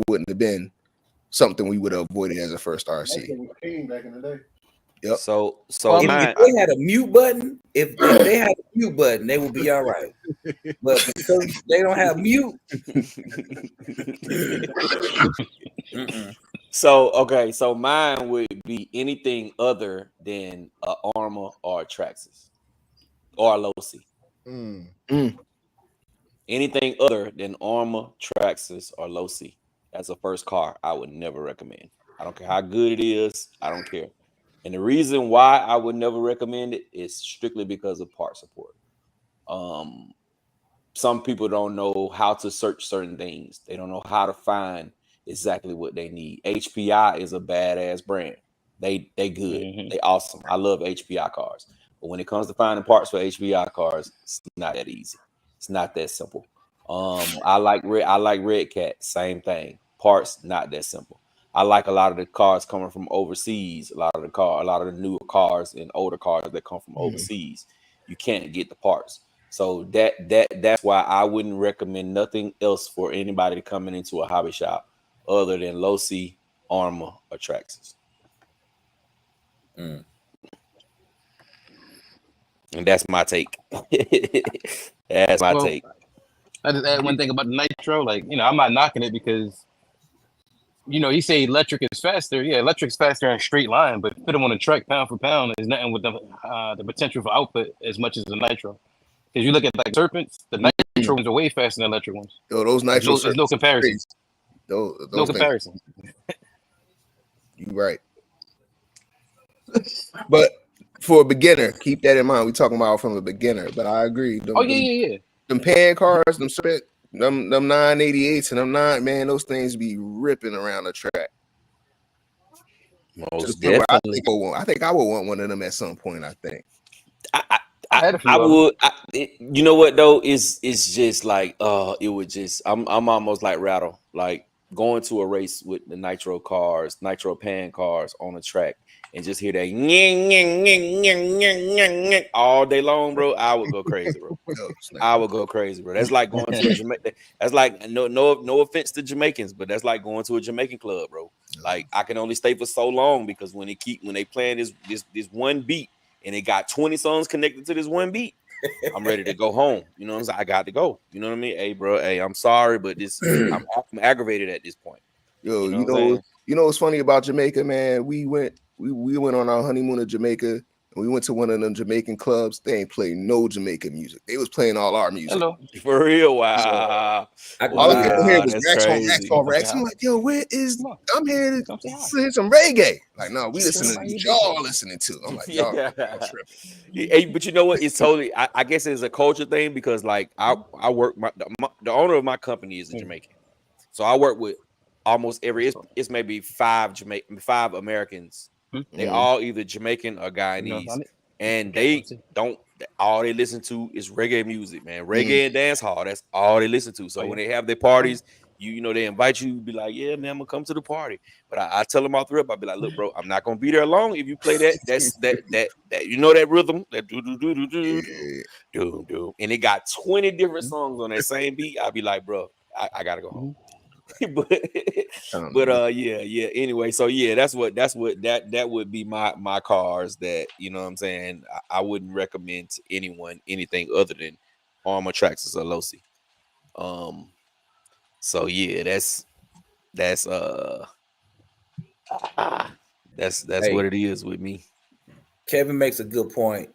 wouldn't have been something we would have avoided as a first RC. Back in the day. Yep. So if they had a mute button, if they had a mute button, they would be all right. But because they don't have mute. So mine would be anything other than a Armor or a Traxxas or a Losi. Anything other than Armor, Traxxas, or Losi as a first car, I would never recommend. I don't care how good it is. I don't care. And the reason why I would never recommend it is strictly because of part support. Some people don't know how to search certain things. They don't know how to find exactly what they need. HPI is a badass brand. They good. They awesome. I love HPI cars. But when it comes to finding parts for HPI cars, it's not that easy. It's not that simple. I like Red Cat. Same thing. Parts not that simple. I like a lot of the cars coming from overseas. A lot of the newer cars and older cars that come from overseas. You can't get the parts. So that's why I wouldn't recommend nothing else for anybody coming into a hobby shop other than Losi, Armor, or Traxxas. And that's my take. That's my take. I just add one thing about the nitro. Like, you know, I'm not knocking it because, you know, you say electric is faster. Yeah, electric's faster in a straight line, but put them on a track pound for pound, there's nothing with the potential for output as much as the nitro. Because you look at like Serpents, the nitro ones are way faster than electric ones. Yo, those nitro there's no comparison. Those no comparison. You're right. But for a beginner, keep that in mind. We're talking about from a beginner, but I agree. Yeah. Them pan cars, them 988s and them 9, man, those things be ripping around the track. Most definitely. I think I would want one of them at some point. I think. I would. You know what though? It's just like it would just. I'm almost like Rattle. Like going to a race with the nitro cars, nitro pan cars on the track, and just hear that nying, nying, nying, nying, nying, nying, nying all day long, bro, I would go crazy, bro. I would go crazy, bro. That's like going to a Jamaican. That's like no offense to Jamaicans, but that's like going to a Jamaican club, bro. Like I can only stay for so long because when they playing this one beat and they got 20 songs connected to this one beat, I'm ready to go home. You know what I'm saying? I got to go. You know what I mean? Hey, bro. Hey, I'm sorry, but I'm aggravated at this point. Yo, You know what's funny about Jamaica, man? We went on our honeymoon to Jamaica, and we went to one of them Jamaican clubs. They ain't playing no Jamaican music. They was playing all our music. Hello. For real? Wow. All I kept hearing was that's Rex on crazy. Rex on Rex. I'm like, yo, where is? I'm here to hear some reggae. Like, no, we listening to what y'all listening to. I'm like, y'all tripping. Hey, but you know what? It's totally. I guess it's a culture thing because, like, I work. The owner of my company is a Jamaican, so I work with almost every. It's maybe five Americans. They all either Jamaican or Guyanese, and they don't. All they listen to is reggae music, man. Reggae and dance hall. That's all they listen to. So when they have their parties, you know, they invite you. Be like, yeah, man, I'm gonna come to the party. But I tell them off the rip. I be like, look, bro, I'm not gonna be there long if you play that. That you know that rhythm, that do do do do do do do, and it got 20 different songs on that same beat. I be like, bro, I gotta go home. but yeah. Anyway, so yeah, that's what that would be my cars that, you know what I'm saying, I wouldn't recommend to anyone anything other than Armor Traxxas or Losi. So yeah, that's what it is with me. Kevin makes a good point.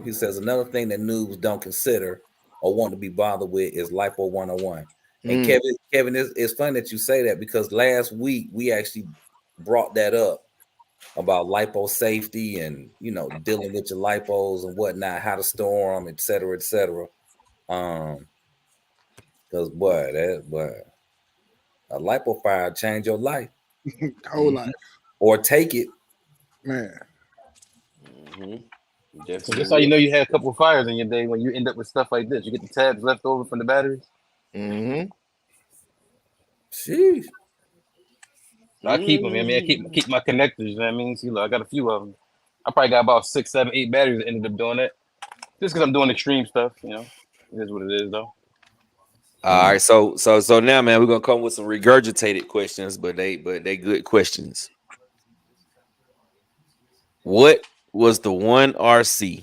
He says another thing that noobs don't consider or want to be bothered with is LiPo 101. And Kevin, it's funny that you say that because last week we actually brought that up about lipo safety and, you know, dealing with your lipos and whatnot, how to store them, et cetera, et cetera. Because a lipo fire change your life, whole life, or take it, man. So that's how you know you had a couple of fires in your day when you end up with stuff like this. You get the tabs left over from the batteries. Sheesh. I keep them, man. I keep my connectors. You know what I mean? See, look, I got a few of them. I probably got about 6, 7, 8 batteries that ended up doing that. Just because I'm doing extreme stuff, you know. It is what it is, though. All right, so now, man, we're gonna come with some regurgitated questions, but they good questions. What was the one RC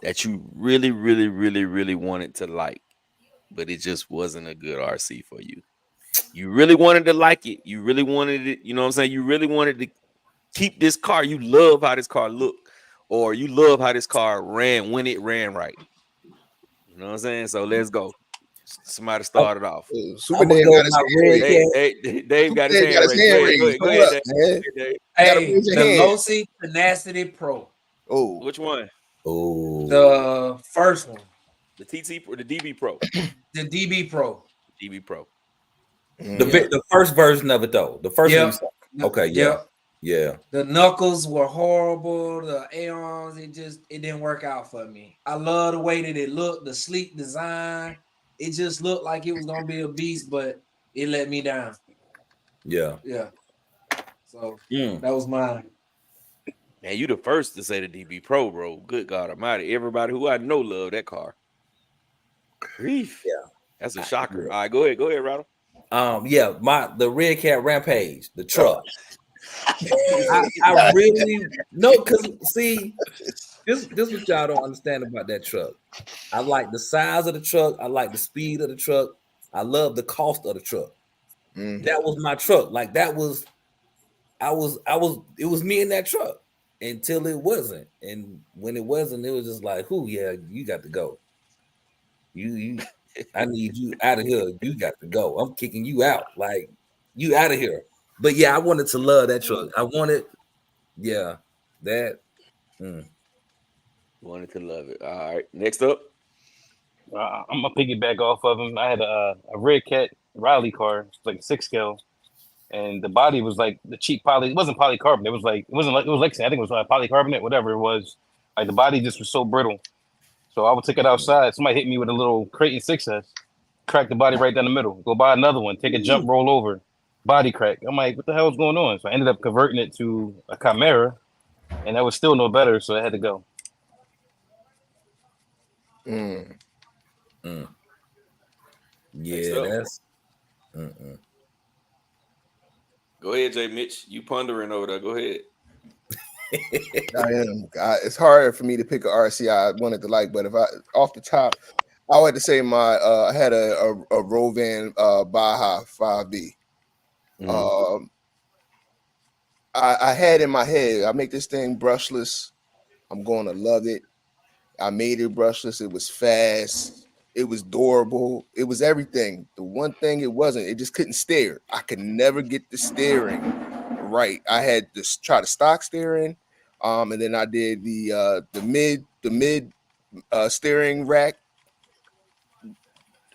that you really, really, really, really wanted to like, but it just wasn't a good RC for you? You really wanted to like it. You really wanted it. You know what I'm saying? You really wanted to keep this car. You love how this car looked, or you love how this car ran when it ran right. You know what I'm saying? So let's go. Somebody started off. Super Dave got his hand. Dave got his hand raised. Go ahead, Dave. Hey, the Losi Tenacity Pro. Oh, which one? Oh, the first one. The TT or the DB Pro? The DB Pro. DB Pro. The first version of it though. The first one. Okay, yeah. The knuckles were horrible. The Aeons, it didn't work out for me. I love the way that it looked, the sleek design. It just looked like it was gonna be a beast, but it let me down. Yeah. So that was mine. Man, you the first to say the DB Pro, bro. Good God Almighty! Everybody who I know love that car. Grief. Yeah, that's a shocker. All right, go ahead, Rattle. The Red Cat Rampage, the truck. I really because see, this what y'all don't understand about that truck. I like the size of the truck. I like the speed of the truck. I love the cost of the truck. That was my truck. Like that was, it was me in that truck until it wasn't. And when it wasn't, it was just like, you got to go. You I need you out of here. You got to go. I'm kicking you out. Like you out of here. But yeah, I wanted to love that truck. I wanted, that. Wanted to love it. All right, next up. I'm gonna piggyback off of him. I had a Red Cat Riley car, like a 6 scale, and the body was like the cheap poly. It wasn't polycarbonate. It was Lexington. I think it was polycarbonate, whatever it was. Like the body just was so brittle. So I would take it outside. Somebody hit me with a little Creighton 6S, crack the body right down the middle. Go buy another one, take a jump, roll over. body crack. I'm like, what the hell is going on? So I ended up converting it to a Chimera, and that was still no better. So I had to go. Mm. Next Yeah, up. that's. Go ahead, Jay Mitch. You pondering over there. Go ahead. I am. It's hard for me to pick a RC I wanted to like, but if I off the top, I would have to say my I had a Rovan Baja 5B. Um, I had in my head, I make this thing brushless. I'm going to love it. I made it brushless. It was fast. It was durable. It was everything. The one thing it wasn't, it just couldn't steer. I could never get the steering right. I had to try the stock steering, and then I did the mid steering rack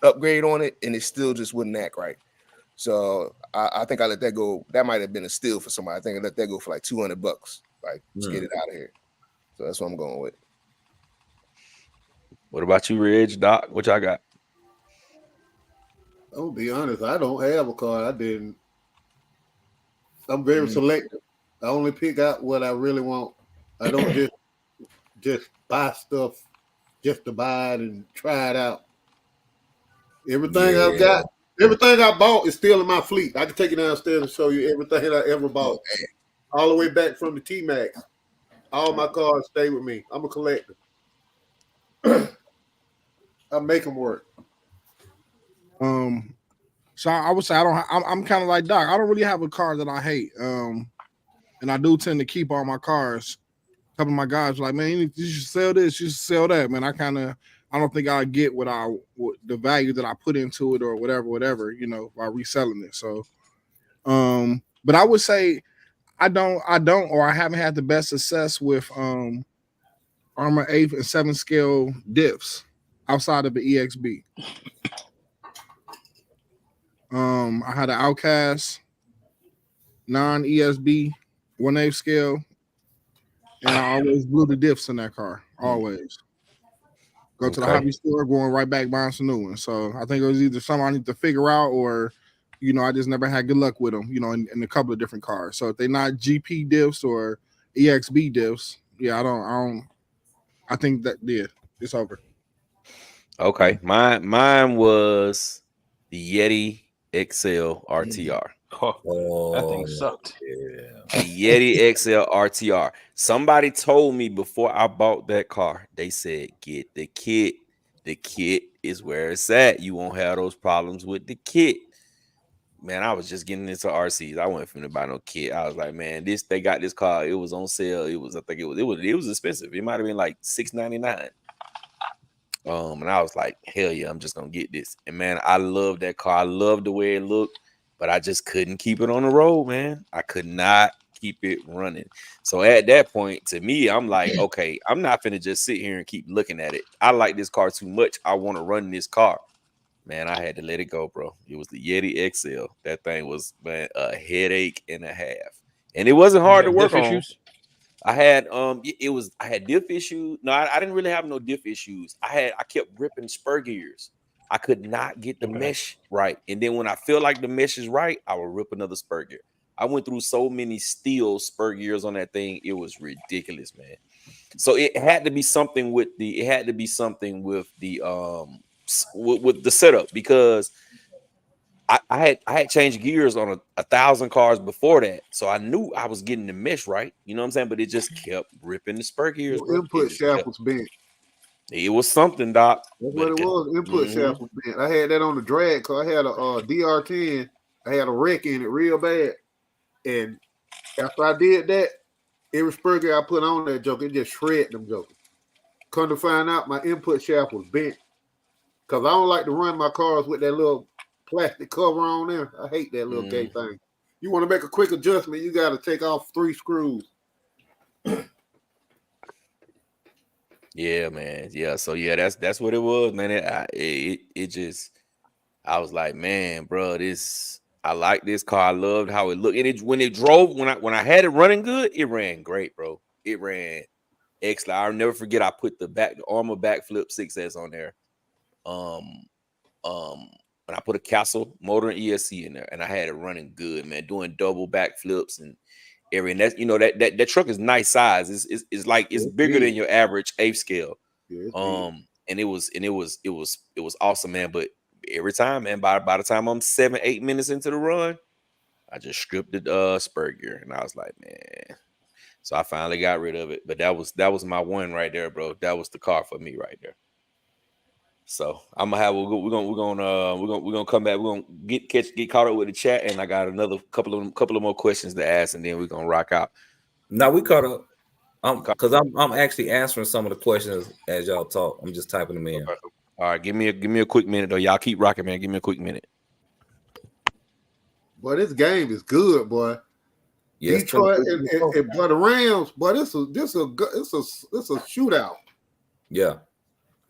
upgrade on it, and it still just wouldn't act right. So I think I let that go. That might have been a steal for somebody. I think I let that go for like $200. Like, let's get it out of here. So that's what I'm going with. What about you, Reg? Doc, what y'all got? I'll be honest, I don't have a car. I didn't. I'm very selective. I only pick out what I really want. I don't just buy stuff just to buy it and try it out. Everything I've got, everything I bought is still in my fleet. I can take it downstairs and show you everything I ever bought. All the way back from the T-Max. All my cars stay with me. I'm a collector. I make them work. So I would say I'm kind of like Doc. I don't really have a car that I hate. And I do tend to keep all my cars. A couple of my guys are like, man, you should sell this, you should sell that. Man, I don't think I get what the value that I put into it or whatever, by reselling it. So, but I would say I don't, or I haven't had the best success with Armor 8 and 7 scale diffs outside of the EXB. I had an Outcast non-ESB 1/8 scale, and I always blew the diffs in that car. Always go to the hobby store, going right back buying some new ones. So I think it was either something I need to figure out, or I just never had good luck with them. In a couple of different cars. So if they're not GP diffs or EXB diffs, I think that it's over. Okay, mine was the Yeti XL RTR. That thing sucked. The Yeti XL RTR. Somebody told me before I bought that car, they said, get the kit. The kit is where it's at. You won't have those problems with the kit. Man, I was just getting into RCs. I wasn't finna buy no kit. I was like, man, they got this car. It was on sale. It was expensive. It might have been like $699. And I was like, hell yeah, I'm just gonna get this. And man, I love that car. I love the way it looked, but I just couldn't keep it on the road, man. I could not keep it running. So at that point, to me, I'm like, okay, I'm not finna just sit here and keep looking at it. I like this car too much. I want to run this car. Man, I had to let it go, bro. It was the Yeti XL. That thing was, man, a headache and a half. And it wasn't hard to work on. Issues? I had I had diff issues. No, I didn't really have no diff issues. I kept ripping spur gears. I could not get the mesh right. And then when I feel like the mesh is right, I will rip another spur gear. I went through so many steel spur gears on that thing. It was ridiculous, man. So it had to be something with the with the setup, because I had changed gears on 1,000 cars before that, so I knew I was getting the mesh right. You know what I'm saying? But it just kept ripping the spur gears. Your input shaft was bent. It was something, Doc. That's what it was. Input shaft was bent. I had that on the drag because I had a DR10. I had a wreck in it real bad, and after I did that, every spur gear I put on that joke, it just shred them jokers. Come to find out, my input shaft was bent because I don't like to run my cars with that little plastic cover on there. I hate that little gay thing. You want to make a quick adjustment, you got to take off 3 screws. Yeah, man. Yeah. So yeah, that's what it was, man. It just, I was like, man, bro, I like this car. I loved how it looked. And when I had it running good, it ran great, bro. It ran excellent. I'll never forget. I put the Armor backflip 6S on there. and I put a Castle motor and ESC in there, and I had it running good, man, doing double backflips and and that's that truck is nice size. It's like it's It's bigger than big. your average eighth scale. Yeah, it's big. And it was awesome, man. But every time, man, by the time I'm 7-8 minutes into the run, I just stripped the spur gear, and I was like, man. So I finally got rid of it. But that was my one right there, bro. That was the car for me right there. So I'm gonna have we're gonna come back. We're gonna get caught up with the chat, and I got another couple of more questions to ask, and then we're gonna rock out. Now we caught up. Because I'm actually answering some of the questions as y'all talk. I'm just typing them in. Okay. All right, give me a quick minute though. Y'all keep rocking, man. Give me a quick minute. Boy, this game is good, boy. Yes, Detroit and but the Rams, but it's a shootout. Yeah.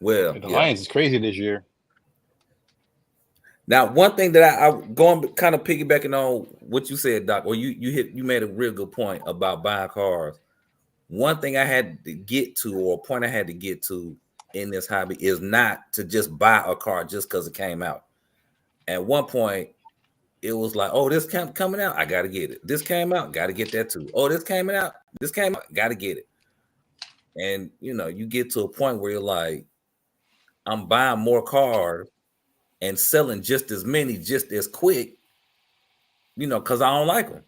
Well, The Lions is crazy this year. Now, one thing that I going kind of piggybacking on what you said, Doc, or you made a real good point about buying cars. One thing I had to get to, or a point I had to get to in this hobby, is not to just buy a car just because it came out. At one point, it was like, oh, this coming out, I gotta get it. This came out, gotta get that too. Oh, this came out, gotta get it. And you get to a point where you're like, I'm buying more cars and selling just as many, just as quick, because I don't like them.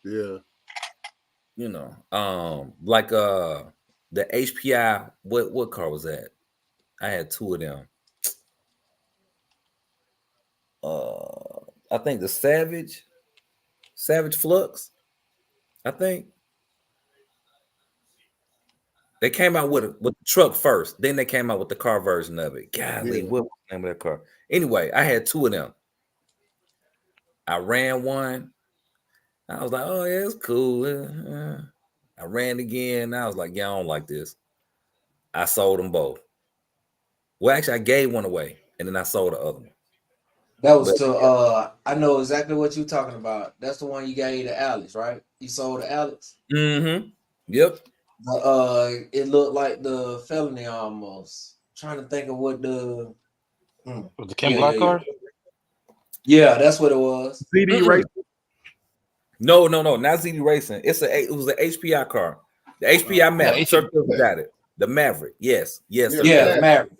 Yeah. Like the HPI, what car was that? I had two of them. I think the Savage Flux. I think they came out with the truck first, then they came out with the car version of it. Golly, what was the name of that car? Anyway, I had two of them. I ran one. I was like, oh yeah, it's cool. I ran again. I was like, yeah, I don't like this. I sold them both. Well, actually, I gave one away, and then I sold the other one. That was I know exactly what you're talking about. That's the one you gave to Alex, right? You sold to Alex? Mm-hmm. Yep. It looked like the felony almost. I'm trying to think of what the Was the Ken Block car? Yeah, that's what it was. ZD Racing. No, not ZD Racing. It was an HPI car. The HPI Maverick. Got it. The Maverick. Yes. Yeah, the Maverick.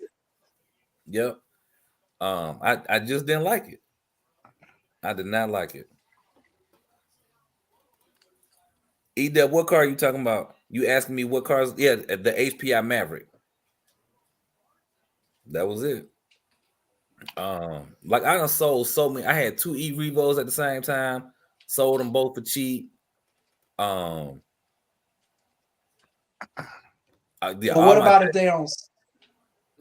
Yep. I just didn't like it. I did not like it. Edel, what car are you talking about? You asking me what cars? Yeah, the HPI Maverick. That was it. Like I done sold so many. I had two E-Revos at the same time. Sold them both for cheap. But what about if they on?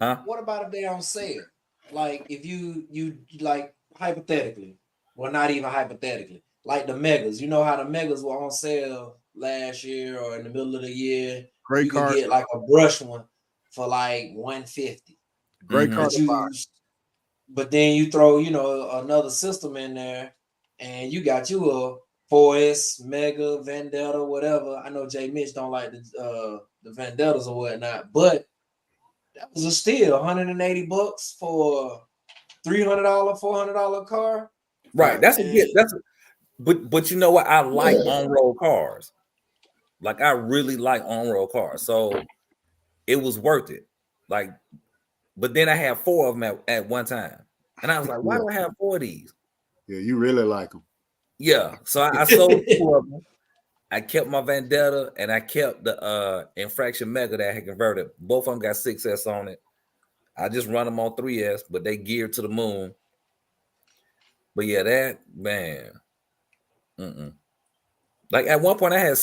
Huh? What about if they on sale? Like if you like hypothetically, well, not even hypothetically, like the Megas. You know how the Megas were on sale last year or in the middle of the year. Great you car. could get like a brush one for like $150. Great car. But then you throw, another system in there, and you got you a 4S, Mega, Vendetta, whatever. I know Jay Mitch don't like the Vendettas or whatnot, but that was a steal. $180 for $300, $400 car. Right. But you know what? I like on-road cars. Like I really like on-road cars. So it was worth it. Like, but then I had four of them at one time. And I was like, why do I have four of these? Yeah, you really like them. Yeah. So I sold two of them. I kept my Vendetta and I kept the Infraction Mega that I had converted. Both of them got 6S on it. I just run them on 3S, but they geared to the moon. But yeah, that man. Like at one point I had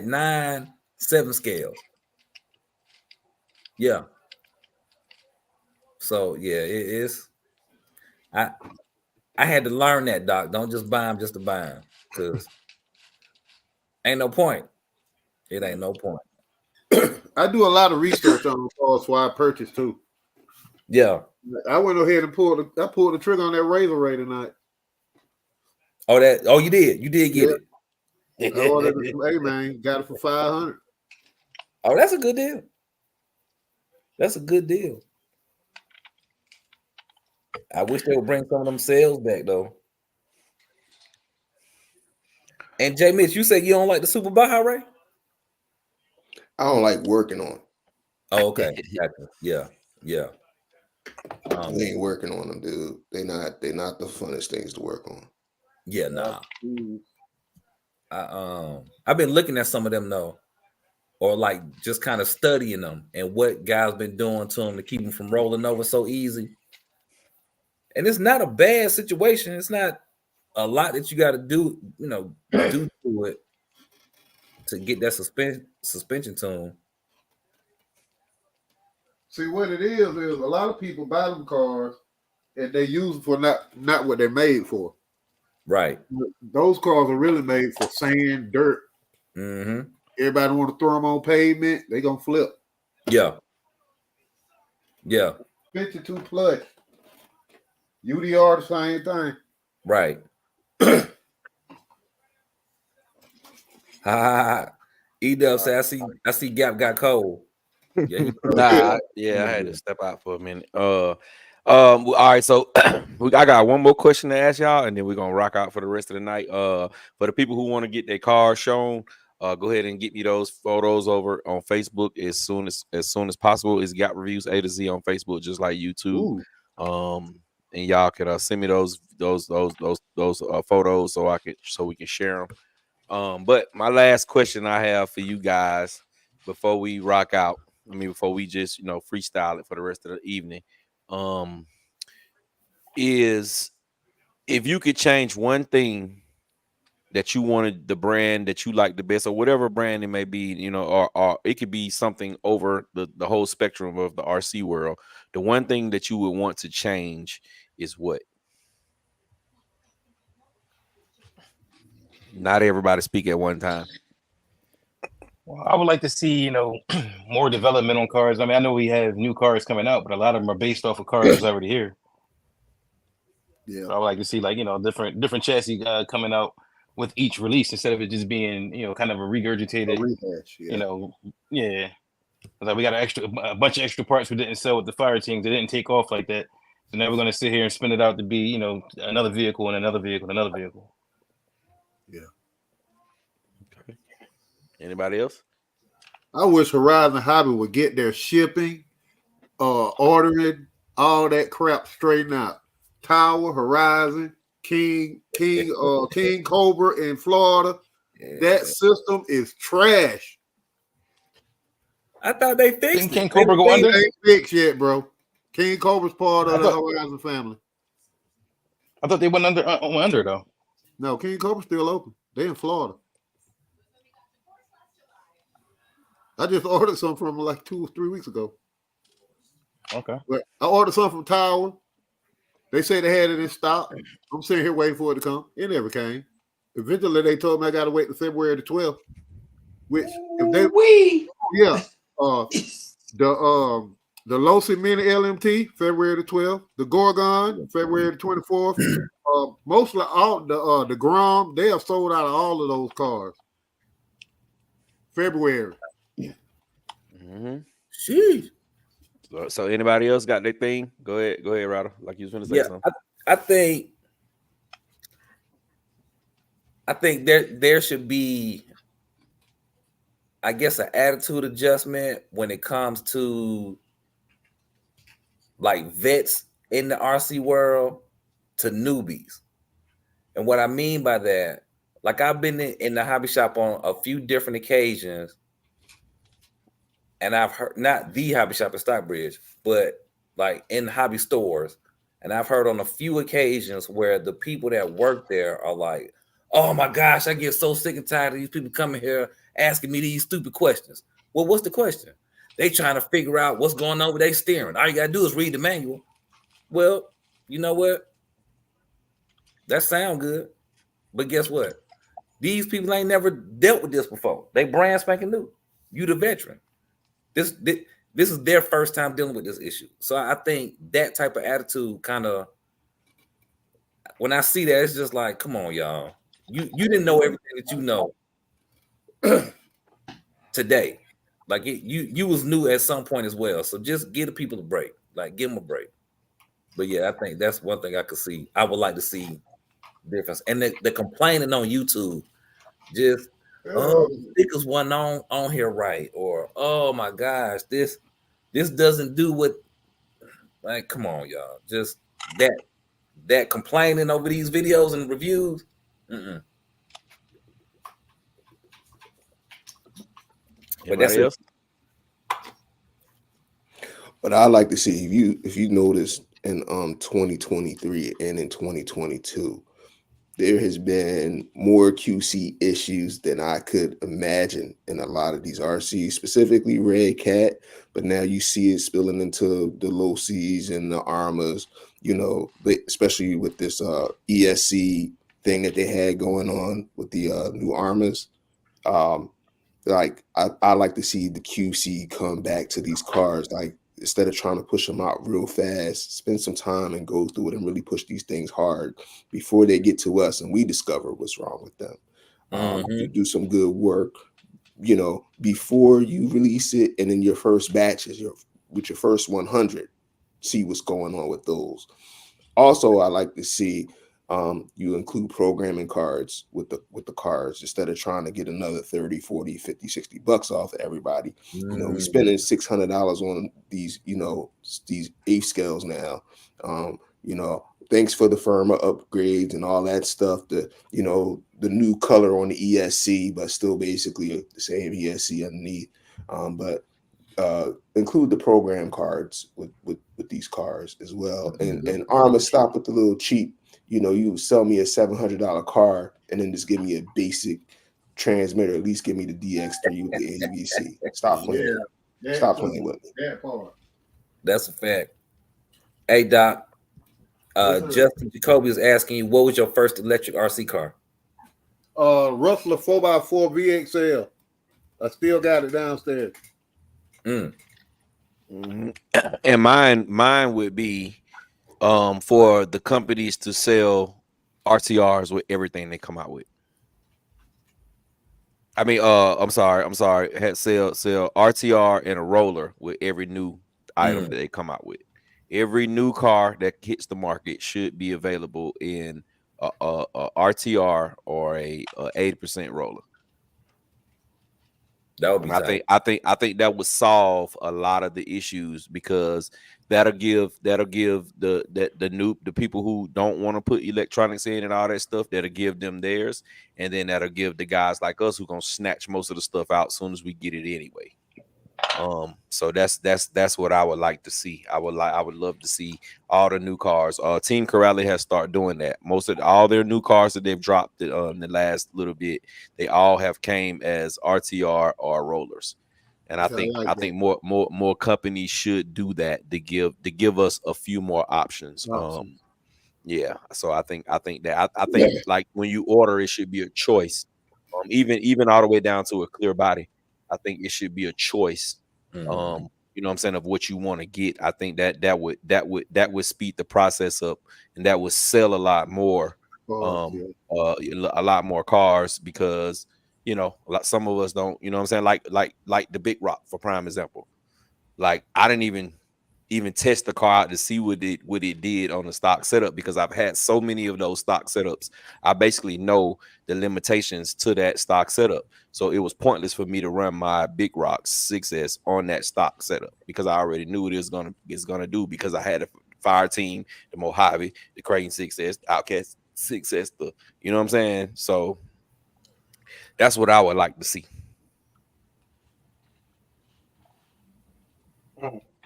9 7 scales. Yeah. So yeah, it is. I had to learn that, Doc. Don't just buy them just to buy them, because ain't no point. It ain't no point. I do a lot of research on cars before I purchase too. Yeah. I went ahead and pulled the trigger on that Razor Ray tonight. Oh, you did. You did get it. I ordered it from A-Man, got it for $500. Oh, that's a good deal. That's a good deal. I wish they would bring some of them sales back though. And Jay Mitch, you said you don't like the Super Baja Ray? I don't like working on. Oh, okay. Gotcha. Yeah, yeah. We ain't working on them, dude. They not the funnest things to work on. Yeah, nah. I've been looking at some of them though, or like just kind of studying them and what guys been doing to them to keep them from rolling over so easy. And it's not a bad situation. It's not a lot that you got to do, do to it to get that suspension to them. See what it is a lot of people buy them cars and they use them for not what they're made for. Right. Those cars are really made for sand, dirt. Mm-hmm. Everybody want to throw them on pavement. They gonna flip. Yeah. Yeah. 52 plus. UDR the same thing. Right. E-Dub said, I see Gap got cold. Yeah, I had to step out for a minute. All right, so I got one more question to ask y'all, and then we're gonna rock out for the rest of the night. For the people who want to get their cars shown, go ahead and get me those photos over on Facebook as soon as possible. It's Got Reviews A to Z on Facebook, just like YouTube. And y'all can send me those photos so we can share them. But my last question I have for you guys before we rock out, before we just freestyle it for the rest of the evening, is if you could change one thing that you wanted the brand that you like the best, or whatever brand it may be, or it could be something over the whole spectrum of the RC world. The one thing that you would want to change is what? Not everybody speak at one time. Well, I would like to see, more development on cars. I mean, I know we have new cars coming out, but a lot of them are based off of cars that's already here. Yeah, so I would like to see different chassis coming out with each release instead of it just being kind of a regurgitated rehash. Yeah. Like we got a bunch of extra parts we didn't sell with the fire teams. They didn't take off like that. So now we're going to sit here and spin it out to be another vehicle and another vehicle and another vehicle. Yeah. Okay. Anybody else? I wish Horizon Hobby would get their shipping, ordering, all that crap straightened out. Tower, Horizon, King Cobra in Florida. Yeah. That system is trash. I thought they fixed Didn't King Cobra go under? They ain't fixed yet, bro. King Cobra's part of the Horizon family. I thought they went under though. No, King Cobra's still open. They in Florida. I just ordered some from them like 2 or 3 weeks ago. Okay. But I ordered some from Tower. They say they had it in stock. I'm sitting here waiting for it to come. It never came. Eventually, they told me I got to wait till February the 12th. Which, if they, the Losi Mini LMT, February the 12th. The Gorgon, February the 24th. Mostly all the Grom, they have sold out of all of those cars. February. Mm-hmm. Sheesh. So anybody else got their thing? Go ahead, Ryder. Like you was going to say something. I think there should be, I guess, an attitude adjustment when it comes to like vets in the RC world to newbies. And what I mean by that, like I've been in the hobby shop on a few different occasions, and I've heard, not the hobby shop at Stockbridge, but like in hobby stores, and I've heard on a few occasions where the people that work there are like, oh my gosh, I get so sick and tired of these people coming here asking me these stupid questions. Well, what's the question? They trying to figure out what's going on with their steering. All you got to do is read the manual. Well, you know what? That sound good. But guess what? These people ain't never dealt with this before. They brand spanking new. You the veteran. This is their first time dealing with this issue. So I think that type of attitude kind of, when I see that, it's just like, come on, y'all. You didn't know everything that you know today. Like you was new at some point as well. So just give the people a break. Like give them a break. But yeah, I think that's one thing I could see. I would like to see difference. And the complaining on YouTube, just oh, the stickers wasn't on here right, or oh my gosh, this doesn't do what. Like, come on, y'all, just that complaining over these videos and reviews. Mm-mm. But that's Anybody it. else? But I like to see if you notice in 2023 and in 2022, there has been more QC issues than I could imagine in a lot of these RCs, specifically Red Cat. But now you see it spilling into the low Cs and the Armas, you know, but especially with this ESC thing that they had going on with the new Armas. Um, like I like to see the QC come back to these cars. Like instead of trying to push them out real fast, spend some time and go through it and really push these things hard before they get to us and we discover what's wrong with them. To do some good work, you know, before you release it, and in your first batches, with your first 100, see what's going on with those. Also, I like to see you include programming cards with the cars instead of trying to get another 30, 40, 50, 60 bucks off of everybody. You know, we spending $600 on these, you know, these eighth scales now. You know, thanks for the firmware upgrades and all that stuff. The, you know, the new color on the ESC, but still basically the same ESC underneath. But include the program cards with these cars as well. And Arma, stop with the little cheap, you know, you sell me a $700 car and then just give me a basic transmitter, at least give me the DX3 with the AVC. Stop playing. Stop playing with me. That's a fact. Hey Doc, Justin Jacoby is asking you, what was your first electric RC car? Rustler 4x4 VXL. I still got it downstairs. And mine would be for the companies to sell RTRs with everything they come out with. I mean, I'm sorry, sell RTR and a roller with every new item that they come out with. Every new car that hits the market should be available in a RTR or a 80% roller. That would be I think that would solve a lot of the issues, because that'll give the people who don't want to put electronics in and all that stuff, that'll give them theirs, and then that'll give the guys like us who gonna snatch most of the stuff out as soon as we get it anyway. So that's what I would like to see. I would love to see all the new cars. Team Corrali has started doing that. All their new cars that they've dropped in the last little bit, they all have came as RTR or rollers. And I think more companies should do that to give us a few more options. Yeah. So I think like when you order, it should be a choice. Even all the way down to a clear body. I think it should be a choice. You know what I'm saying, of what you want to get. I think that would speed the process up, and that would sell a lot more, a lot more cars, because you know, some of us don't, you know what I'm saying, like the Big Rock, for prime example. Like I didn't even test the car out to see what it did on the stock setup, because I've had so many of those stock setups. I basically know the limitations to that stock setup. So it was pointless for me to run my Big Rock 6S on that stock setup, because I already knew what it's gonna do, because I had a Fire Team, the Mojave, the Creighton 6S, Outcast 6S, you know what I'm saying? So that's what I would like to see.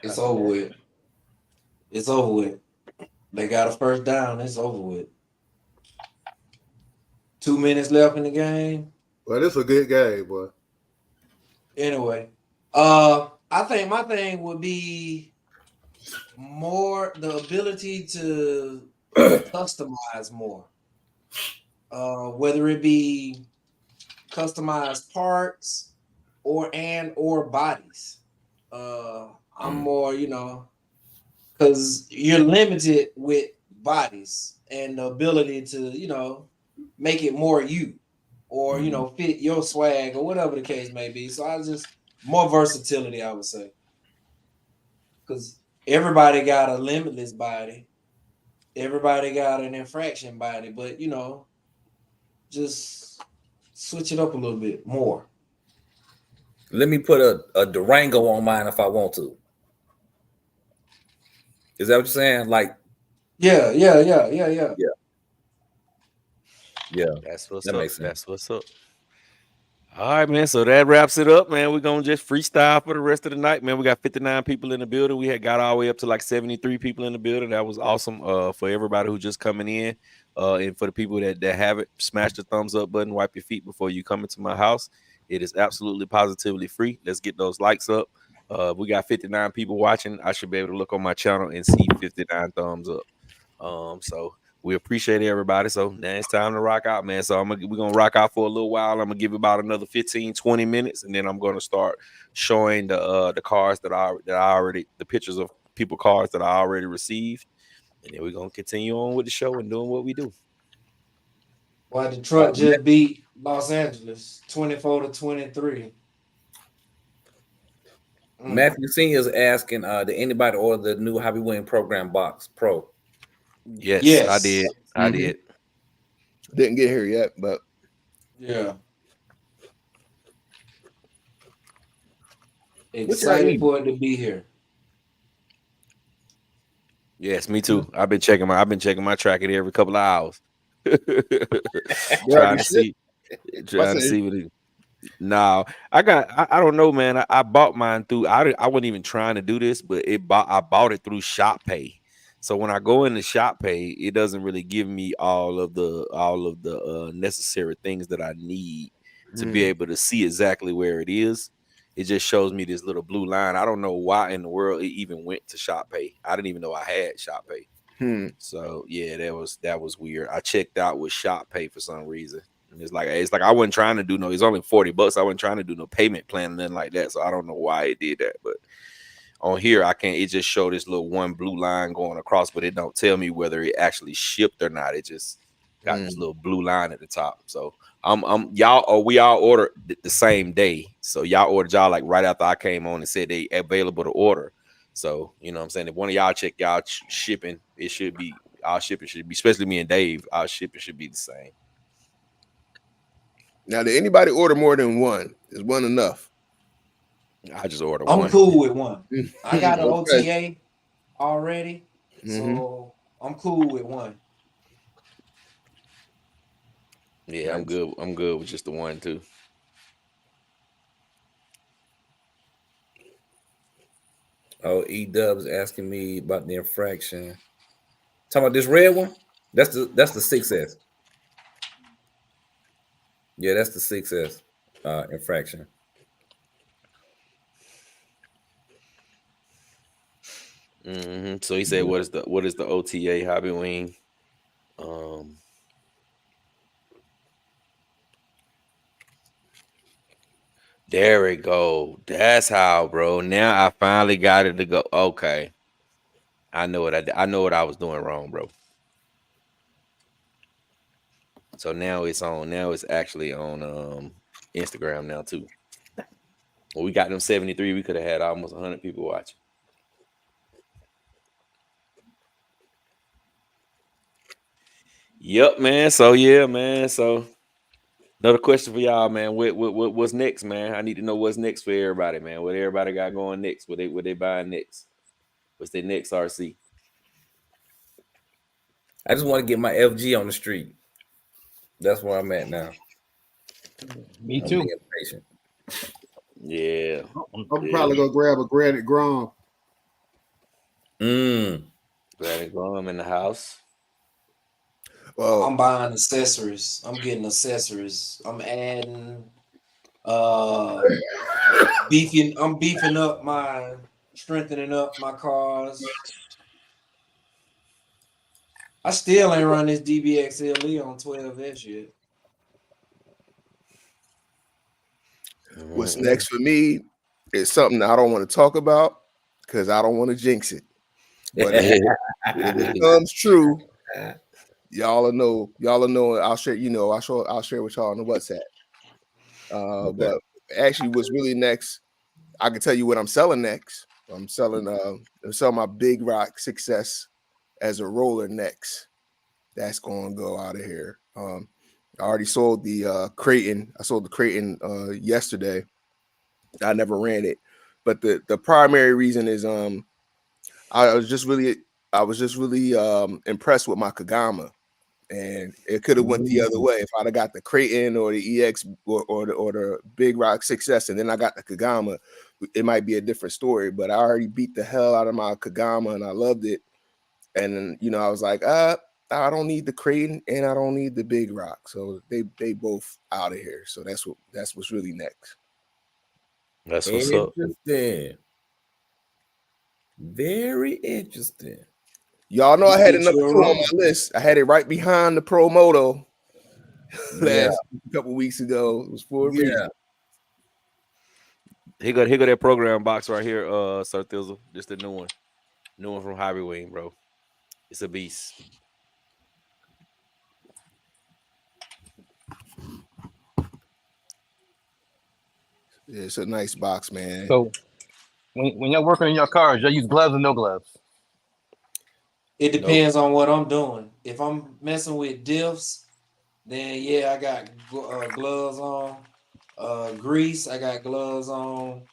It's over with. It's over with. They got a first down. It's over with. 2 minutes left in the game. Well, it's a good game, boy. Anyway, I think my thing would be more the ability to customize more. Whether it be customized parts or bodies. I'm more, you know, because you're limited with bodies and the ability to, you know, make it more you, or you know, fit your swag or whatever the case may be. So I just more versatility, I would say, because everybody got a limitless body, everybody got an infraction body, but just switch it up a little bit more. Let me put a Durango on mine if I want to. Is that what you're saying? Like, yeah. That's what's that up. makes sense. That's what's up. All right, man. So that wraps it up, man. We're gonna just freestyle for the rest of the night, man. We got 59 people in the building. We had got all the way up to like 73 people in the building. That was awesome. For everybody who just coming in, and for the people that haven't, smash the thumbs up button, wipe your feet before you come into my house. It is absolutely positively free. Let's get those likes up. We got 59 people watching. I should be able to look on my channel and see 59 thumbs up. So we appreciate everybody. So now it's time to rock out, man. So we're gonna rock out for a little while. I'm gonna give about another 15, 20 minutes, and then I'm gonna start showing the cars that I already, the pictures of people cars that I already received. And then we're gonna continue on with the show and doing what we do. Well, Detroit just beat Los Angeles 24-23. Matthew Senior is asking, did anybody order the new Hobby Wing Program Box Pro? Yes, I did. I did. Didn't get here yet, but yeah. Excited for it to be here. Yes, me too. I've been checking my tracker every couple of hours. trying to see what it. No, I don't know, man. I bought mine through. I wasn't even trying to do this, but I bought it through Shop Pay. So when I go into Shop Pay, it doesn't really give me all of the necessary things that I need to be able to see exactly where it is. It just shows me this little blue line. I don't know why in the world it even went to Shop Pay. I didn't even know I had Shop Pay. So yeah, that was weird. I checked out with Shop Pay for some reason. And it's like I wasn't trying to do it's only $40. I wasn't trying to do no payment plan, nothing like that. So I don't know why it did that. But on here, it just showed this little one blue line going across, but it don't tell me whether it actually shipped or not. It just got this little blue line at the top. So we all ordered the same day. So y'all ordered y'all like right after I came on and said they available to order. So you know what I'm saying, if one of y'all check y'all shipping, it should be our shipping should be, especially me and Dave, our shipping should be the same. Now, did anybody order more than one? Is one enough? I just ordered one. I'm cool with one. I got an OTA already, so I'm cool with one. Yeah, I'm good. I'm good with just the one too. Oh, E-Dub's asking me about the infraction. Talking about this red one? That's the 6S. Yeah, that's the 6S infraction. So he said, "What is the OTA Hobby Wing?" There we go. That's how, bro. Now I finally got it to go. Okay, I know what I was doing wrong, bro. So now it's on. Now it's actually on Instagram now too. Well, we got them 73. We could have had almost 100 people watching. Yep, man. So yeah, man. So another question for y'all, man. What's next, man? I need to know what's next for everybody, man. What everybody got going next? What they buying next? What's their next RC? I just want to get my FG on the street. That's where I'm at now. Me too. I'm being patient. Yeah. I'm probably gonna grab a Granite Grom. Granite Grom in the house. Well, I'm buying accessories. I'm getting accessories. I'm adding beefing up strengthening up my cars. I still ain't run this DBX LE on 12S yet. What's next for me is something I don't want to talk about because I don't want to jinx it. But if it comes true, y'all will know. Y'all will know. I'll share. I'll share with y'all on the WhatsApp. But actually, what's really next? I can tell you what I'm selling next. I'm selling my Big Rock Success as a roller next. That's going to go out of here. I already sold the Creighton. I sold the Creighton yesterday. I never ran it, but the primary reason is I was just really impressed with my Kagama, and it could have went the other way if I'd have got the Creighton or the EX or the Big Rock 6S, and then I got the Kagama. It might be a different story, but I already beat the hell out of my Kagama and I loved it. And then, you know, I was like, I don't need the Creighton and I don't need the Big Rock, so they both out of here. So that's what's really next. That's what's up. Interesting. Very interesting. Y'all know I had another two on my list. I had it right behind the Pro Moto a couple weeks ago. It was for a reason. Here go that program box right here, Sir Thizzle. Just a new one. New one from Hobby Wing, bro. It's a beast. Yeah, it's a nice box, man. So when you're working in your cars, you use gloves or no gloves? It depends on what I'm doing. If I'm messing with diffs, then yeah, I got gloves on. Grease, I got gloves on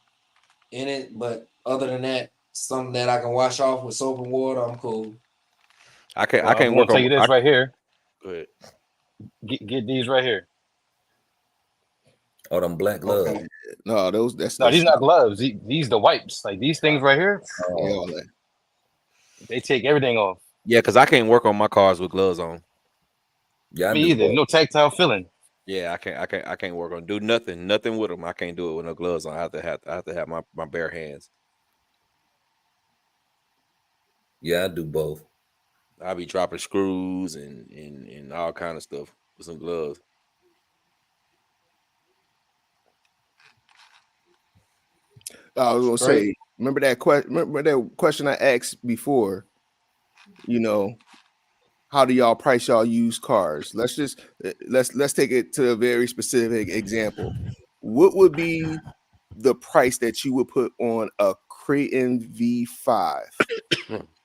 in it. But other than that, something that I can wash off with soap and water, I'm cool. I can't work on. Tell on you this right here. Go ahead. Get these right here. Oh, them black gloves. Okay. No, that's these not gloves. These the wipes. Like these things right here. Oh. They take everything off. Yeah, because I can't work on my cars with gloves on. Yeah, me either. No tactile feeling. Yeah, I can't work on nothing with them. I can't do it with no gloves on. I have to have my bare hands. Yeah, I do both. I'll be dropping screws and all kind of stuff with some gloves. I was gonna say, remember that question I asked before? You know, how do y'all price y'all used cars? Let's take it to a very specific example. What would be the price that you would put on a Creighton V5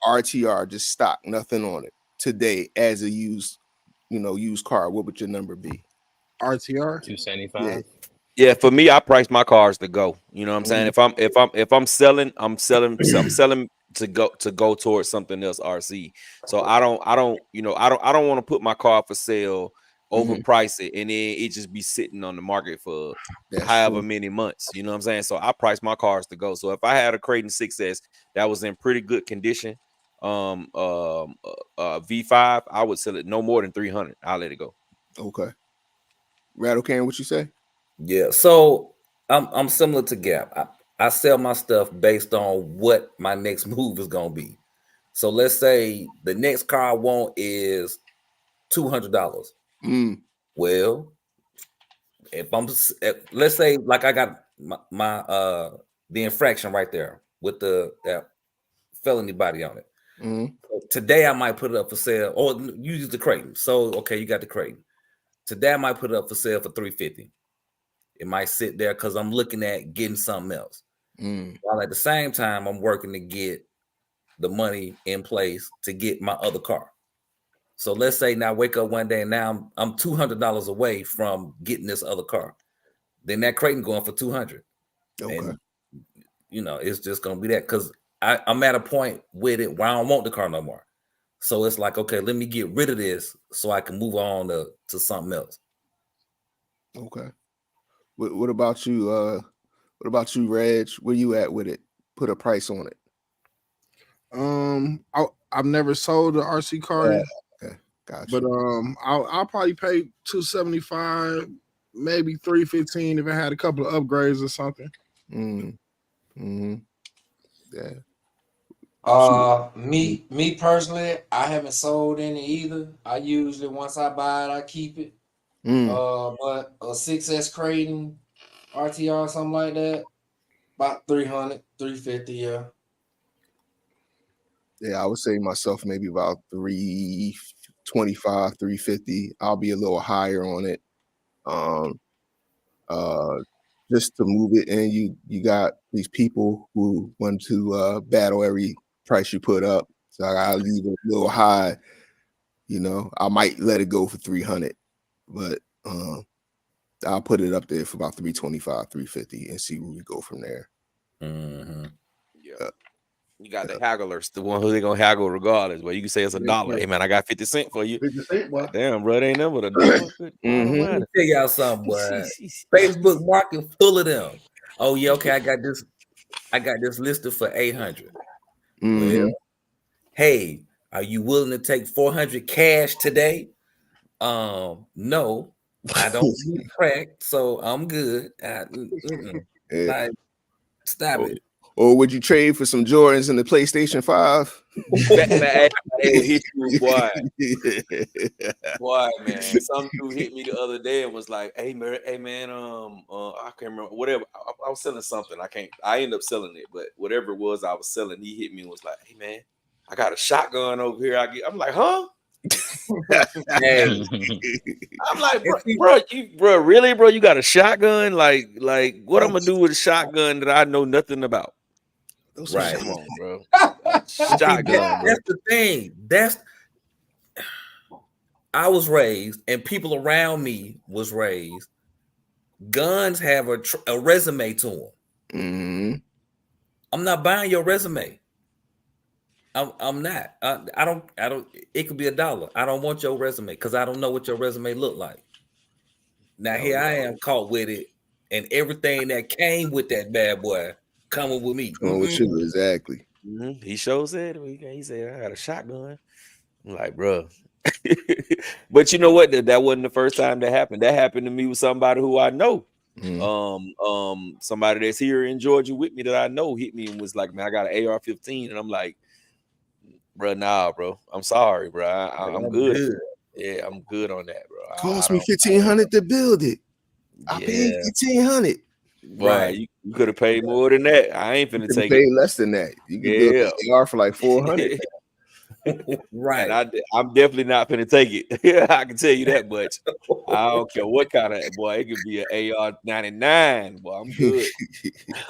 RTR, just stock, nothing on it, today as a used car? What would your number be? RTR 275. Yeah, for me, I price my cars to go. You know what I'm saying? If I'm selling, I'm selling to go towards something else RC. So I don't want to put my car for sale, overprice it, and then it just be sitting on the market for however many months. You know what I'm saying? So I price my cars to go. So if I had a Creighton 6S that was in pretty good condition, V5, I would sell it no more than 300. I'll let it go. Okay. Rattle Can, what you say? Yeah, so I'm similar to Gap. I sell my stuff based on what my next move is gonna be. So let's say the next car I want is $200. Well, let's say like I got my the infraction right there with that felony body on it. So today I might put it up for sale, or you use the Creighton. So okay, you got the Creighton. Today I might put it up for sale for $350. It might sit there because I'm looking at getting something else. While at the same time, I'm working to get the money in place to get my other car. So let's say now wake up one day and now I'm $200 away from getting this other car. Then that Creighton going for $200. Okay. And, it's just going to be that because I'm at a point with it where I don't want the car no more. So it's like, okay, let me get rid of this so I can move on to something else. Okay. What about you? What about you, Reg? Where you at with it? Put a price on it. I've never sold an RC car. Okay, gotcha. But I'll probably pay $275, maybe $315 if I had a couple of upgrades or something. Yeah. Me personally, I haven't sold any either. I usually once I buy it, I keep it. But a 6S Creighton RTR, something like that, about 300, 350, yeah. Yeah, I would say myself maybe about 325, 350. I'll be a little higher on it. Just to move it in, you got these people who want to battle every price you put up. So I gotta leave it a little high. You know, I might let it go for 300, but I'll put it up there for about 325, 350, and see where we go from there. Mm-hmm. Yeah. You got the hagglers, the one who they gonna haggle regardless. But you can say it's $1. Hey man, I got 50 cents for you. 50 cents, boy. Damn, bro, it ain't nothing but $1. Good Let me tell y'all something, boy. Facebook market full of them. Oh yeah, okay. I got this listed for 800. Well, hey, are you willing to take 400 cash today? No, I don't need crack, so I'm good. Like, stop it. Or would you trade for some Jordans in the PlayStation 5? Man, they will hit you, boy. Boy, man. Some dude hit me the other day and was like, hey man, I can't remember, whatever. I was selling something. I ended up selling it, but whatever it was I was selling, he hit me and was like, hey man, I got a shotgun over here. I'm like, huh? Hey. I'm like, bro, really, bro? You got a shotgun? Like, what I'm gonna do with a shotgun that I know nothing about? Right. Come on, bro. Shotgun, bro. That's the thing. I was raised, and people around me was raised. Guns have a resume to them. Mm-hmm. I'm not buying your resume. I'm not. I don't. It could be $1. I don't want your resume because I don't know what your resume look like. Now here I am caught with it, and everything that came with that bad boy coming with me. With you, exactly. Mm-hmm. He shows it. He said, I got a shotgun. I'm like, bro. But you know what? That wasn't the first time that happened. That happened to me with somebody who I know. Somebody that's here in Georgia with me that I know hit me and was like, man, I got an AR-15. And I'm like, bro, nah, bro. I'm sorry, bro. I'm good. Yeah, I'm good on that, bro. Cost me $1,500 to build it. I paid $1,500. Right, you could have paid more than that. I ain't finna take pay it. less than that. You could build an AR for like $400. Right. And I'm definitely not finna take it. I can tell you that much. I don't care what kind of boy. It could be an AR-99. Boy, I'm good.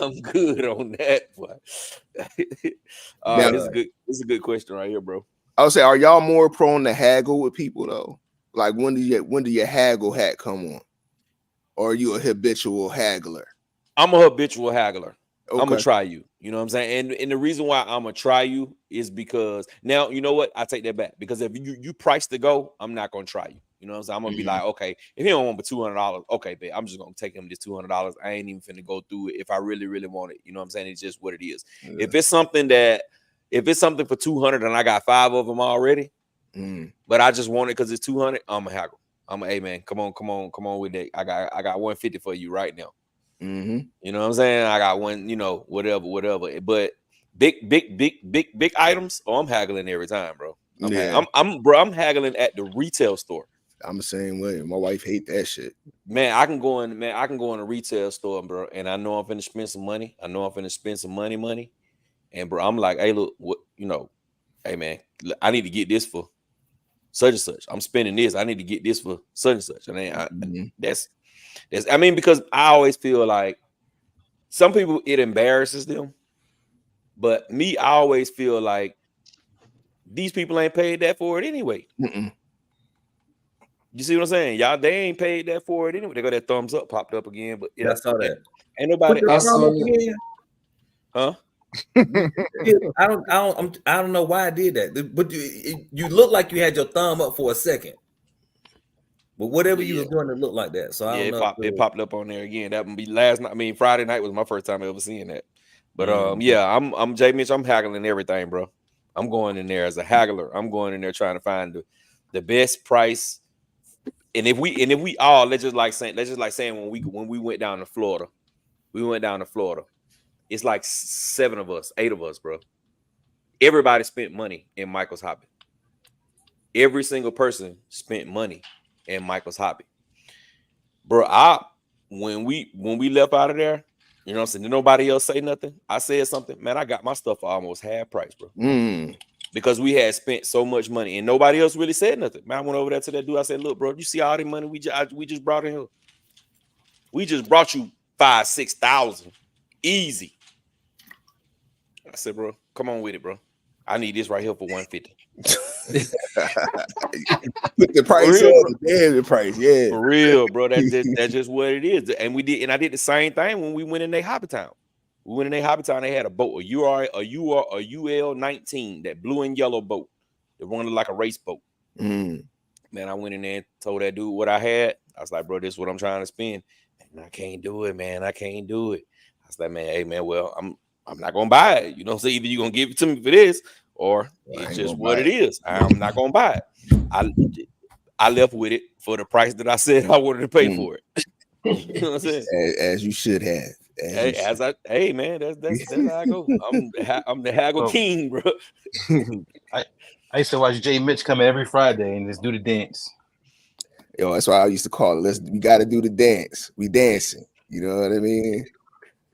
I'm good on that, boy. This is a good question right here, bro. I would say, are y'all more prone to haggle with people though? Like when do your haggle hat come on? Or are you a habitual haggler? I'm a habitual haggler. Okay. I'm gonna try you. You know what I'm saying? And the reason why I'm gonna try you is because now you know what? I take that back. Because if you price to go, I'm not gonna try you. You know what I'm saying? I'm gonna be like, okay, if he don't want but $200, okay, babe, I'm just gonna take him this $200. I ain't even finna go through it if I really, really want it. You know what I'm saying? It's just what it is. Yeah. If it's something for 200 and I got 5 of them already, but I just want it because it's 200, I'm a haggle. I'm a, hey man, come on with that. I got 150 for you right now. You know what I'm saying? I got one, whatever. But big items. Oh, I'm haggling every time, bro. I'm haggling at the retail store. I'm the same way. My wife hate that shit. Man, I can go in a retail store, bro, and I know I'm finna spend some money. I know I'm finna spend some money. And bro, I'm like, hey, look, hey man, I need to get this for such and such. I'm spending this. I need to get this for such and such. And that's because I always feel like some people it embarrasses them, but me, I always feel like these people ain't paid that for it anyway. You see what I'm saying? Y'all, they ain't paid that for it anyway. They got that thumbs up popped up again, but I saw that. Ain't nobody. Huh? I don't know why I did that, but you look like you had your thumb up for a second. But whatever you was doing, it looked like that. So I don't know. It popped up on there again. That would be last night. I mean, Friday night was my first time ever seeing that. But I'm Jay Mitch. I'm haggling everything, bro. I'm going in there as a haggler. I'm going in there trying to find the best price. And if we all let's just like saying when we went down to Florida, It's like 8 of us, bro. Everybody spent money in Michael's hobby. Every single person spent money in Michael's hobby. Bro, when we left out of there, you know what I'm saying? Did nobody else say nothing? I said something, man. I got my stuff for almost half price, bro. Because we had spent so much money and nobody else really said nothing. Man, I went over there to that dude. I said, look, bro, you see all the money we just brought in here? We just brought you 5,000-6,000 easy. I said, bro, come on with it, bro. I need this right here for 150. Put the price real, up, bro. damn the price, yeah. For real, bro. That's just what it is. And we did the same thing when we went in their Hobby Town. We went in their Hobby Town. They had a boat, a UL 19, that blue and yellow boat. It running like a race boat. Mm. Man, I went in there and told that dude what I had. I was like, bro, this is what I'm trying to spend. And I can't do it, man. I can't do it. I was like, man, hey, man, well, I'm not gonna buy it. You know, so either you're gonna give it to me for this, or it's just what it is. I'm not gonna buy it. I left with it for the price that I said I wanted to pay for it. You know what I'm saying? As you should have. Hey, man, that's how I go. I'm the haggle king, bro. I used to watch Jay Mitch come in every Friday and just do the dance. Yo, that's why I used to call it. We got to do the dance. We dancing. You know what I mean?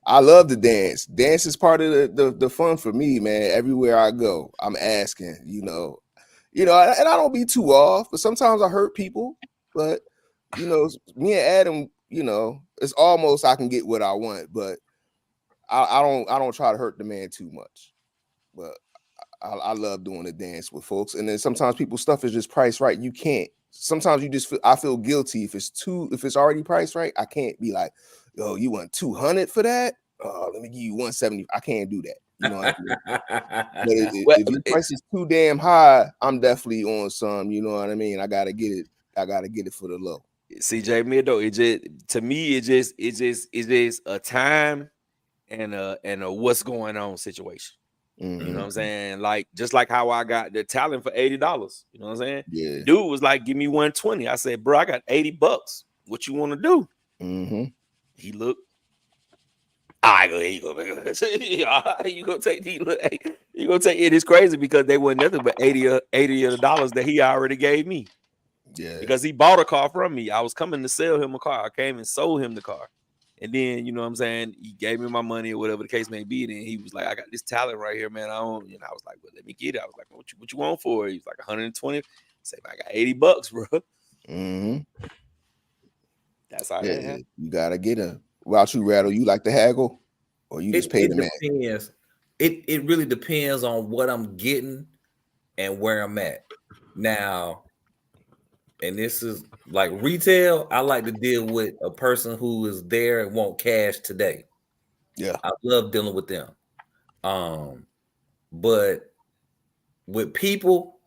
I love the dance. Dance is part of the fun for me, man. Everywhere I go, I'm asking. And I don't be too off, but sometimes I hurt people. But me and Adam, it's almost I can get what I want, but I don't try to hurt the man too much. But I love doing the dance with folks, and then sometimes people's stuff is just priced right. You can't. Sometimes I feel guilty if it's already priced right. I can't be like, yo, you want 200 for that? Let me give you 170. I can't do that. You know what I mean? But if your price is too damn high, I'm definitely on some. You know what I mean? I gotta get it. I gotta get it for the low. CJ Middo, it's just a time and a what's going on situation. Mm-hmm. You know what I'm saying? Like, just like how I got the talent for $80. You know what I'm saying? Yeah. Dude was like, give me 120. I said, bro, I got $80. What you want to do? Mm-hmm. He looked. All right, here you go. You gonna take these? Hey, you gonna take it? It's crazy because they were nothing but 80 of the dollars that he already gave me. Yeah. Because he bought a car from me. I was coming to sell him a car. I came and sold him the car. And then, you know what I'm saying, he gave me my money or whatever the case may be. Then he was like, I got this talent right here, man. I was like, well, let me get it. I was like, what you want for it? He was like, 120. I said, I got $80, bro. Mm-hmm. That's how that happened. You gotta get a. About you, Rattle, you like to haggle, or you just pay the man? Depends. It really depends on what I'm getting and where I'm at. Now, and this is like retail, I like to deal with a person who is there and want cash today. Yeah. I love dealing with them. But with people,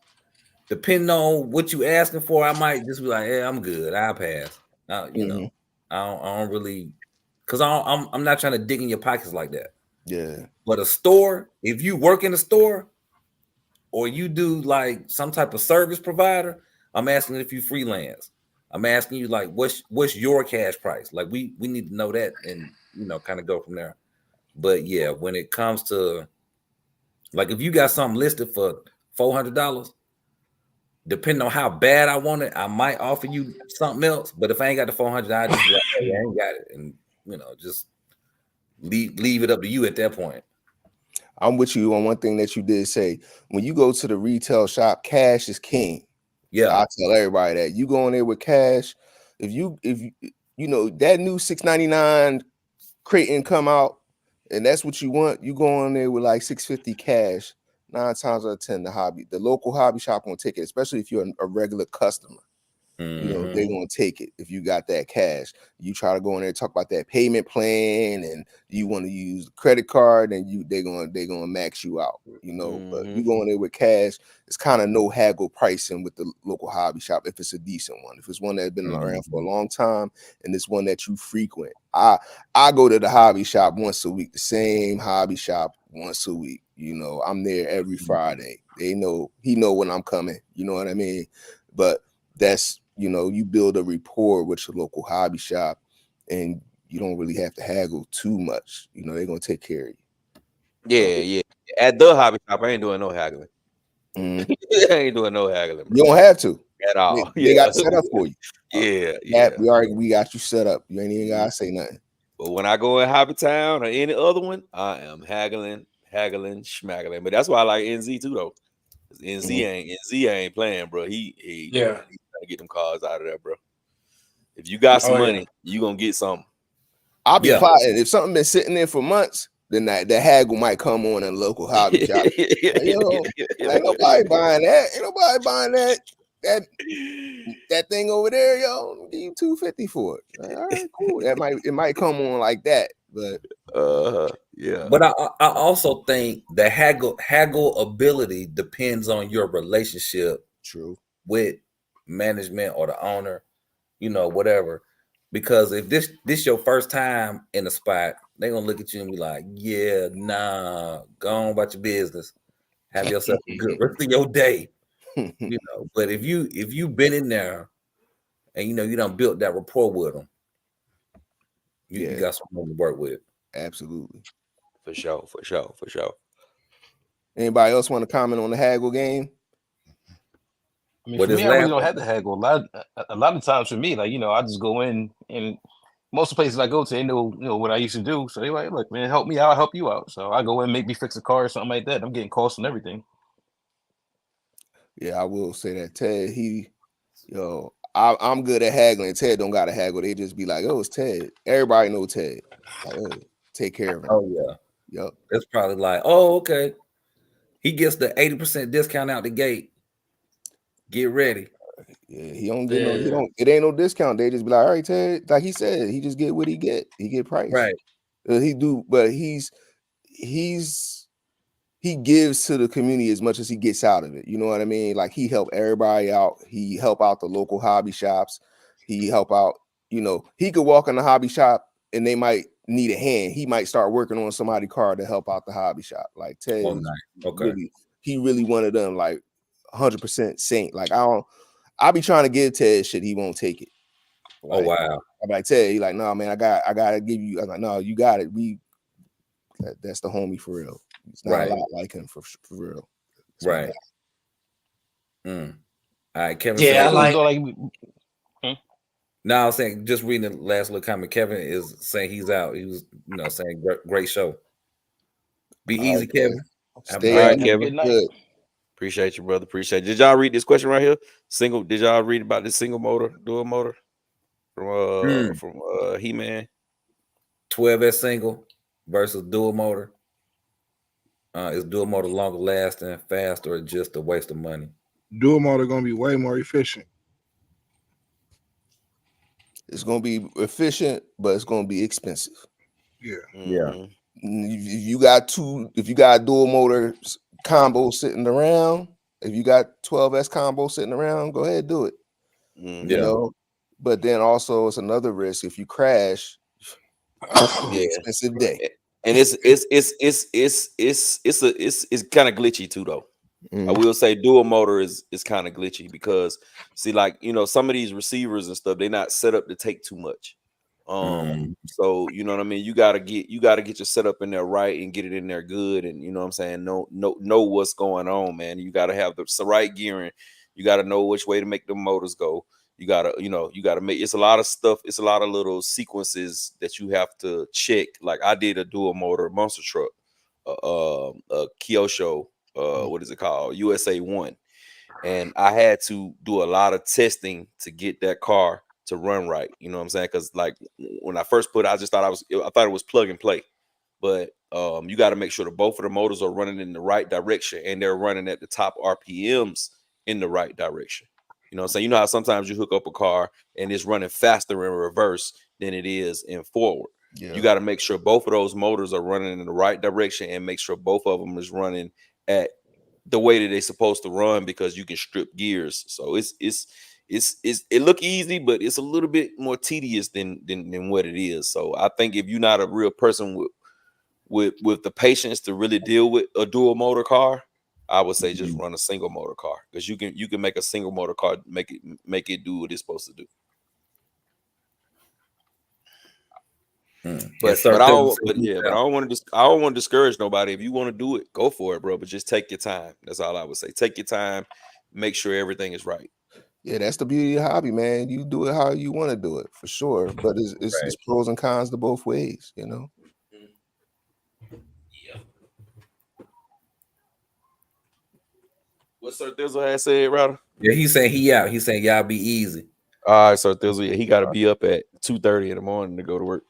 depending on what you asking for, I might just be like, yeah, I'm good. I'll pass. You know, I don't really, because I'm not trying to dig in your pockets like that. Yeah. But a store, if you work in a store or you do like some type of service provider, I'm asking if you freelance. I'm asking you like, what's your cash price? Like we need to know that and kind of go from there. But yeah, when it comes to like if you got something listed for $400, depending on how bad I want it, I might offer you something else. But if I ain't got the 400, I just be like, hey, I ain't got it, and just leave it up to you at that point. I'm with you on one thing that you did say. When you go to the retail shop, cash is king. Yeah, I tell everybody that. You go in there with cash. If you that new $6.99 Creighton come out, and that's what you want, you go in there with like $6.50 cash. 9 times out of 10, the local hobby shop won't take it, especially if you're a regular customer. Mm-hmm. They're gonna take it if you got that cash. You try to go in there and talk about that payment plan, and you want to use the credit card, and they're gonna max you out. But you go in there with cash, it's kind of no haggle pricing with the local hobby shop if it's a decent one. If it's one that's been around for a long time and it's one that you frequent. I go to the hobby shop once a week, the same hobby shop once a week. I'm there every Friday. He know when I'm coming. You know what I mean? But that's you build a rapport with your local hobby shop, and you don't really have to haggle too much. They're gonna take care of you. Yeah. At the hobby shop, I ain't doing no haggling. I ain't doing no haggling, bro. You don't have to at all. They got set up for you. Yeah. We got you set up. You ain't even gotta say nothing. But when I go in Hobby Town or any other one, I am haggling, schmaggling. But that's why I like NZ too, though. NZ ain't playing, bro. He's trying to get them cars out of there, bro. If you got some money, you gonna get something. I'll be plotting. If something been sitting there for months, then the haggle might come on in a local hobby shop. Like, yo, ain't nobody buying that. Ain't nobody buying that thing over there, yo. I'll give you $250 for it. Like, all right, cool. It might come on like that, but yeah. But I also think the haggle ability depends on your relationship with management or the owner, whatever. Because if this your first time in the spot, they're gonna look at you and be like, yeah, nah, go on about your business. Have yourself a good rest of your day. But if you've been in there and you done built that rapport with them, you got something to work with. Absolutely. For sure. Anybody else want to comment on the haggle game? I mean, for me, I really don't have to haggle. A lot of times for me, like, I just go in, and most of the places I go to, they know, what I used to do. So they're like, look, man, help me out, I'll help you out. So I go in, make me fix a car or something like that. I'm getting costs and everything. Yeah, I will say that Ted, I'm good at haggling. Ted don't got to haggle. They just be like, oh, it's Ted. Everybody know Ted. Like, oh, take care of him. Oh yeah. Yep. It's probably like, oh, okay. He gets the 80% discount out the gate. Get ready. Yeah, he don't get it ain't no discount. They just be like, all right, Ted. Like he said, he just get what he get. He get price. Right. But he gives to the community as much as he gets out of it. You know what I mean? Like he help everybody out. He help out the local hobby shops. He help out, he could walk in the hobby shop and they might need a hand. He might start working on somebody's car to help out the hobby shop. Like Ted, he really one of them, like 100% saint. Like I'll be trying to give Ted shit, he won't take it. Like, oh wow. I'm like, Ted, he like, no, man, I gotta give you. I'm like, no, you got it. That's the homie for real. It's not a lot like him for real. That's right. All right, Kevin. Yeah, I like. No, I was saying, just reading the last little comment. Kevin is saying he's out. He was, saying great show. Be easy, Kevin. Stay all right, Kevin. Good. Appreciate you, brother. Appreciate you. Did y'all read this question right here? Did y'all read about this single motor, dual motor from He-Man? 12S single versus dual motor. Is dual motor longer lasting, faster, or just a waste of money? Dual motor gonna be way more efficient. It's gonna be efficient, but it's gonna be expensive. Yeah. Yeah. If you got dual motor combo sitting around, if you got 12S combo sitting around, go ahead, do it. But then also it's another risk if you crash. Expensive day. And it's kind of glitchy too, though. I will say dual motor is kind of glitchy because see, like, some of these receivers and stuff, they're not set up to take too much. So you know what I mean? You gotta get your setup in there right and get it in there good, and you know what I'm saying, know what's going on, man. You gotta have the right gearing, you gotta know which way to make the motors go. You gotta make, it's a lot of stuff, it's a lot of little sequences that you have to check. Like I did a dual motor monster truck, a Kyosho, what is it called, USA 1, and I had to do a lot of testing to get that car to run right. You know what I'm saying? Because like when I first put it, I thought it was plug and play, but you got to make sure that both of the motors are running in the right direction and they're running at the top RPMs in the right direction. You know what I'm saying? You know how sometimes you hook up a car and it's running faster in reverse than it is in forward. Yeah. You got to make sure both of those motors are running in the right direction and make sure both of them is running at the way that they're supposed to run, because you can strip gears. So it look easy, but it's a little bit more tedious than what it is. So I think if you're not a real person with the patience to really deal with a dual motor car, I would say just run a single motor car, because you can make a single motor car make it do what it's supposed to do. But I don't want to discourage nobody. If you want to do it, go for it, bro. But just take your time. That's all I would say. Take your time. Make sure everything is right. Yeah, that's the beauty of the hobby, man. You do it how you want to do it, for sure. But it's pros and cons to both ways, Yeah. What Sir Thizzle had said, Router? Yeah, he's saying he out. He's saying y'all be easy. All right, Sir Thizzle. Yeah, he got to be up at 2:30 in the morning to go to work.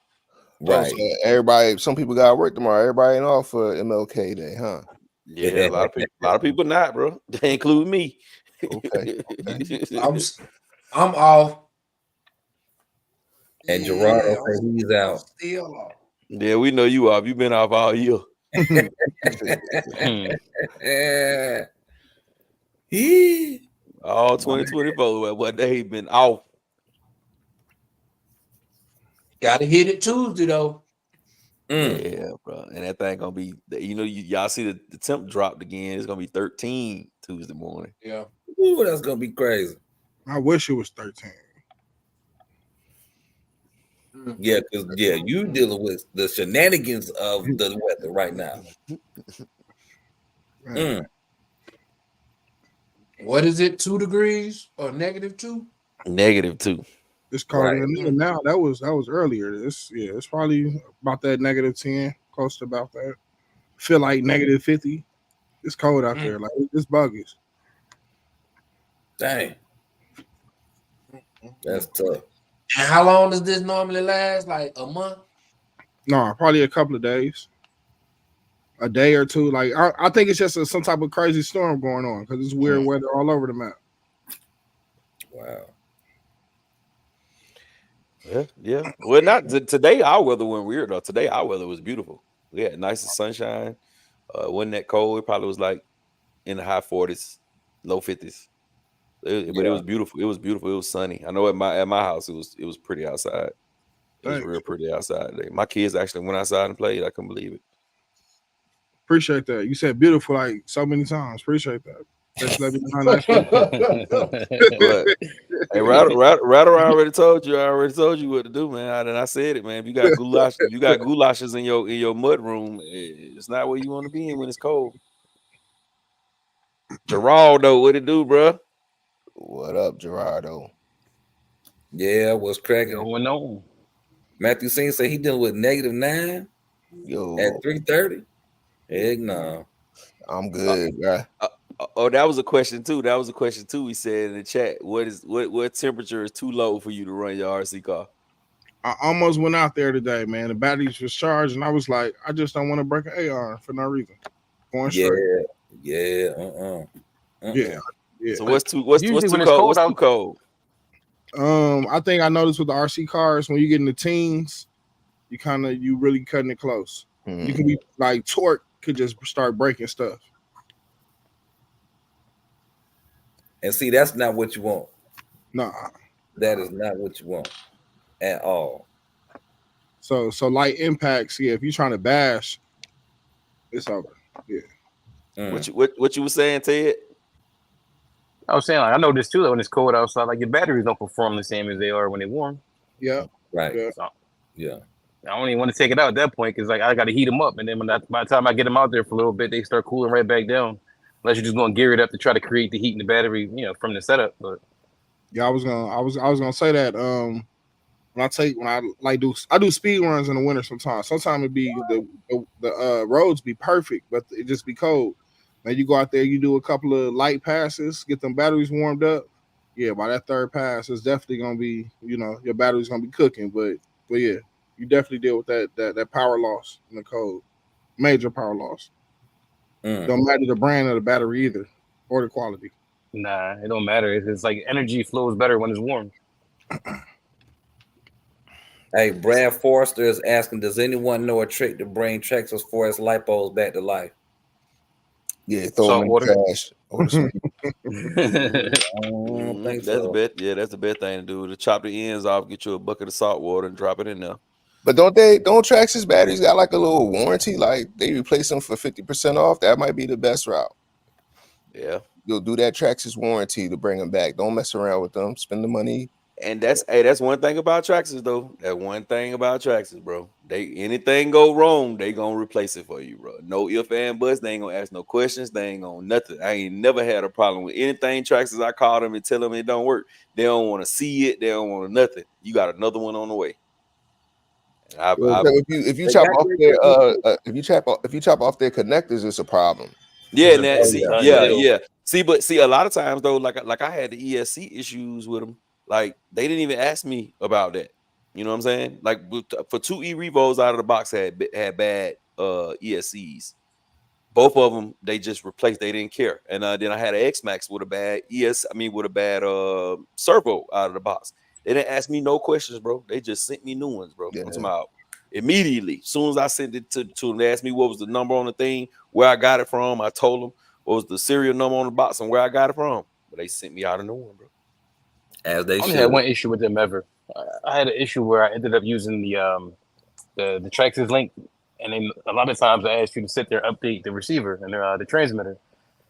Right. So everybody, some people got to work tomorrow. Everybody ain't off for MLK Day, huh? Yeah, a lot of people not, bro. They include me. Okay. I'm off. And Gerardo Yeah, said he's I'm out. still off. Yeah, we know you off. You've been off all year. All 2024. What they been off. Gotta hit it Tuesday though. Yeah, bro. And that thing gonna be, y'all see the temp dropped again. It's gonna be 13 Tuesday morning. Yeah. Ooh, that's gonna be crazy. I wish it was 13. Yeah, because you dealing with the shenanigans of the weather right now. What is it? 2 degrees or -2? -2. It's cold now. That was earlier. It's probably about that -10, close to about that. Feel like -50. It's cold out there. Like it's buggies. Dang. That's tough. And how long does this normally last? Like a month? No, probably a couple of days. A day or two. Like I think it's just some type of crazy storm going on because it's weird weather all over the map. Wow. Yeah. Well, not today. Our weather went weird though. Today our weather was beautiful. We had nice sunshine. Wasn't that cold? It probably was like in the high 40s, low 50s. But it was beautiful. It was beautiful. It was sunny. I know at my house it was pretty outside. It was real pretty outside today. My kids actually went outside and played. I couldn't believe it. Appreciate that. You said beautiful like so many times. Appreciate that. Just let me know how nice. Hey, right around already told you. I already told you what to do, man. I said it, man. If you got goulashes in your mud room, it's not where you want to be in when it's cold. Geraldo, what it do, bro? What up, Gerardo? Yeah, what's cracking? Going on. Matthew Singh said he dealing with -9 at 3:30. Heck no. I'm good, bro. That was a question too. He said in the chat, what temperature is too low for you to run your RC car? I almost went out there today, man. The batteries was charged, and I was like, I just don't want to break an AR for no reason. Going straight. Yeah. Yeah. So what's too cold? What's too cold? I think I noticed with the RC cars when you get in the teens, you really cutting it close. You can be like torque could just start breaking stuff. And see, that's not what you want. Nah. That is not what you want at all. So light impacts, if you're trying to bash, it's over. Yeah. What you were saying, Ted? I was saying, like, I know this too, that when it's cold outside, like your batteries don't perform the same as they are when they're warm. Yeah. Right. Yeah. So, yeah. I don't even want to take it out at that point because like I got to heat them up, and then by the time I get them out there for a little bit, they start cooling right back down. Unless you're just going to gear it up to try to create the heat in the battery, from the setup. But yeah, I was gonna say that. I do speed runs in the winter sometimes. Sometimes it be the roads be perfect, but it just be cold. Man, you go out there, you do a couple of light passes, get them batteries warmed up. Yeah, by that third pass, it's definitely gonna be, your battery's gonna be cooking. But yeah, you definitely deal with that power loss in the cold, major power loss. Don't matter the brand of the battery either, or the quality. nah, it don't matter. It's like energy flows better when it's warm. Hey, Brad Forrester is asking, does anyone know a trick to bring Texas Forest lipos back to life? Yeah, throw them in the trash. I don't think so. That's the best thing to do. To chop the ends off, get you a bucket of salt water and drop it in there. But don't Traxxas batteries got like a little warranty? Like they replace them for 50% off. That might be the best route. Yeah. You'll do that Traxxas warranty to bring them back. Don't mess around with them. Spend the money. And that's one thing about Traxxas though. That one thing about Traxxas, bro. Anything go wrong, they gonna replace it for you, bro. No if and buts. They ain't gonna ask no questions. They ain't gonna nothing. I ain't never had a problem with anything Traxxas. I call them and tell them it don't work. They don't want to see it. They don't want nothing. You got another one on the way. If you chop off their connectors, it's a problem. Yeah, yeah. See, a lot of times though, like I had the ESC issues with them. Like they didn't even ask me about that. You know what I'm saying? Like for 2 E-Revos out of the box had bad ESCs. Both of them they just replaced. They didn't care. And then I had an X-Max with a bad with a bad servo out of the box. They didn't ask me no questions, bro. They just sent me new ones, bro. Yeah. I'm talking about immediately. As soon as I sent it to them, they asked me what was the number on the thing, where I got it from. I told them what was the serial number on the box and where I got it from. But they sent me out a new one, bro. As they I only should. had one issue with them ever. I had an issue where I ended up using the Traxxas link, and then a lot of times I asked you to sit there update the receiver and the transmitter.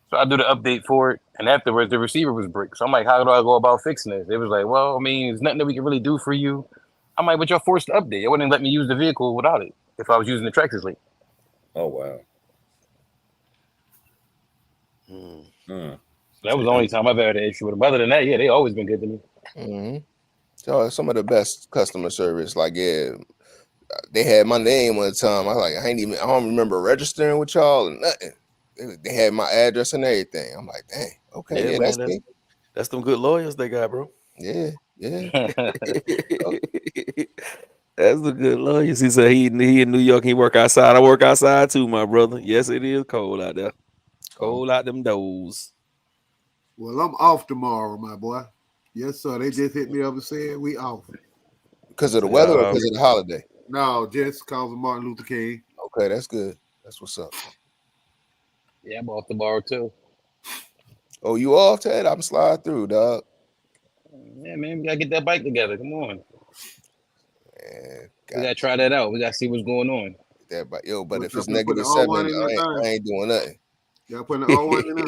So I do the update for it, and afterwards the receiver was brick. So I'm like, how do I go about fixing this? It was like, well, I mean, there's nothing that we can really do for you. I'm like, but you're forced to update. It wouldn't let me use the vehicle without it if I was using the Traxxas link. Oh wow. That was the only time I've had an issue with them. Other than that, yeah, they always been good to me. Mm-hmm. So some of the best customer service, like they had my name one time. I was like, I don't remember registering with y'all or nothing. They had my address and everything. I'm like, dang, okay, Yeah, man, that's them good lawyers they got, bro. Yeah. That's the good lawyers. He said he in New York. He work outside. I work outside too, my brother. Yes, it is cold out there. Cold out them doors. Well, I'm off tomorrow, my boy. Yes, sir. They just hit me up and said we off. Because of the weather or because of the holiday? No, just because of Martin Luther King. Okay, that's good. That's what's up. Yeah, I'm off tomorrow too. Oh, you off, Ted? I'm slide through, dog. Yeah, man, we gotta get that bike together. Come on. Man, we gotta try that out. We gotta see what's going on. That bike, but if it's -7, I ain't doing nothing. Y'all putting the O1 in there?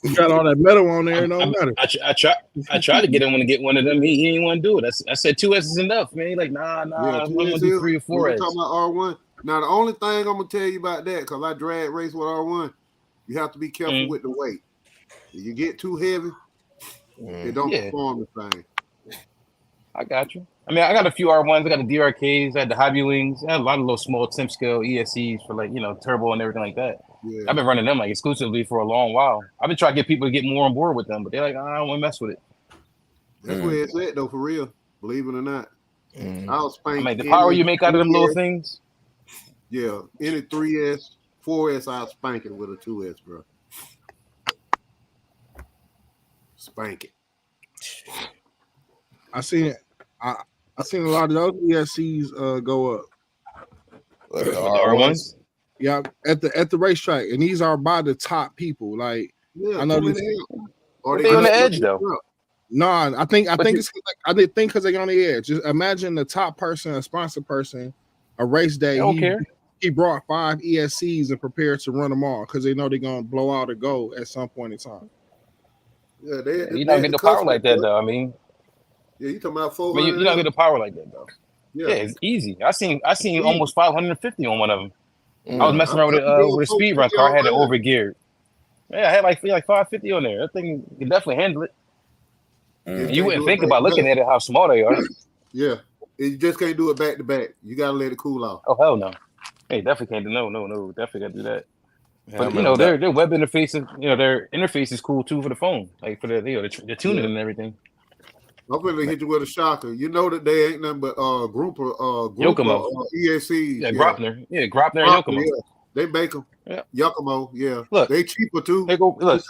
You got all that metal on there, no matter. I tried to get him to get one of them. He didn't want to do it. I said 2S is enough, man. He like, nah, I'm gonna do 3 or 4S. Talking about R1. Now the only thing I'm gonna tell you about that, because I drag race with R1, you have to be careful with the weight. If you get too heavy, it don't perform the same. I got you. I mean, I got a few R1s. I got the DRKs. I had the Hobby Wings. I had a lot of little small temp scale ESCs for turbo and everything like that. Yeah. I've been running them exclusively for a long while. I've been trying to get people to get more on board with them, but they're like, I don't want to mess with it. That's where it's at though, for real. Believe it or not. I was spanking. I mean, the power you make out of them little things. Yeah, any 3S, 4S, I was spanking with a 2S, bro. Spank it. I seen it. I seen a lot of those ESCs go up. The R1s? Yeah, at the racetrack, and these are by the top people. Like, I know these. Are they on the edge though? No, I think it's I did think because they're on the edge. Just imagine the top person, a sponsor person, a race day. He brought 5 ESCs and prepared to run them all because they know they're gonna blow out a goal at some point in time. Yeah, you don't get the power like that though. I mean, yeah, you talking about 400? You don't get the power like that though. Yeah, it's easy. I seen almost 550 on one of them. I was messing around with a speed run car. I had it overgeared. Yeah, I had like 550 on there. That thing can definitely handle it. You wouldn't think about looking at it how small they are. Yeah, you just can't do it back to back. You gotta let it cool off. Oh hell no! Hey, definitely can't do no. Definitely gotta do that. But their web interfaces, their interface is cool too for the phone, like for the tuning and everything. I'm gonna hit you with a shocker. You know that they ain't nothing but Yokomo ESCs. Yeah, Gropner. Yeah, Gropner and Yokomo. Yeah. They make them. Yeah. Yokomo, yeah. Look, they cheaper too. They go look.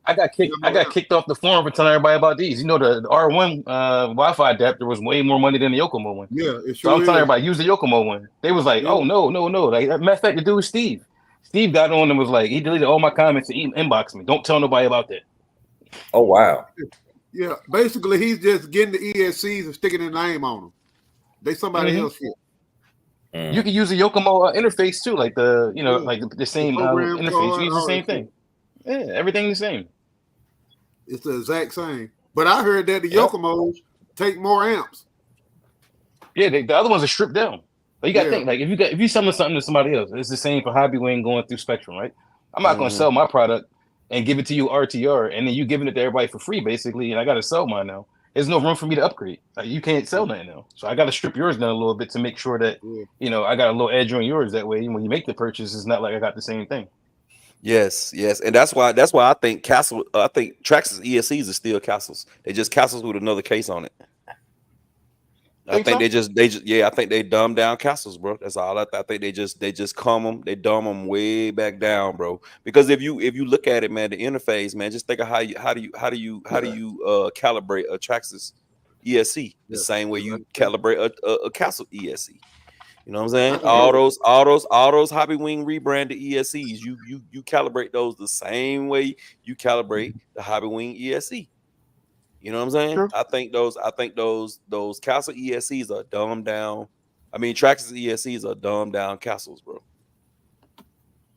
I got kicked off the forum for telling everybody about these. The R1 Wi-Fi adapter was way more money than the Yokomo one. Yeah, it sure so I'm telling everybody use the Yokomo one. They was like, oh no. Like matter of fact, the dude was Steve. Steve got on and was like, he deleted all my comments and inboxed me. Don't tell nobody about that. Oh wow. Yeah, basically he's just getting the ESCs and sticking their name on them. They somebody else here. You can use a Yokomo interface too, like like the same interface. You use the same thing. Yeah, everything the same. It's the exact same. But I heard that the Yokomos take more amps. Yeah, the other ones are stripped down. But you got to think, like if you selling something to somebody else, it's the same for Hobby Wing going through Spectrum, right? I'm not going to sell my product and give it to you RTR, and then you giving it to everybody for free, basically, and I got to sell mine now. There's no room for me to upgrade. Like, you can't sell nothing now. So I got to strip yours down a little bit to make sure that, I got a little edge on yours. That way, when you make the purchase, it's not like I got the same thing. Yes, and that's why I think I think Traxxas ESCs are still castles. They just castles with another case on it. I think they just I think they dumb down castles, bro. That's all. I think they just calm them, they dumb them way back down, bro. Because if you look at it, man, the interface, man, just think of how do you calibrate a Traxxas ESC the same way you calibrate a castle ESC. You know what I'm saying? All those Hobby Wing rebranded ESCs, you calibrate those the same way you calibrate the Hobby Wing ESC. You know what I'm saying? True. I think those castle ESCs are dumbed down. I mean, Traxxas ESCs are dumbed down castles, bro.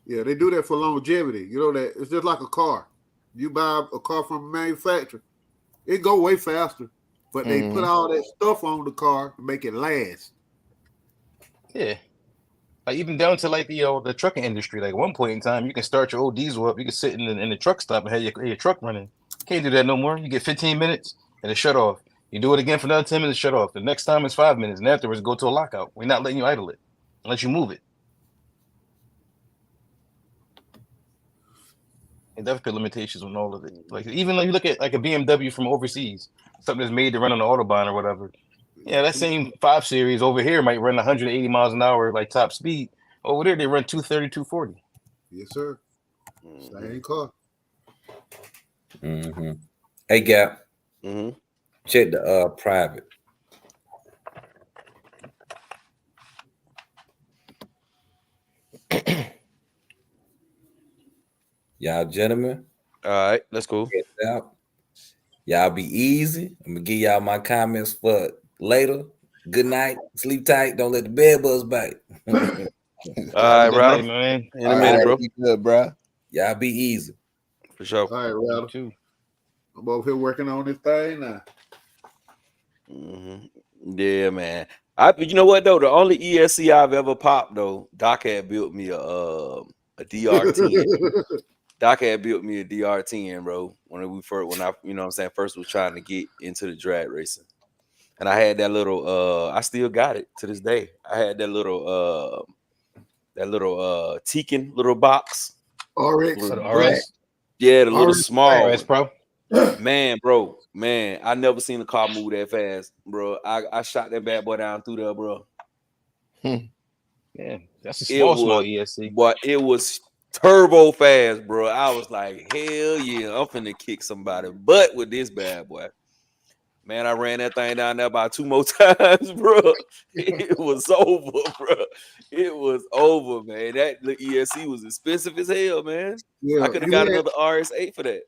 Yeah, they do that for longevity. You know that it's just like a car. You buy a car from a manufacturer, it go way faster, but they put all that stuff on the car to make it last. Yeah. Like even down to like the trucking industry. Like at one point in time, you can start your old diesel up. You can sit in the truck stop and have your truck running. Can't do that no more. You get 15 minutes and it shut off. You do it again for another 10 minutes, shut off. The next time it's 5 minutes, and afterwards go to a lockout. We're not letting you idle it unless you move it. And definitely put limitations on all of it. Like even like you look at like a BMW from overseas, something that's made to run on the Autobahn or whatever. Yeah, that same 5 Series over here might run 180 miles an hour, like top speed. Over there, they run 230, 240. Yes, sir. Same car. Mm-hmm. Hey, Gap. Mm-hmm. Check the private. Y'all gentlemen. All right, let's go. Y'all be easy. I'm gonna give y'all my comments for later. Good night. Sleep tight. Don't let the bed bugs bite. All right, Rattle. Man. In a minute, bro. Be good, bro. Y'all be easy. For sure. All right, Rattle. Too. I'm over here working on this thing now. Yeah, man. You know what though? The only ESC I've ever popped though, Doc had built me a DR10. Doc had built me a DR10, bro. When I you know what I'm saying, first was trying to get into the drag racing. And I had that little I still got it to this day. I had that little Tekin little box. RX. RS. Yeah, the little small RS Pro. Man, bro, I never seen a car move that fast, bro. I shot that bad boy down through there, bro. Yeah, that's a small ESC. But it was turbo fast, bro. I was like, hell yeah, I'm finna kick somebody butt with this bad boy. Man, I ran that thing down there about 2 more times, bro. It was over, bro. It was over, man. That ESC was expensive as hell, man. Yeah, I could have got another RS8 for that.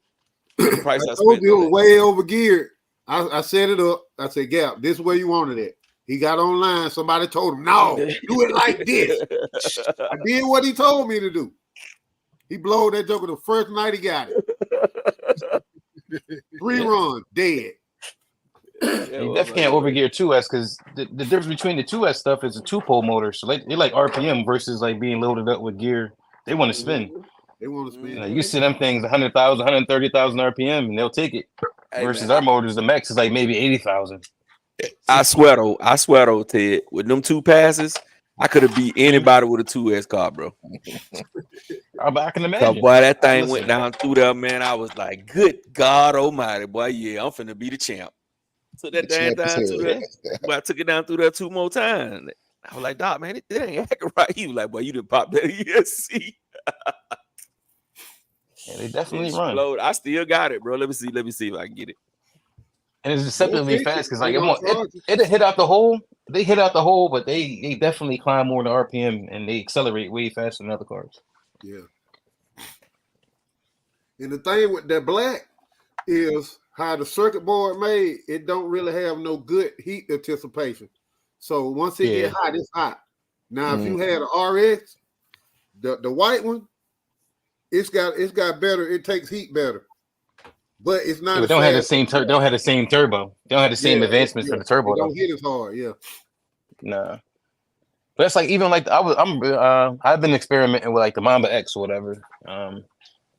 The price I told spent you it on was it. way over geared. I set it up. I said, Gap, this is where you wanted it. He got online. Somebody told him, no, do it like this. I did what he told me to do. He blowed that joker the first night he got it. 3 runs, dead. You definitely can't overgear 2S because the difference between the 2S stuff is a 2-pole motor. So they like RPM versus like being loaded up with gear. They want to spin. They want to spin. You know, you see them things 100,000, 130,000 RPM and they'll take it. Hey, versus man, our motors, the max is like maybe 80,000. I swear though, Ted, with them 2 passes, I could have beat anybody with a 2S car, bro. I can imagine. Boy, that thing went down through there, man. I was like, good God Almighty, boy. Yeah, I'm finna be the champ. Took that damn down through there. But I took it down through there 2 more times. I was like, Doc, man, it ain't acting right. He was like, boy, you done popped that ESC. Yeah, they definitely run. I still got it, bro. Let me see if I can get it. And it's deceptively fast because like it hit out the hole. They hit out the hole, but they definitely climb more than RPM and they accelerate way faster than other cars. Yeah. And the thing with that black is how the circuit board made, it don't really have no good heat anticipation. So once it get hot, it's hot. Now, if you had an RX, the white one, it's got better, it takes heat better. But it's not. They don't have the same. They don't have the same turbo. They don't have the same advancements for the turbo. It don't hit as hard. Yeah. Nah. But it's like even like I've been experimenting with like the Mamba X or whatever.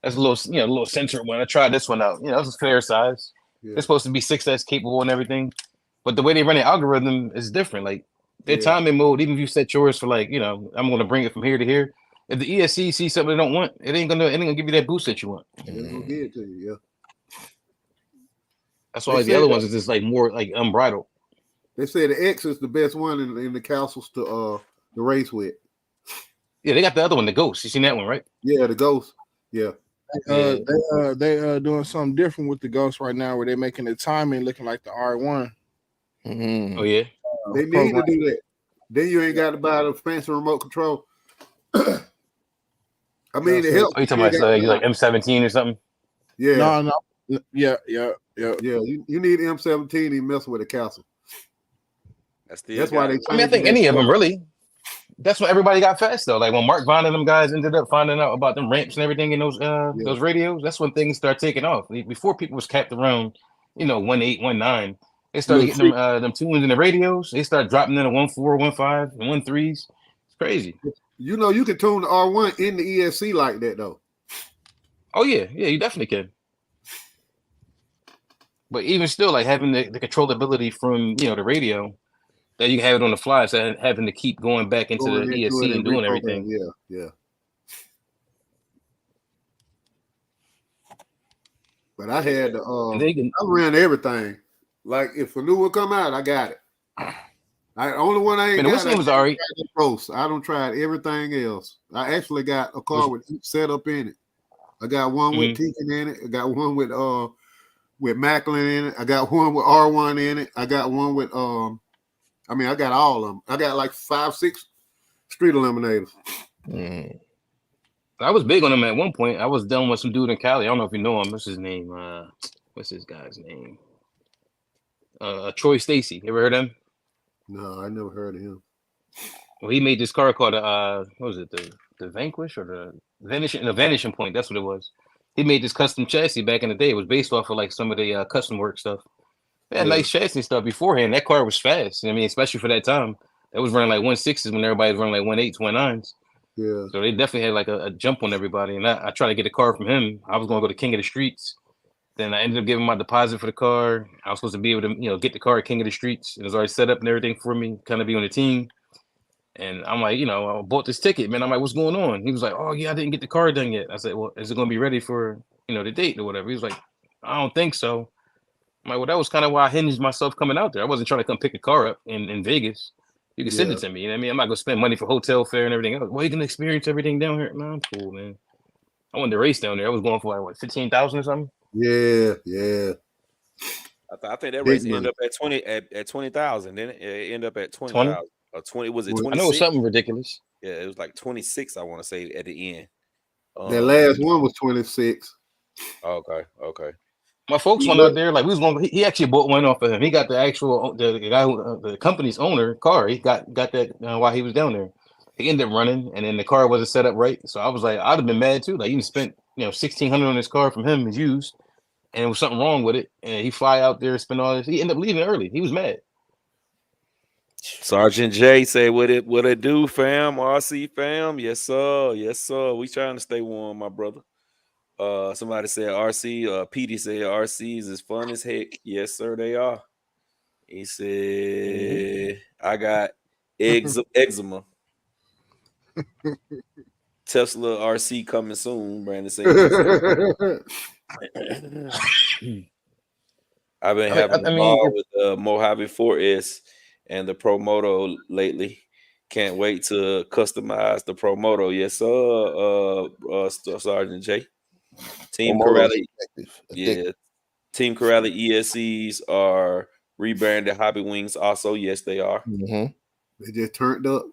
That's a little sensor one. I tried this one out. It's a fair size. Yeah. It's supposed to be 6S capable and everything, but the way they run the algorithm is different. Like their timing mode, even if you set yours for like I'm going to bring it from here to here. If the ESC sees something they don't want, it ain't gonna give you that boost that you want. It's gonna give it to you. Yeah. That's why the other ones is just like more like unbridled. They say the X is the best one in the castles to race with. Yeah, they got the other one, the Ghost. You seen that one, right? Yeah, the Ghost. Yeah. They doing something different with the Ghost right now, where they're making the timing looking like the R1. Mhm. Oh yeah. They need to do that. Then you ain't got to buy the fancy remote control. I mean, it helps. Oh, you talking about like M17 or something? Yeah. No. Yeah. You need M17 to mess with the castle. That's why they. I mean, I think any of them really. That's when everybody got fast though. Like when Mark Vaughn and them guys ended up finding out about them ramps and everything in those radios. That's when things started taking off. Before people was capped around, 1.8, 1.9. They started getting them tunes in the radios. They started dropping in the 1.4, 1.5, and 1.3s. It's crazy. You can tune the R1 in the ESC like that though. Oh yeah, you definitely can. But even still, like having the controllability from the radio, that you can have it on the fly, so having to keep going back into the ESC and doing everything. Yeah. But I had the I ran everything. Like if a new one come out, I got it. Only one I ain't got. Whistling was alright. I don't try everything else. I actually got a car with each setup in it. I got one with Tegan in it. I got one with Macklin in it. I got one with R1 in it. I got one with I got all of them. I got like 5-6 street eliminators. I was big on them at one point. I was done with some dude in Cali. I don't know if you know him. What's his name? What's this guy's name? Troy Stacy. You ever heard of him? No, I never heard of him. Well, he made this car called what was it? The Vanquish or the Vanishing Point. That's what it was. He made this custom chassis back in the day. It was based off of like some of the custom work stuff. They had nice chassis stuff beforehand. That car was fast. I mean, especially for that time. That was running like 1.6s when everybody was running like 1.8s, 1.9s. Yeah. So they definitely had like a jump on everybody. And I tried to get a car from him. I was going to go to King of the Streets. Then I ended up giving my deposit for the car. I was supposed to be able to, get the car at King of the Streets. It was already set up and everything for me, kind of be on the team. And I'm like, I bought this ticket, man. I'm like, what's going on? He was like, oh, yeah, I didn't get the car done yet. I said, well, is it going to be ready for, the date or whatever? He was like, I don't think so. I'm like, well, that was kind of why I hinged myself coming out there. I wasn't trying to come pick a car up in Vegas. You can send it to me. You know what I mean? I'm not going to spend money for hotel fare and everything else. Well, you can experience everything down here. No, I'm cool, man. I wanted to race down there. I was going for like, what, 15,000 or something? Yeah. I think that race ended up at 20,000. Then it ended up at 20,000. 20 was it 26? I know it was something ridiculous. Yeah, it was like 26. I want to say at the end. That last one was 26. Okay. My folks went out there like we was going. He actually bought one off of him. He got the actual the guy who the company's owner car. He got that while he was down there. He ended up running, and then the car wasn't set up right. So I was like, I'd have been mad too. Like, you spent $1,600 on this car from him, is used, and there was something wrong with it. And he fly out there, spend all this. He ended up leaving early. He was mad. Sergeant J say, what it do, fam? RC fam, yes sir. We trying to stay warm, my brother. Somebody said RC. Petey said RCs is fun as heck. Yes sir, they are. He said, I got eczema. Tesla RC coming soon. Brandon said. I've been having a ball with the Mojave 4S and the Pro Moto lately. Can't wait to customize the Pro Moto. Yes, sir. Sergeant J. Team Corelli. Yeah. Team Corelli ESCs are rebranded Hobby Wings. Also, yes, they are. They just turned up.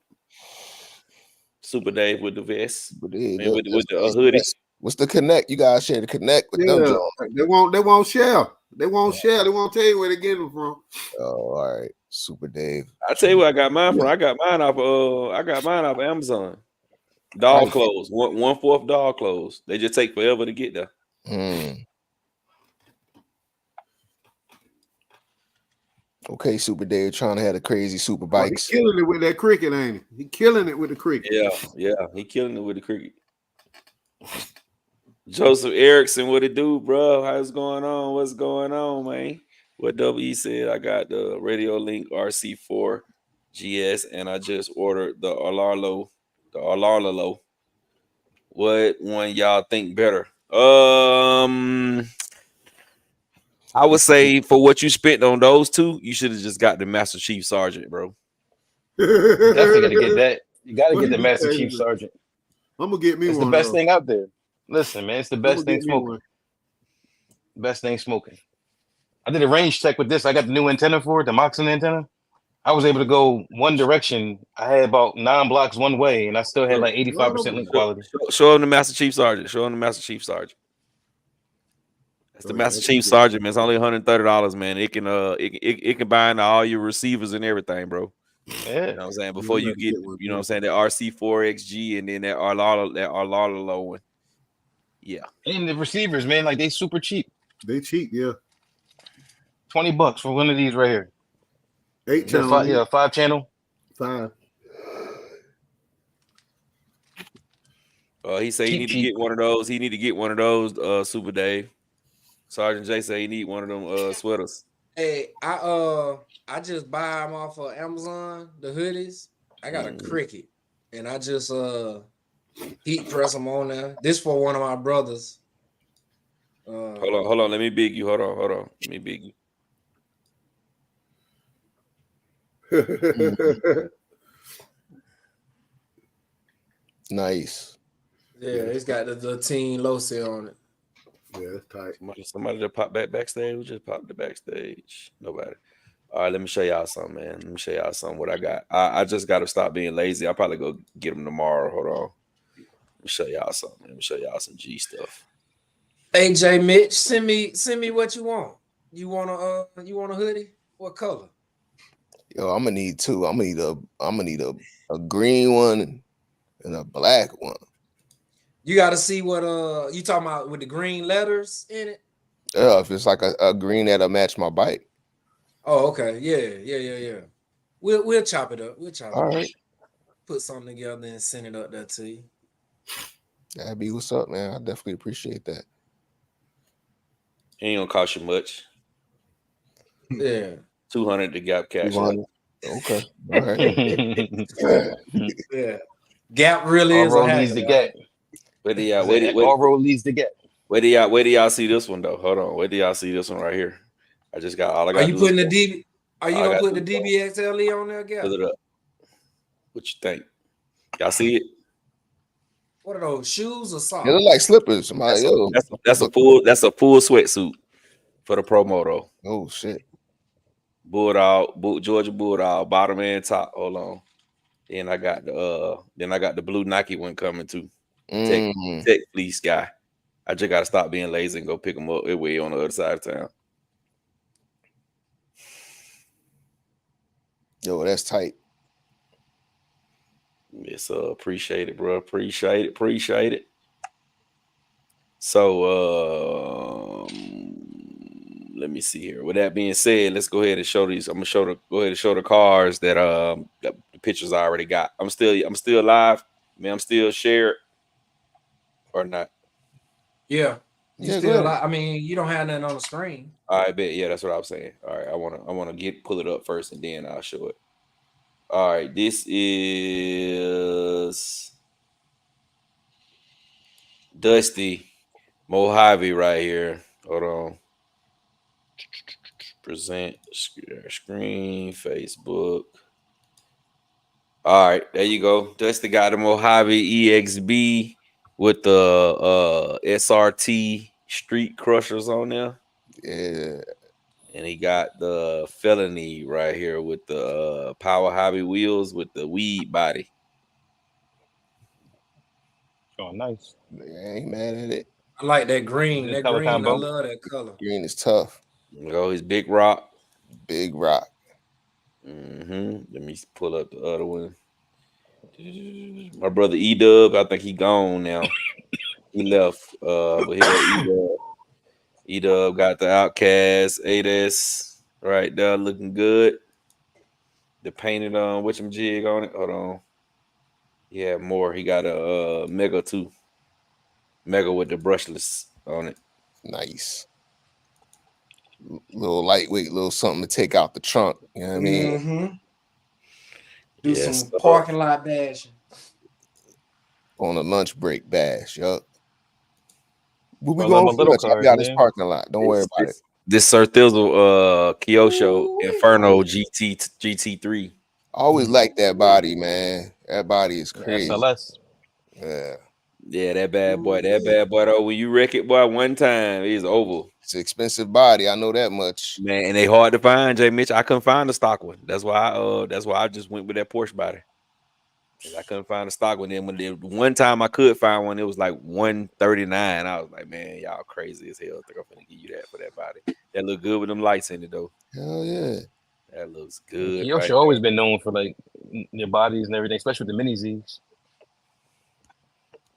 Super Dave with the vest. With the hoodie. What's the connect? You guys share the connect with them, John. They won't share. They won't share. They won't tell you where they're getting them from. Oh, all right. Super Dave. I tell you where I got mine from. I got mine off Amazon. Dog clothes. 1/4 dog clothes. They just take forever to get there. Okay, Super Dave trying to have the crazy super bikes. He's killing it with that cricket, ain't he? He killing it with the cricket. Yeah. He killing it with the cricket. Joseph Erickson, what it do, bro? How's going on? What's going on, man? What WE said, I got the Radio Link RC4 GS, and I just ordered the Arlarlo. What one y'all think better? I would say for what you spent on those two, you should have just got the Master Chief Sergeant, bro. Definitely got to get that. You got to Well, get he the be Master saying Chief that. Sergeant. I'm gonna get me It's the one. best thing out there. Listen, man, it's the I'm best gonna thing get me smoking. one. Best thing smoking. I did a range check with this. I got the new antenna for it, the Moxon antenna. I was able to go one direction. I had about 9 blocks one way, and I still had like 85% link quality. Show him the Master Chief Sergeant. Show him the Master Chief Sergeant. That's the Master Chief Sergeant, man. It's only $130, man. It can it can bind all your receivers and everything, bro. Yeah. You know what I'm saying? Before you get, you know what I'm saying, that RC4XG and then that Arlala low one. Yeah. And the receivers, man, like they super cheap. They cheap, yeah. $20 for one of these right here. 8 channel. Yeah, 5 channel. 5. He said he need to get one of those. He need to get one of those, Super Dave. Sergeant J said he need one of them sweaters. Hey, I just buy them off of Amazon, the hoodies. I got a Cricket, and I just heat press them on there. This for one of my brothers. Hold on. Let me big you. Hold on. Let me big you. Nice. Yeah, it's got the Teen Low Cell on it. Yeah, it's tight. Somebody just popped backstage. We just popped the backstage. Nobody. All right, let me show y'all something, man. Let me show y'all something. What I got. I just got to stop being lazy. I'll probably go get them tomorrow. Hold on. Let me show y'all something. Let me show y'all some G stuff. AJ Mitch, send me what you want. You want a hoodie? What color? Yo, I'm gonna need 2. I'm gonna need a green one and a black one. You got to see what you talking about with the green letters in it. Yeah, if it's like a green that'll match my bike. Oh, okay. Yeah. We'll chop it up. All right. Put something together and send it up there to you. That'd be what's up, man. I definitely appreciate that. It ain't gonna cost you much. Yeah. 200 to Gap Cash. Okay. All right. Yeah. Gap really All is road a leads to hacker. Gap. Where do y'all All road leads to Gap. Where do y'all see this one though? Hold on. Where do y'all see this one right here? I just got all I got. Are you putting the DB? Are you gonna put the DBXLE on there, Gap? Pull it up. What you think? Y'all see it? What are those, shoes or socks? They look like slippers. That's a full sweatsuit for the promo though. Oh shit. Georgia Bulldog, bottom and top. Hold on. Then I got the blue Nike one coming too. Tech Fleece guy. I just gotta stop being lazy and go pick them up. They're way on the other side of town. Yo, that's tight. It's appreciate it, bro. Appreciate it. So let me see here. With that being said, let's go ahead and show these. I'm gonna go ahead and show the cars that the pictures I already got. I'm still live. Man, I'm still shared or not. Yeah. You still I mean, you don't have nothing on the screen. I bet. Yeah, that's what I was saying. All right, I wanna pull it up first and then I'll show it. All right, this is Dusty Mojave right here. Hold on. Present screen, Facebook. All right, there you go. Dusty got the Mojave EXB with the SRT Street Crushers on there. Yeah. And he got the Felony right here with the Power Hobby wheels with the weed body. Oh, nice. I ain't mad at it. I like that green. Good That color green, combo. I love that color. Green is tough. Go his Big Rock. Big Rock. Let me pull up the other one. My brother E-Dub, I think he gone now. He left. But here E-Dub. E-Dub got the Outcast 8S right there looking good. The painted jig on it. Hold on. Yeah, more. He got a Mega too. Mega with the brushless on it. Nice. Little lightweight, little something to take out the trunk. You know what I mean? Mm-hmm. Do some parking lot bashing. On a lunch break bash, yup. We'll be I going love my for little lunch. I'll be cars, out this man. parking lot. Don't worry about it. This Sir Thizzle Kyosho Inferno GT3. I always like that body, man. That body is crazy. SLS. Yeah. Yeah, that bad boy though. When you wreck it, boy, one time it's over. It's an expensive body. I know that much. Man, and they hard to find, Jay Mitch. I couldn't find the stock one. That's why I just went with that Porsche body. I couldn't find a stock one. Then when the one time I could find one, it was like 139. I was like, man, y'all crazy as hell. I think I'm gonna give you that for that body. That look good with them lights in it though. Hell yeah. That looks good. Kyosho always been known for like their bodies and everything, especially with the mini Z's.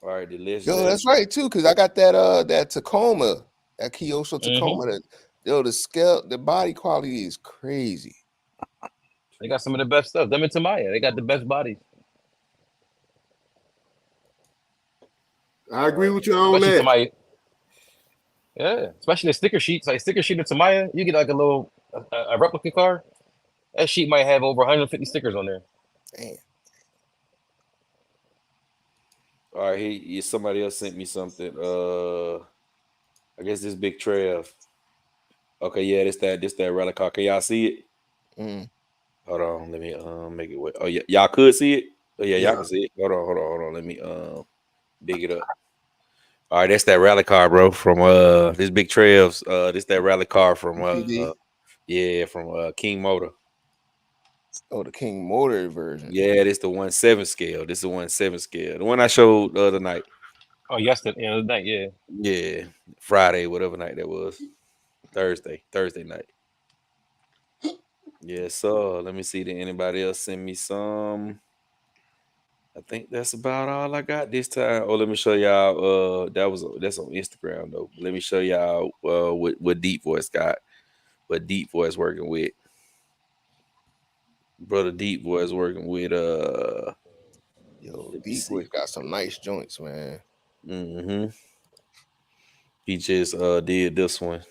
All right, delicious. Yo, that's right too, because I got that Tacoma, that Kyosho Tacoma. The scale, the body quality is crazy. They got some of the best stuff. Them and Tamaya, they got the best bodies. I agree with you on Especially that. Tamaya. Yeah, especially the sticker sheets. Like sticker sheet of Tamaya, you get like a replica car. That sheet might have over 150 stickers on there. Damn. All right, somebody else sent me something. I guess this Big Trev. Okay, yeah, this that rally car. Can y'all see it? Hold on, let me make it. Oh yeah, y'all could see it. Oh yeah, y'all can see it. Hold on. Let me big it up. All right, that's that rally car, bro. From this Big Trev's. This that rally car from from King Motor. Oh, the King Motor version. Yeah, this the 1/7 scale. This is the 1/7 scale. The one I showed the other night. Oh, yesterday, the other night, yeah. Yeah, Friday, whatever night that was. Thursday night. Yes, so let me see. Did anybody else send me some? I think that's about all I got this time. Oh, let me show y'all. That's on Instagram though. Let me show y'all what Deep Voice got. What Deep Voice working with. Brother Deep Voice working with Yo, Deep Voice got some nice joints, man. Mm-hmm. He just did this one.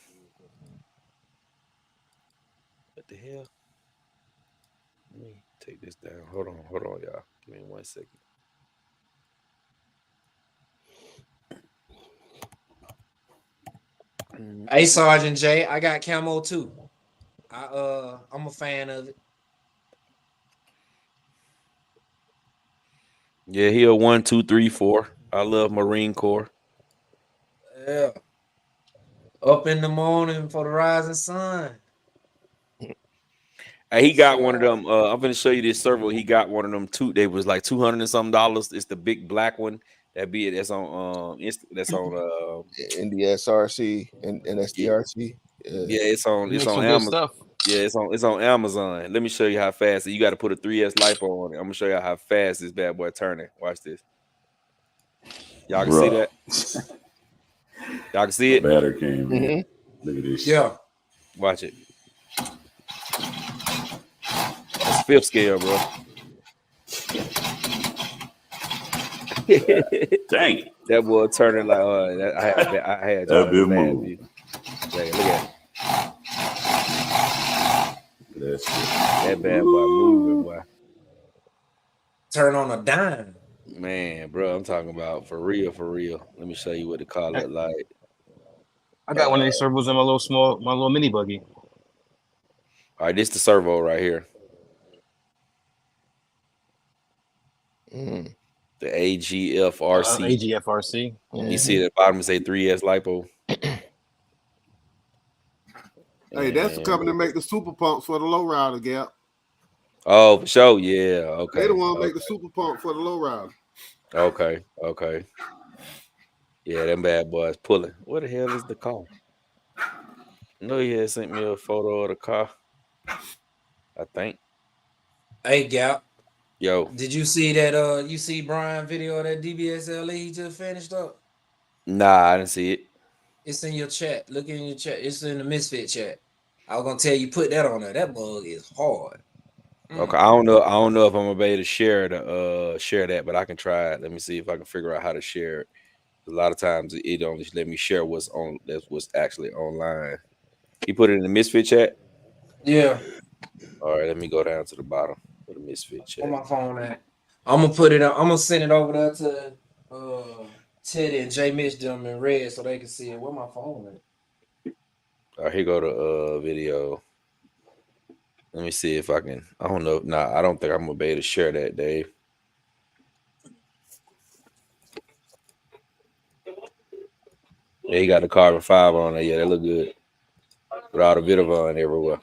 What the hell? Let me take this down. Hold on, y'all. Give me 1 second. Hey, Sergeant J, I got camo too. I'm a fan of it. Yeah, he a 1, 2, 3, 4. I love Marine Corps. Yeah. Up in the morning for the rising sun. Hey, he got one of them. I'm gonna show you this servo. He got one of them too. They was like $200 and some. It's the big black one. That's on NDSRC and NSDRC. Yeah, it's on Amazon. Stuff. Yeah, it's on Amazon. Let me show you how fast. You got to put a 3S lipo on it. I'm gonna show you how fast this bad boy turning. Watch this. Y'all can see that. Y'all can see it. Battery came in. Look at this. Yeah. Watch it. That's 5th scale, bro. Dang it. That boy turning like I had that bit move. Look at it. That bad boy moving, boy. Turn on a dime. Man, bro, I'm talking about for real. Let me show you what the car look like. I got one of these servos in my little mini buggy. All right, this the servo right here. The AGFRC. AGFRC. You see at the bottom say 3S lipo. Hey, that's the company that make the super pumps for the lowrider, Gap. Oh, for sure. Yeah. Okay. They the one make the super pump for the lowrider. Okay. Yeah, them bad boys pulling. What the hell is the car? No, he had sent me a photo of the car. I think. Hey, Gap. Yo. Did you see that? You see Brian video of that DBSLE he just finished up? Nah, I didn't see it. It's in your chat. Look in your chat. It's in the misfit chat. I was gonna tell you put that on there. That bug is hard. Okay, I don't know if I'm gonna be able to share that, but I can try it. Let me see if I can figure out how to share it. A lot of times it don't just let me share what's actually online. You put it in the misfit chat? Yeah. All right, let me go down to the bottom for the misfit chat. On my phone at. I'm gonna send it over there to Teddy and J Mitch them in red so they can see it. Where my phone at? All right, here go the video. Let me see if I can. I don't know. Nah, I don't think I'm gonna be able to share that, Dave. Yeah, he got the carbon fiber on there. Yeah, that look good. With all the Vitavon everywhere.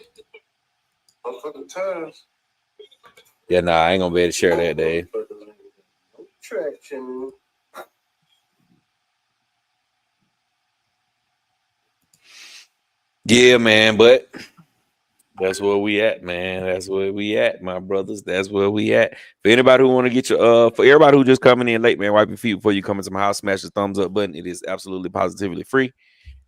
Yeah, nah, I ain't gonna be able to share that, Dave. Yeah, man, but that's where we at, man. That's where we at, my brothers. That's where we at. For anybody who want to get your for everybody who just coming in late, man, wipe your feet before you come into my house. Smash the thumbs up button. It is absolutely positively free.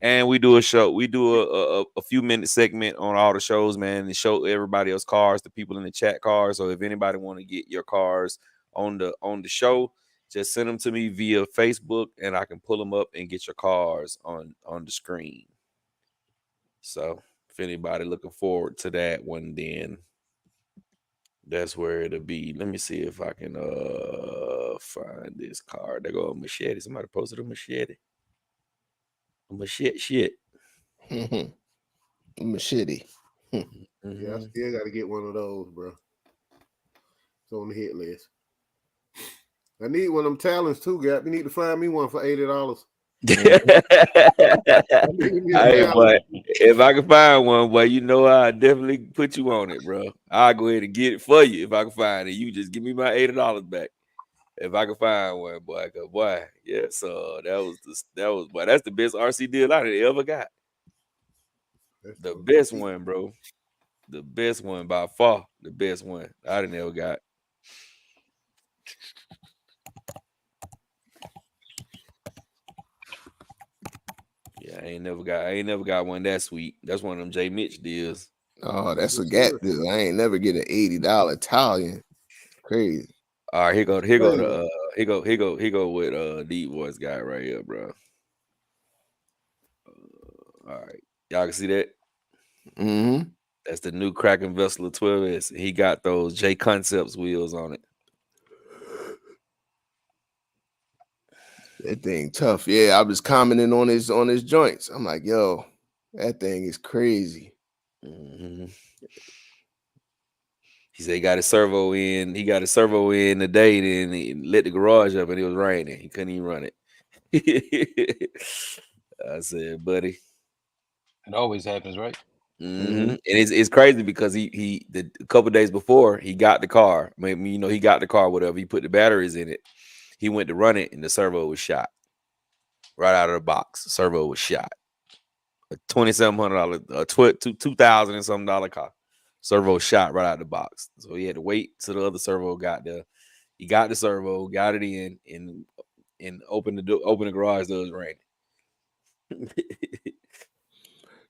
And we do a show. We do a few minute segment on all the shows, man, and show everybody else cars, the people in the chat cars. So if anybody want to get your cars on the show, just send them to me via Facebook, and I can pull them up and get your cars on the screen. So if anybody looking forward to that one, then that's where it'll be. Let me see if I can find this car. There go a machete. Somebody posted a machete. A machete shit. Machete. Yeah, I still got to get one of those, bro. It's on the hit list. I need one of them talents too, Gap. You need to find me one for $80. Hey, boy, if I can find one, boy, you know I definitely put you on it, bro. I'll go ahead and get it for you if I can find it. You just give me my $80 back if I can find one, boy. Cause boy, yes, boy, that's the best RC deal I ever got. The best one, bro. The best one by far. The best one I done ever got. Yeah, I ain't never got one that sweet. That's one of them J Mitch deals. Oh, that's a Gap deal. I ain't never get an $80 Italian. Crazy. All right, here go with Deep Voice guy right here, bro. All right, y'all can see that. Mm-hmm. That's the new Kraken Vessel 12S. He got those J Concepts wheels on it. That thing tough. Yeah, I was commenting on his joints. I'm like, yo, that thing is crazy. Mm-hmm. He said he got his servo in. He got his servo in today. Then he lit the garage up and it was raining. He couldn't even run it. I said, buddy, It always happens, right? Mm-hmm. And it's crazy because a couple days before he got the car. Maybe he got the car, whatever. He put the batteries in it. He went to run it, and the servo was shot right out of the box. The servo was shot. A $2,700, $2,000 and something dollar car. Servo shot right out of the box. So he had to wait till the other servo got there. He got the servo, got it in, and opened the garage doors raining.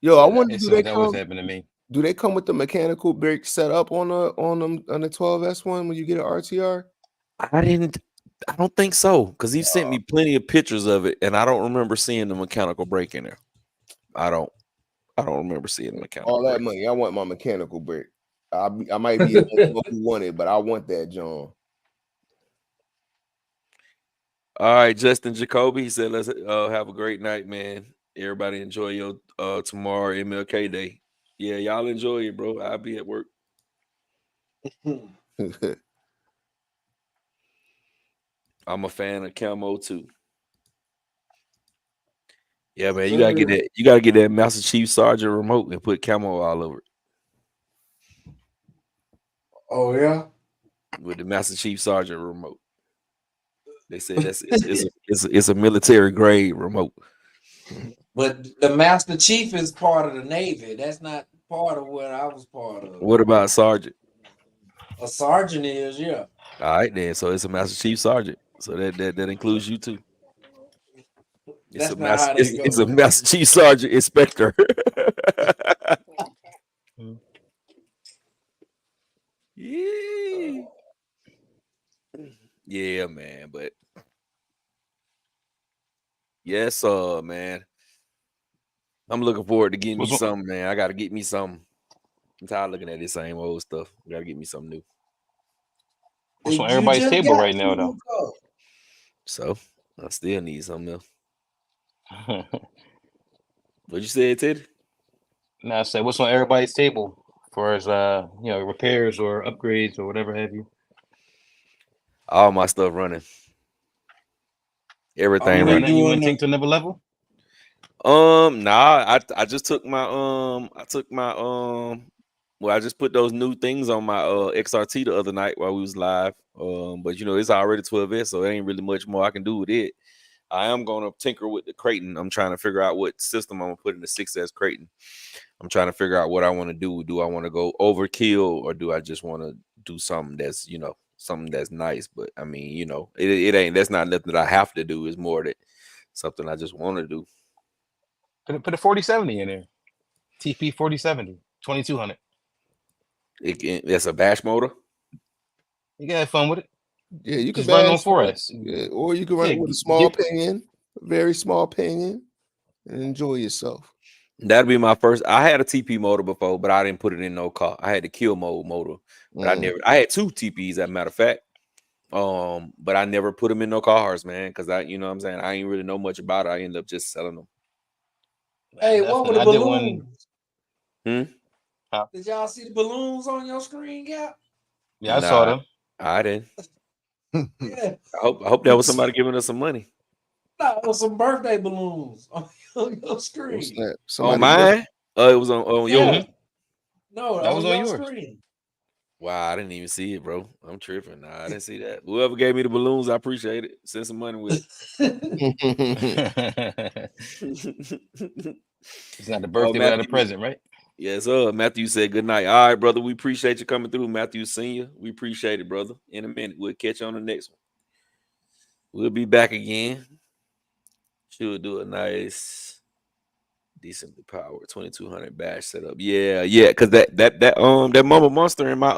Yo, I wonder that was happening to me. Do they come with the mechanical brake set up on the 12S one when you get an RTR? I don't think so, because he sent me plenty of pictures of it, and I don't remember seeing the mechanical brake in there. I don't remember seeing the mechanical all that brake. money. I want my mechanical brake. I might be the only one who want it, but I want that, John. All right, Justin Jacoby, he said, let's have a great night, man. Everybody enjoy your tomorrow MLK Day. Yeah, y'all enjoy it, bro. I'll be at work. I'm a fan of camo too. Yeah, man, you gotta get that. You gotta get that Master Chief Sergeant remote and put camo all over it. Oh yeah, with the Master Chief Sergeant remote. They said it's a military grade remote. But the Master Chief is part of the Navy. That's not part of what I was part of. What about Sergeant? A sergeant is, yeah. All right, then. So it's a Master Chief Sergeant. So that includes you too. It's That's not how that goes. It's a Master Chief Sergeant Inspector. Yeah, man. But yes, man. I'm looking forward to getting me something, man. I gotta get me something. I'm tired of looking at this same old stuff. I gotta get me something new. What's on everybody's table right now, though? So I still need something else. What you said, Ted? Now I say, what's on everybody's table for as repairs or upgrades or whatever have you? All my stuff running. Everything You running. want to take to another level? Nah, I just took my well, I just put those new things on my XRT the other night while we was live. But it's already 12S, so there ain't really much more I can do with it. I am gonna tinker with the Creighton. I'm trying to figure out what system I'm gonna put in the 6S Creighton. I'm trying to figure out what I want to do. Do I want to go overkill, or do I just want to do something that's something that's nice? But I mean, it ain't, that's not nothing that I have to do. It's more that something I just want to do. Put a 4070 in there. TP 4070, 2200. That's a bash motor. You can have fun with it. Yeah, you can just run on 4S. Yeah, or you can run it with a small pinion, a very small pinion, and enjoy yourself. That'd be my first. I had a TP motor before, but I didn't put it in no car. I had the kill mode motor, but I had 2 TPs, as a matter of fact. But I never put them in no cars, man, because I what I'm saying, I ain't really know much about it. I ended up just selling them. Hey, what were the balloons? Did y'all see the balloons on your screen, Gap? Yeah, I saw them. I didn't. Yeah. I hope that was somebody giving us some money. No, it was some birthday balloons on your screen. On mine? It was on yours. No, that was on your yours. screen. Wow, I didn't even see it, bro. I'm tripping. Nah, I didn't see that. Whoever gave me the balloons, I appreciate it. Send some money with it. It's not the birthday without a present, right? Yes, Matthew said good night. All right, brother. We appreciate you coming through, Matthew Senior. We appreciate it, brother. In a minute, we'll catch you on the next one. We'll be back again. She'll do a nice, decently powered 2200 bash setup. Yeah, because that Mama Monster in my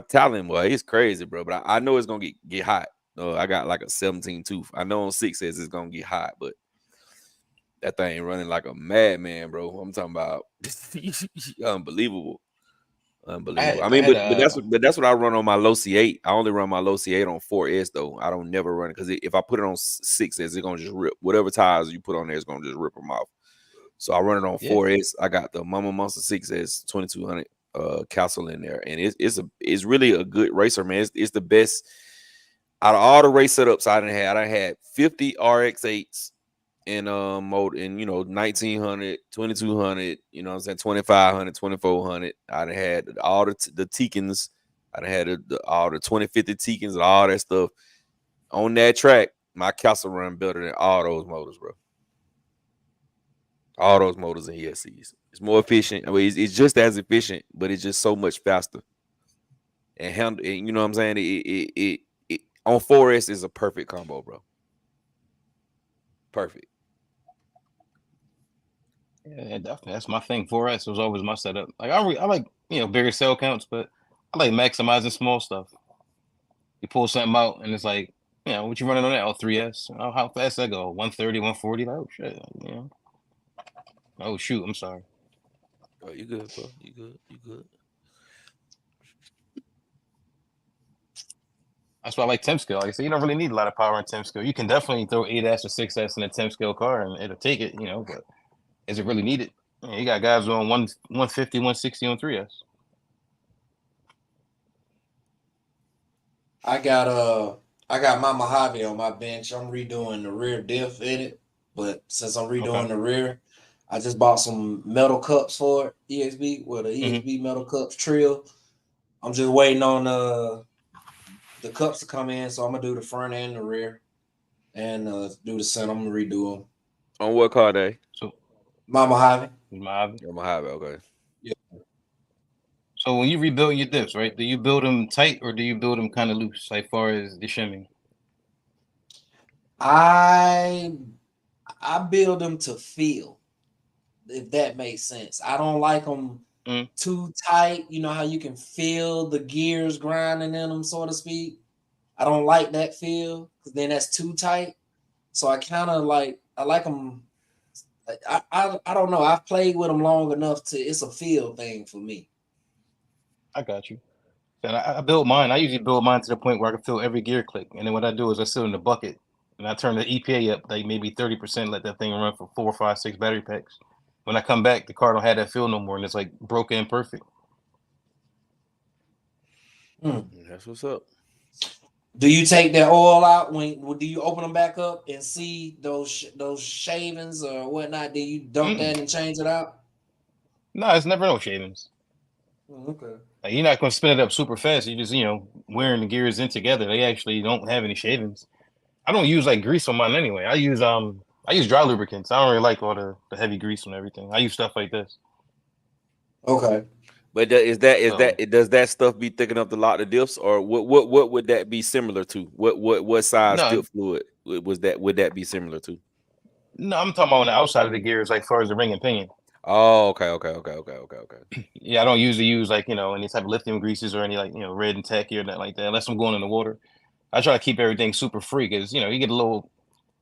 talent, boy, it's crazy, bro. But I know it's gonna get hot. I got like a 17 tooth. I know on 6S it's gonna get hot, but that thing running like a madman, bro. I'm talking about unbelievable. But that's what I run on my low C8. I only run my low C8 on 4S though. I don't never run it because if I put it on 6S, it's gonna just rip. Whatever tires you put on there is gonna just rip them off. So I run it on 4S. I got the Mama Monster 6S 2200 castle in there, and it's really a good racer, man. It's the best out of all the race setups I had 50 RX8s in mode in 1900, 2200, you know what I'm saying, 2500, 2400. I had all the Tekins. I had all the 2050 Tekins and all that stuff on that track. My castle run better than all those motors, bro. All those motors and ESCs. It's more efficient. I mean, it's just as efficient, but it's just so much faster. And you know what I'm saying? It on 4S is a perfect combo, bro. Perfect. Yeah, definitely. That's my thing. 4S was always my setup. Like I like bigger cell counts, but I like maximizing small stuff. You pull something out, and it's like, what you running on that? Oh, 3S. Oh, how fast I go? 130, 140. Like, oh shit, Oh shoot, I'm sorry. Oh, you good, bro? You good? That's why I like temp scale. Like I said, you don't really need a lot of power in temp scale. You can definitely throw 8S or 6S in a temp scale car, and it'll take it. But is it really needed? You got guys on 150, 160 on 3S. I got my Mojave on my bench. I'm redoing the rear diff in it, but since I'm redoing the rear, I just bought some metal cups for it, EXB, with the EXB metal cups trill. I'm just waiting on the cups to come in, so I'm gonna do the front and the rear, and do the center. I'm gonna redo them. On what car day? So my Mojave. Mojave, okay. Yeah. So when you rebuild your diffs, right? Do you build them tight or do you build them kind of loose, like far as the shimming? I build them to feel, if that makes sense. I don't like them too tight. You know how you can feel the gears grinding in them, so to speak. I don't like that feel because then that's too tight. So I kind of like them. I don't know. I've played with them long enough to it's a feel thing for me. I got you. And I built mine. I usually build mine to the point where I can feel every gear click. And then what I do is I sit in the bucket and I turn the EPA up like maybe 30%, let that thing run for 4, 5, 6 battery packs. when I come back, the car don't have that feel no more, and it's like broken and perfect. That's what's up. Do you take that oil out when do you open them back up and see those shavings or whatnot? Do you dump that and change it out? No, it's never no shavings. Okay. Like, you're not gonna spin it up super fast. You just wearing the gears in together. They actually don't have any shavings. I don't use like grease on mine anyway. I use dry lubricants. I don't really like all the heavy grease and everything. I use stuff like this. Okay. But does that stuff be thick enough to lock the diffs, or what would that be similar to? What size dip fluid would that be similar to? No, I'm talking about on the outside of the gears, like far as the ring and pinion. Oh, okay. Yeah, I don't usually use like any type of lithium greases or any like red and tacky or nothing like that, unless I'm going in the water. I try to keep everything super free because you get a little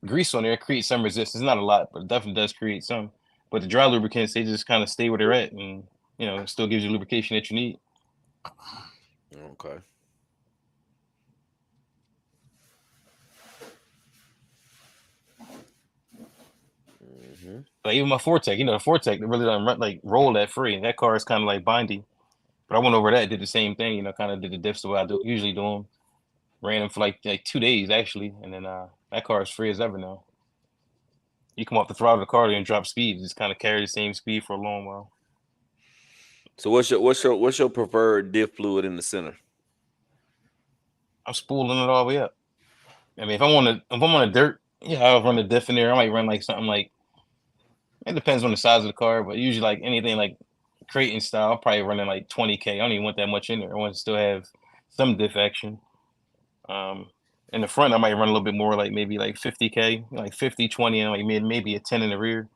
grease on there, it creates some resistance. Not a lot, but it definitely does create some. But the dry lubricants, they just kind of stay where they're at, and it still gives you lubrication that you need. Okay. But even my Fortec, the Fortec really doesn't roll that free. That car is kind of like bindy. But I went over that, did the same thing. Kind of did the diffs the way I usually do them. Ran them for like 2 days actually, and then that car is free as ever now. You come off the throttle of the car and drop speed, just kind of carry the same speed for a long while. So what's your preferred diff fluid in the center? I'm spooling it all the way up. I mean, if I'm on a dirt, I'll run the diff in there. I might run like something like, it depends on the size of the car, but usually like anything like Creighton style, I'm probably running like 20K. I don't even want that much in there. I want to still have some diff action. In the front, I might run a little bit more, like maybe like 50K, like 50, 20, and like maybe a 10 in the rear.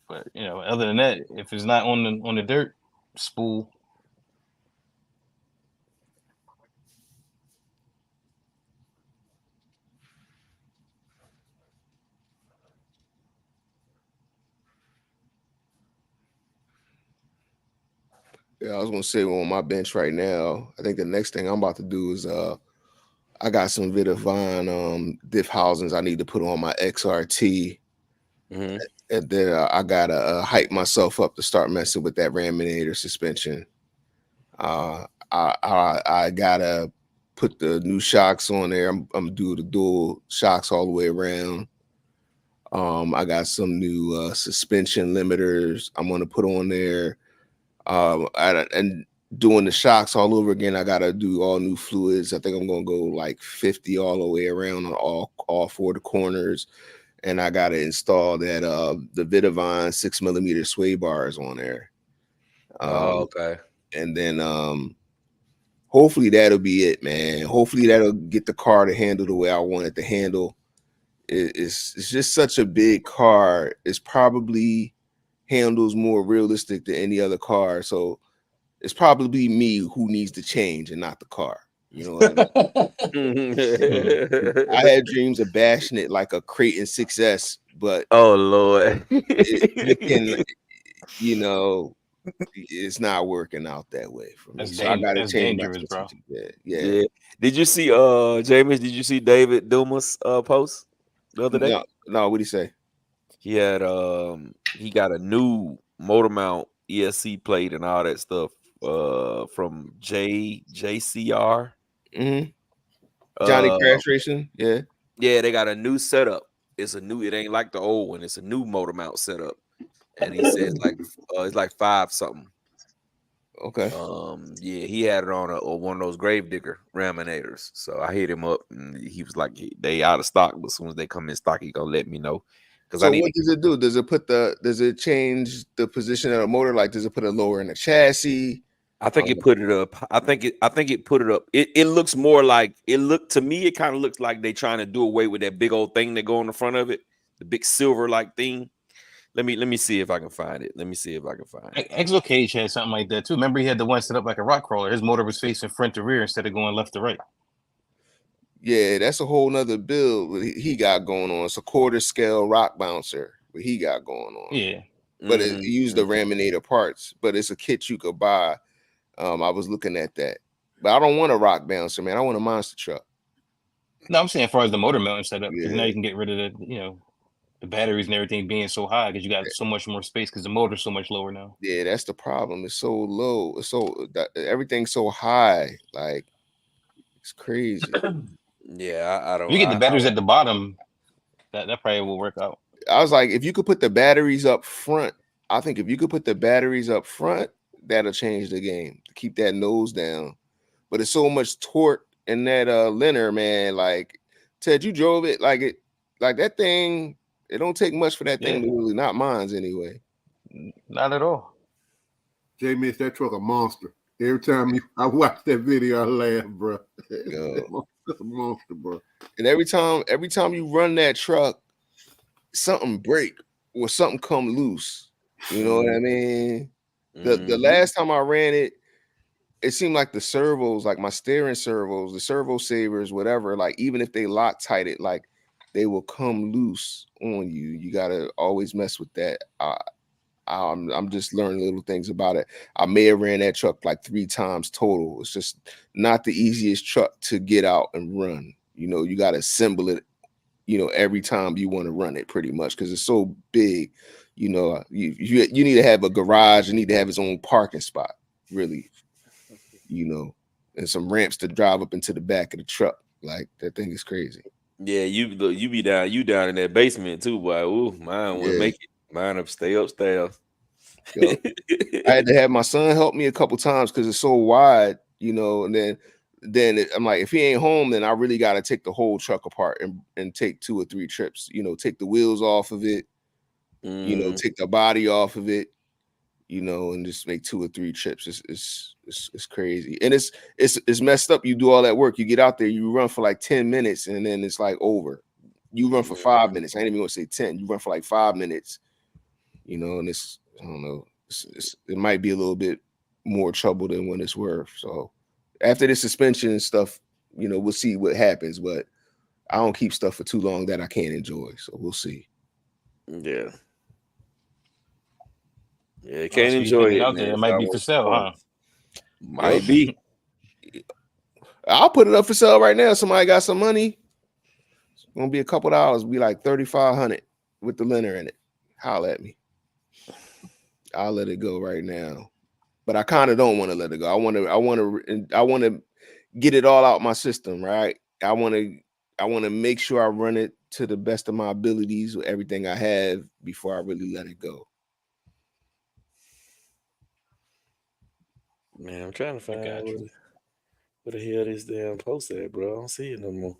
But other than that, if it's not on the dirt, spool. Yeah, I was gonna say on my bench right now. I think the next thing I'm about to do is I got some Vidavine diff housings I need to put on my XRT, and then I gotta hype myself up to start messing with that Raminator suspension. I gotta put the new shocks on there. I'm do the dual shocks all the way around. I got some new suspension limiters I'm gonna put on there. And doing the shocks all over again, I gotta do all new fluids. I think I'm gonna go like 50 all the way around on all four of the corners, and I gotta install that the Vidavine 6mm sway bars on there. Okay. And then hopefully that'll be it, man. Hopefully that'll get the car to handle the way I want it to handle. It's just such a big car. It's probably handles more realistic than any other car. So it's probably me who needs to change and not the car. You know what I mean? I had dreams of bashing it like a Creighton 6S, but oh Lord, looking, it's not working out that way for me. So I got to that's change my dangerous, bro. Yeah. Did you see James? Did you see David Dumas post the other day? No. What did he say? He had he got a new motor mount ESC plate and all that stuff from JCR. Johnny Crash Racing. Yeah. Yeah, they got a new setup. It ain't like the old one. It's a new motor mount setup. And he says it's like 5 something. Okay. Yeah, he had it on one of those Gravedigger Raminators. So I hit him up and he was like, they out of stock, but as soon as they come in stock, he gonna let me know. So what does it do? Does it change the position of the motor? Like, does it put it lower in the chassis? I think it put it up. I think it put it up. It looks more like to me, it kind of looks like they trying to do away with that big old thing that go on the front of it, the big silver like thing. Let me see if I can find it. Exo Cage had something like that too. Remember, he had the one set up like a rock crawler. His motor was facing front to rear instead of going left to right. Yeah, that's a whole nother build he got going on. It's a quarter scale rock bouncer what he got going on. Yeah. But it used the Raminator parts, but it's a kit you could buy. I was looking at that. But I don't want a rock bouncer, man. I want a monster truck. No, I'm saying as far as the motor mounting setup, because now you can get rid of the, the batteries and everything being so high because you got so much more space because the motor's so much lower now. Yeah, that's the problem. It's so low. It's so everything's so high. Like it's crazy. Yeah, I If don't. you get the batteries at the bottom, that probably will work out. I was like, if you could put the batteries up front, I think if you could put the batteries up front, that'll change the game. Keep that nose down. But it's so much torque in that linear, man. Like Ted, you drove it like that thing. It don't take much for that thing to really, not mine's anyway. Not at all. Jay Mitch, that truck a monster. Every time I watch that video, I laugh, bro. That's a monster, bro. And every time you run that truck, something break or something come loose. You know what I mean? The last time I ran it, it seemed like the servos, like my steering servos, the servo savers, whatever, like even if they Loctite it, like they will come loose on you. You gotta always mess with that. I'm just learning little things about it. I may have ran that truck like 3 times total. It's just not the easiest truck to get out and run. You know, you got to assemble it, you know, every time you want to run it pretty much because it's so big. You know, you need to have a garage. You need to have its own parking spot, really, you know, and some ramps to drive up into the back of the truck. Like that thing is crazy. Yeah, you be down in that basement too, boy. Ooh, mine would make it. Mine stay upstairs. I had to have my son help me a couple times because it's so wide, you know. And then I'm like, if he ain't home, then I really got to take the whole truck apart and take 2 or 3 trips. You know, take the wheels off of it, you know, take the body off of it, you know, and just make 2 or 3 trips. It's crazy, and it's messed up. You do all that work, you get out there, you run for like 10 minutes, and then it's like over. You run for 5 minutes. I ain't even gonna say 10. You run for like 5 minutes. You know, and it's, I don't know, it might be a little bit more trouble than what it's worth. So after the suspension and stuff, you know, we'll see what happens. But I don't keep stuff for too long that I can't enjoy. So we'll see. Yeah. Yeah, can't enjoy it, out man. there. It might be for sale, huh? Might be. I'll put it up for sale right now. Somebody got some money. It's gonna be a couple dollars. It'll be like $3,500 with the liner in it. Holla at me. I'll let it go right now, but I kind of don't want to let it go. I want to get it all out my system, right? I want to make sure I run it to the best of my abilities with everything I have before I really let it go. Man, I'm trying to find out where the hell this damn post at, bro. I don't see it no more.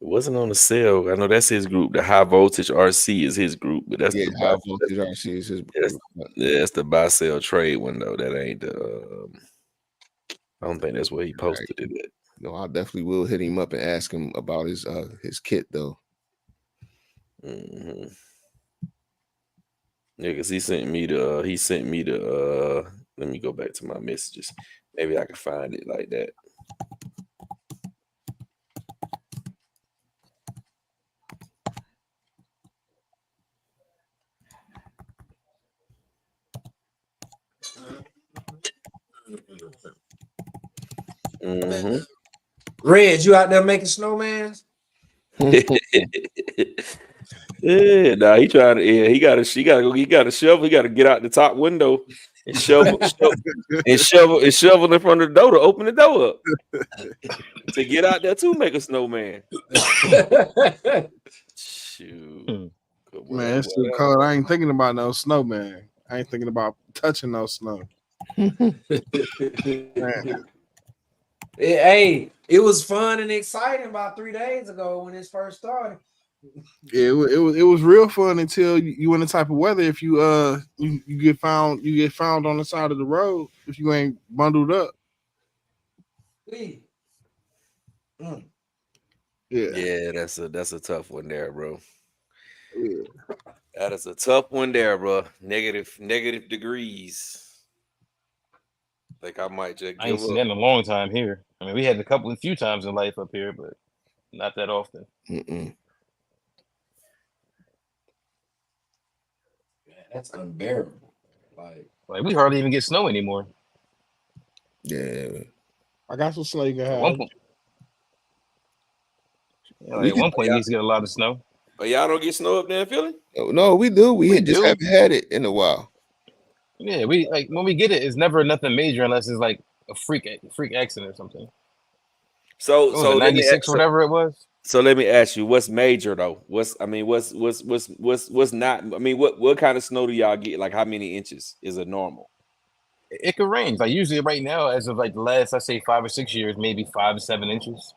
It wasn't on the sale. I know that's his group. The High Voltage RC is his group, but that's the High Voltage RC is his group. That's the buy sell trade window. That ain't the. I don't think that's where he posted it at. No, I definitely will hit him up and ask him about his kit though. Yeah, because he sent me the. Let me go back to my messages. Maybe I can find it like that. Red, you out there making snowmans? Yeah, nah, he trying to. Yeah, he got a shovel. He got to get out the top window and shovel in front of the door to open the door up to get out there to make a snowman. Shoot, man, it's too cold. I ain't thinking about no snow, man. I ain't thinking about touching no snow. Hey, it was fun and exciting about 3 days ago when it first started. It was real fun until you in the type of weather. If you get found on the side of the road if you ain't bundled up. Yeah, that's a tough one there, bro. Yeah. That is a tough one there, bro. Negative degrees. Like I might just I ain't seen that in a long time here. I mean, we had a few times in life up here, but not that often. That's unbearable. Like we hardly even get snow anymore. Yeah, I got some snow you can have. You know, We at could. one point, we used to get a lot of snow. But y'all don't get snow up there in Philly? No, we do. We just do. haven't had it in a while. Yeah, we like when we get it, it's never nothing major unless it's like a freak accident or something. So What was it, 96 or whatever it was? So let me ask you, what's major though? What's not? I mean, what kind of snow do y'all get? Like, how many inches is a normal? It could range. Like usually, right now, as of like the last, I say 5 or 6 years, maybe 5 to 7 inches.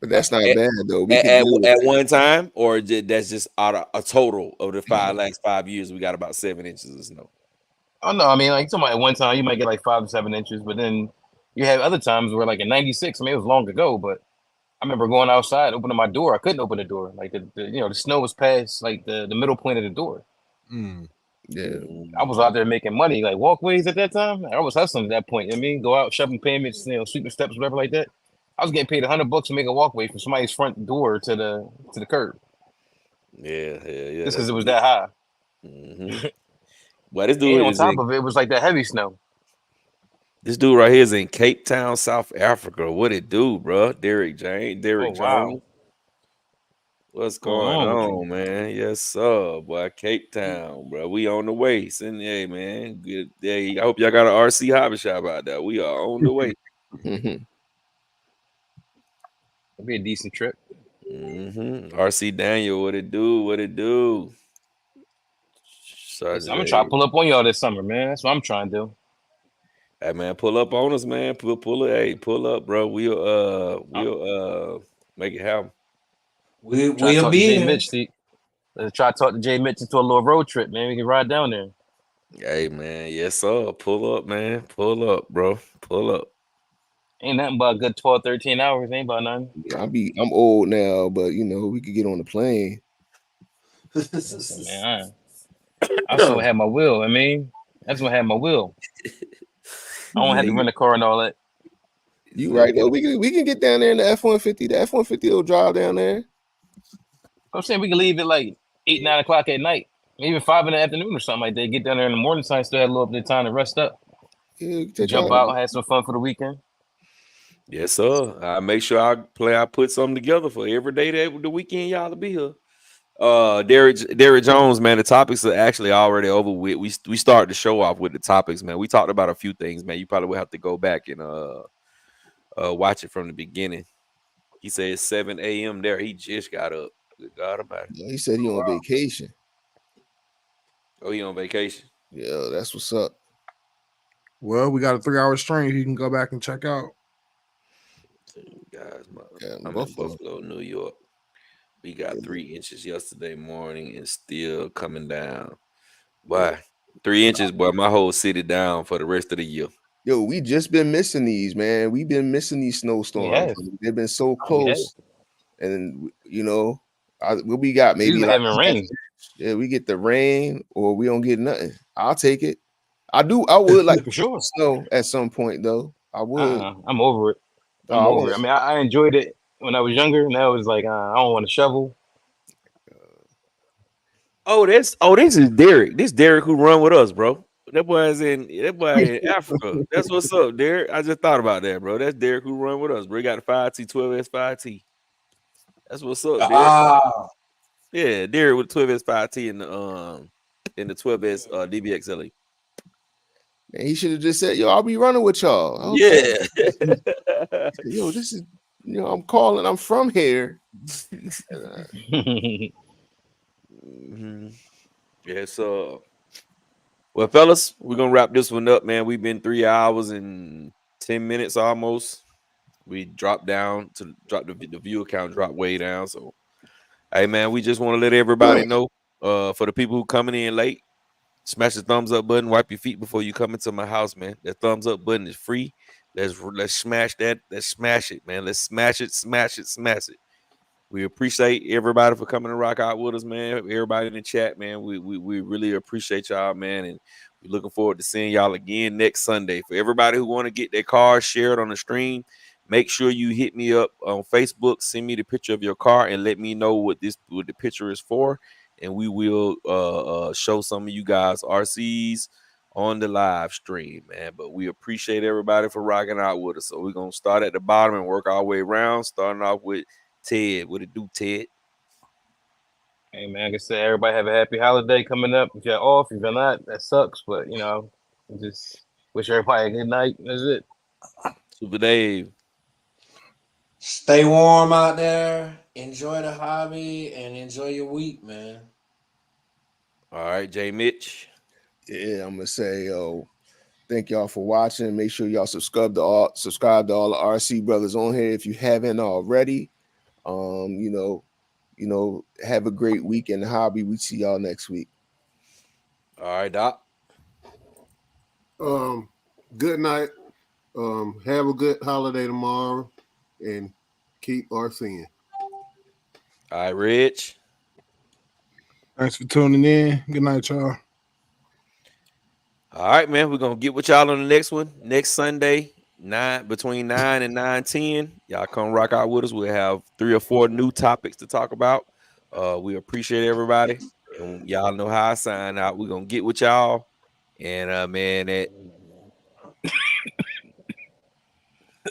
But that's not At, bad though. We at, could at, deal with at that. one time, or that's just out of a total of the last 5 years, we got about 7 inches of snow. Oh no, I mean like somebody at one time you might get like 5 to 7 inches, but then you have other times where like in '96. I mean, it was long ago, but I remember going outside, opening my door. I couldn't open the door. Like the snow was past like the middle point of the door. Yeah. I was out there making money, like walkways at that time. I was hustling at that point. I mean, go out shoving payments, sweeping steps, whatever like that. I was getting paid $100 to make a walkway from somebody's front door to the curb. Yeah. Just because it was that high. Mm-hmm. Well, this And dude on is top of it was like that heavy snow. This dude right here is in Cape Town, South Africa. What it do, bro? Derek Jones. Wow. What's going on, man? Yes, sir, boy. Cape Town, bro. We on the way. Send, hey, man. Good day. I hope y'all got an RC hobby shop out there. We are on the way. It'd be a decent trip. RC Daniel, what it do? What it do? I'm gonna try to pull up on y'all this summer, man. That's what I'm trying to do. Hey, man, pull up on us, man. Pull it. Hey, pull up, bro. We'll make it happen. We'll be be Jay in. Mitch. Let's try to talk to Jay Mitch into a little road trip, man. We can ride down there. Hey, man. Yes, sir. Pull up, man. Pull up, bro. Pull up. Ain't nothing but a good 12, 13 hours. Ain't about nothing. I'm old now, but we could get on the plane. Listen, man, I still have my will. I mean, that's what have my will. I don't have to rent a car and all that. You right though. We can get down there in the F-150. The F-150 will drive down there. I'm saying we can leave at like 8, 9 o'clock at night, even 5 in the afternoon or something like that. Get down there in the morning time, still have a little bit of time to rest up. Yeah, jump out, have some fun for the weekend. Yes, sir. I make sure I put something together for every day that the weekend y'all to be here. Derek Jones, man. The topics are actually already over with. We started the show off with the topics, man. We talked about a few things, man. You probably will have to go back and watch it from the beginning. He said it's 7 a.m. there. He just got up. Good God about it. Yeah, he said he on vacation. Oh, he on vacation? Yeah, that's what's up. Well, we got a 3-hour stream. You can go back and check out. Guys, I'm in Buffalo, New York. We got 3 inches yesterday morning and still coming down. Why? 3 inches, boy. My whole city down for the rest of the year. Yo, we just been missing these, man. We've been missing these snowstorms. They've been so close. And what we got? Maybe like rain. Yeah, we get the rain or we don't get nothing. I'll take it. I would like for sure snow at some point though. I would. I'm over it. I'm over it. I mean, I enjoyed it when I was younger. Now it's like I don't want to shovel. This is Derek. This Derek who run with us, bro. That boy in Africa. That's what's up, Derek. I just thought about that, bro. That's Derek who run with us, bro. He got the 5T, 12S, 5T. That's what's up, Derek. Yeah, Derek with the 12S, 5T in the 12S DBXLE. Man, he should have just said, "Yo, I'll be running with y'all." Okay. Yeah. Yo, this is I'm calling. I'm from here. Yes, well, fellas, we're gonna wrap this one up, man. We've been 3 hours and 10 minutes almost. We dropped down to drop the view count, dropped way down. So, hey, man, we just want to let everybody know. For the people who coming in late, smash the thumbs up button. Wipe your feet before you come into my house, man. That thumbs up button is free. Let's smash that. Let's smash it, man. Let's smash it. We appreciate everybody for coming to rock out with us, man. Everybody in the chat, man. We really appreciate y'all, man. And we're looking forward to seeing y'all again next Sunday. For everybody who want to get their car shared on the stream, make sure you hit me up on Facebook. Send me the picture of your car and let me know what the picture is for. And we will show some of you guys RCs on the live stream, man. But we appreciate everybody for rocking out with us. So we're going to start at the bottom and work our way around, starting off with Ted. What it do, Ted? Hey man, like I said, everybody have a happy holiday coming up. If you're off, if you're not, that sucks. But you know, just wish everybody a good night. That's it. Super Dave. Stay warm out there. Enjoy the hobby and enjoy your week, man. All right, J Mitch. Yeah, I'm gonna say, thank y'all for watching. Make sure y'all subscribe to all the RC brothers on here if you haven't already. You know, have a great week in the hobby. We see y'all next week. All right, Doc. Good night. Have a good holiday tomorrow, and keep RCing. All right, Rich. Thanks for tuning in. Good night, y'all. All right, man. We're gonna get with y'all on the next one next Sunday, between 9 and 9:10. Y'all come rock out with us. We'll have 3 or 4 new topics to talk about. We appreciate everybody, and y'all know how I sign out. We're gonna get with y'all, and man,